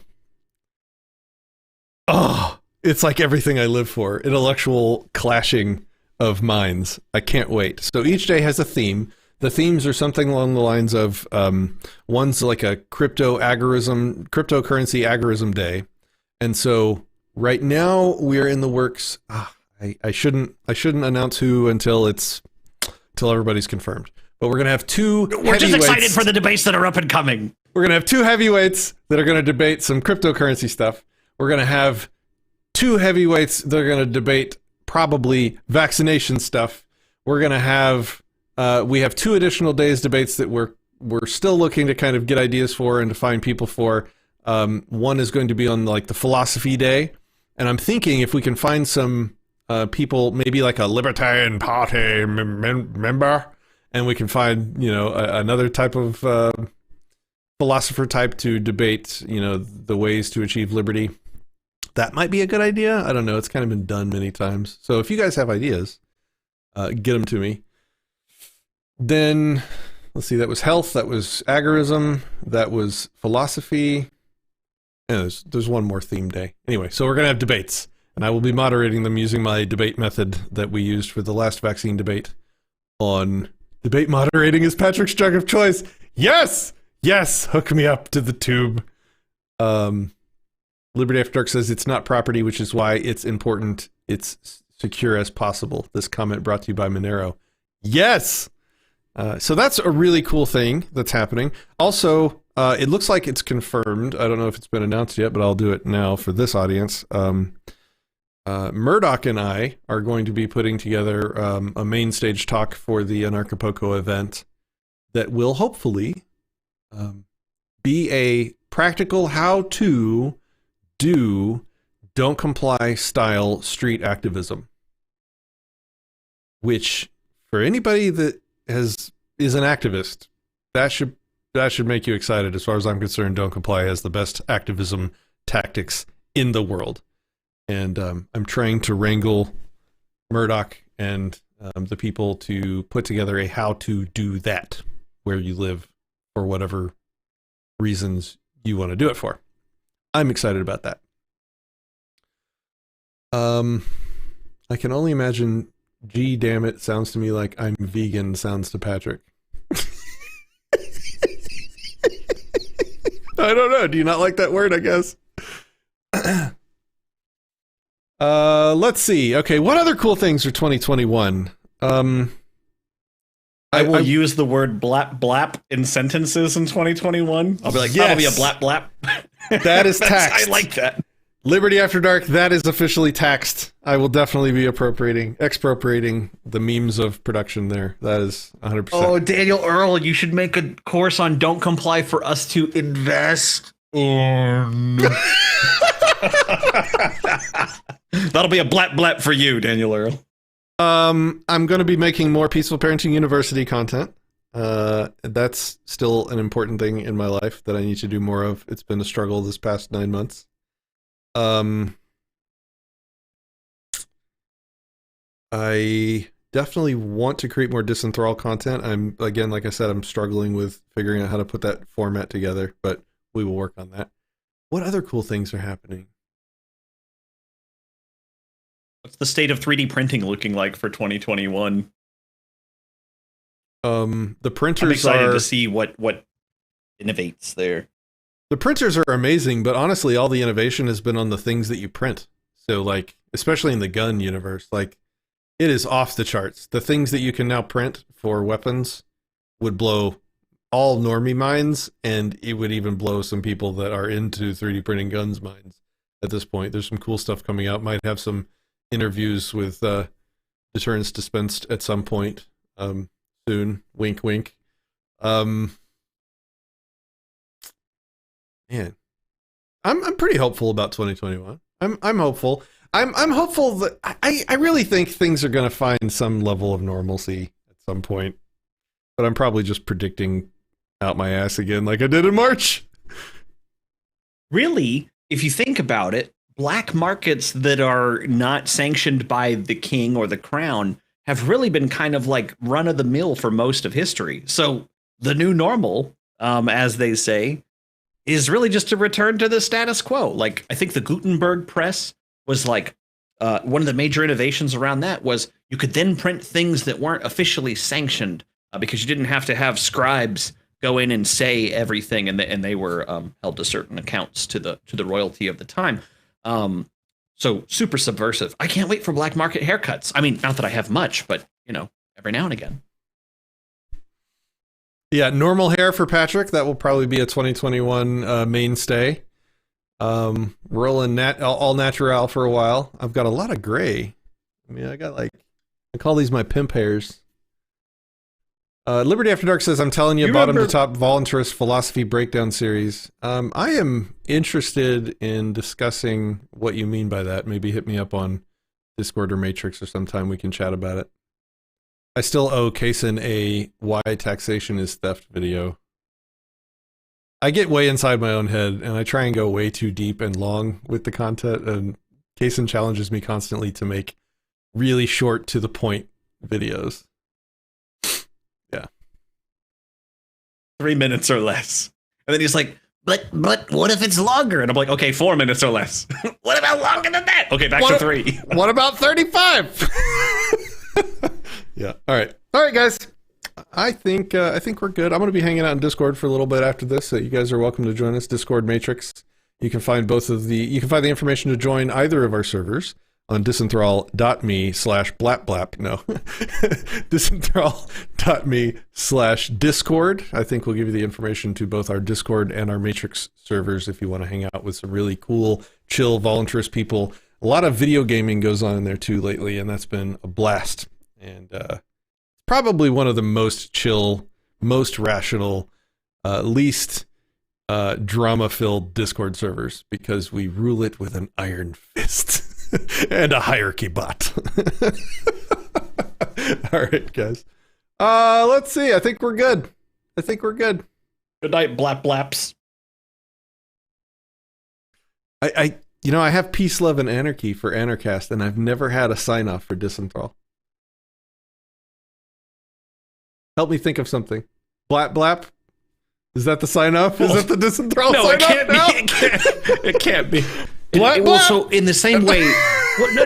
Oh, it's like everything I live for. Intellectual clashing of minds. I can't wait. So each day has a theme. The themes are something along the lines of one's like a cryptocurrency agorism day. And so right now we're in the works. I shouldn't announce who until everybody's confirmed. But we're going to have 2 We're just excited for the debates that are up and coming. We're going to have 2 heavyweights that are going to debate some cryptocurrency stuff. We're going to have 2 heavyweights that are going to debate probably vaccination stuff. We're going to have we have 2 additional days debates that we're still looking to kind of get ideas for and to find people for. One is going to be on like the philosophy day, and I'm thinking if we can find some people, maybe like a Libertarian Party member, and we can find another type of philosopher type to debate the ways to achieve liberty. That might be a good idea. I don't know. It's kind of been done many times. So if you guys have ideas, get them to me. Then, let's see, that was health, that was agorism, that was philosophy. And there's one more theme day. Anyway, so we're going to have debates. And I will be moderating them using my debate method that we used for the last vaccine debate on debate moderating is Patrick's drug of choice. Yes! Yes! Hook me up to the tube. Liberty After Dark says it's not property, which is why it's important it's secure as possible. This comment brought to you by Monero. Yes! So that's a really cool thing that's happening. Also, it looks like it's confirmed. I don't know if it's been announced yet, but I'll do it now for this audience. Murdoch and I are going to be putting together a main stage talk for the Anarchapulco event that will hopefully be a practical how-to do don't comply style street activism, which for anybody that is an activist, that should make you excited. As far as I'm concerned, don't comply has the best activism tactics in the world, and I'm trying to wrangle Murdoch and the people to put together a how to do that where you live for whatever reasons you want to do it for. I'm excited about that. I can only imagine gee damn it sounds to me like I'm vegan sounds to Patrick. I don't know. Do you not like that word, I guess? Let's see. Okay, what other cool things are 2021? I will use the word blap blap in sentences in 2021. I'll be like, that'll be a blap blap. That is taxed. I like that. Liberty After Dark, that is officially taxed. I will definitely be expropriating the memes of production there. That is 100%. Oh, Daniel Earl, you should make a course on don't comply for us to invest in. That'll be a blap blap for you, Daniel Earl. I'm going to be making more Peaceful Parenting University content. That's still an important thing in my life that I need to do more of. It's been a struggle this past 9 months. I definitely want to create more Disenthrall content. Again, like I said, I'm struggling with figuring out how to put that format together, but we will work on that. What other cool things are happening? What's the state of 3D printing looking like for 2021? The printers I'm excited are to see what innovates there. the printers are amazing, but honestly, all the innovation has been on the things that you print. So, like, especially in the gun universe, like, it is off the charts. The things that you can now print for weapons would blow all normie minds, and it would even blow some people that are into 3D printing guns minds at this point. There's some cool stuff coming out. Might have some interviews with Deterrence Dispensed at some point soon. Wink, wink. Man, I'm pretty hopeful about 2021. I'm hopeful. I'm hopeful that I really think things are going to find some level of normalcy at some point. But I'm probably just predicting out my ass again like I did in March. Really, if you think about it, black markets that are not sanctioned by the king or the crown have really been kind of like run of the mill for most of history. So the new normal, as they say, is really just a return to the status quo. Like, I think the Gutenberg press was like one of the major innovations around that was you could then print things that weren't officially sanctioned because you didn't have to have scribes go in and say everything, and they were held to certain accounts to the royalty of the time. So super subversive. I can't wait for black market haircuts. I mean, not that I have much, but every now and again. Yeah, normal hair for Patrick. That will probably be a 2021 mainstay. Rolling all natural for a while. I've got a lot of gray. I mean, I call these my pimp hairs. Liberty After Dark says, I'm telling you bottom to top voluntarist philosophy breakdown series. I am interested in discussing what you mean by that. Maybe hit me up on Discord or Matrix or sometime we can chat about it. I still owe Kaysen a why taxation is theft video. I get way inside my own head and I try and go way too deep and long with the content, and Kaysen challenges me constantly to make really short to the point videos. Yeah. 3 minutes or less. And then he's like, but what if it's longer? And I'm like, okay, 4 minutes or less. What about longer than that? Okay, back to 3. What about 35? Yeah. All right, guys. I think we're good. I'm going to be hanging out in Discord for a little bit after this. So you guys are welcome to join us. Discord Matrix. You can find you can find the information to join either of our servers on disenthrall.me/blapblap. No, disenthrall.me/discord. I think we'll give you the information to both our Discord and our Matrix servers if you want to hang out with some really cool, chill, voluntarist people. A lot of video gaming goes on in there too lately, and that's been a blast. And probably one of the most chill, most rational, least drama-filled Discord servers, because we rule it with an iron fist and a hierarchy bot. All right, guys. Let's see. I think we're good. Good night, blap blaps. I have peace, love, and anarchy for Anarchast, and I've never had a sign-off for Disenthrall. Help me think of something. Blap blap. Is that the sign off? Is that the Disenthrall no, sign it can't off? Be. It can't be. Blap, well, blap. so in the same way, no.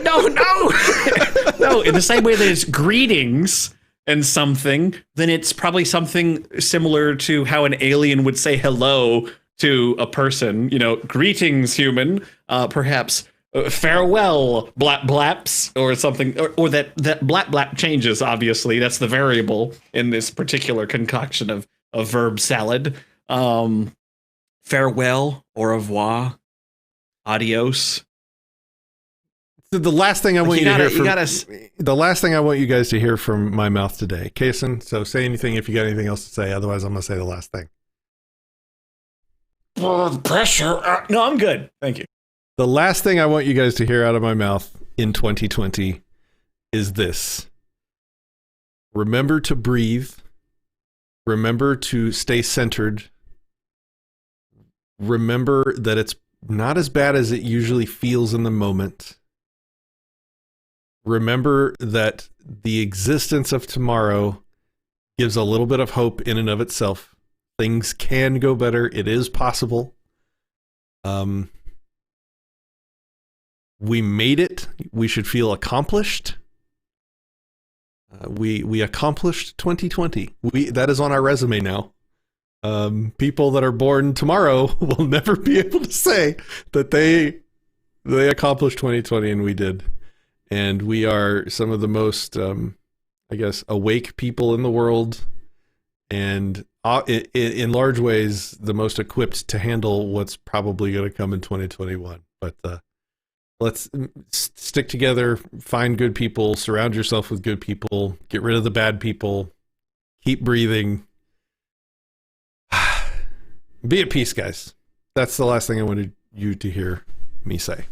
No, in the same way that it's greetings and something, then it's probably something similar to how an alien would say hello to a person. Greetings, human. Perhaps. Farewell, blap blaps, or something, or that blap blap changes. Obviously, that's the variable in this particular concoction of verb salad. Farewell, au revoir, adios. So the last thing I want the last thing I want you guys to hear from my mouth today, Kaysen. So say anything if you got anything else to say. Otherwise, I'm gonna say the last thing. Pressure. No, I'm good. Thank you. The last thing I want you guys to hear out of my mouth in 2020 is this. Remember to breathe. Remember to stay centered. Remember that it's not as bad as it usually feels in the moment. Remember that the existence of tomorrow gives a little bit of hope in and of itself. Things can go better. It is possible. We made it. We should feel accomplished. We accomplished 2020. That is on our resume now. People that are born tomorrow will never be able to say that they accomplished 2020, and we did. And we are some of the most, I guess, awake people in the world, and in large ways, the most equipped to handle what's probably going to come in 2021. But let's stick together, find good people, surround yourself with good people, get rid of the bad people, keep breathing. Be at peace, guys. That's the last thing I wanted you to hear me say.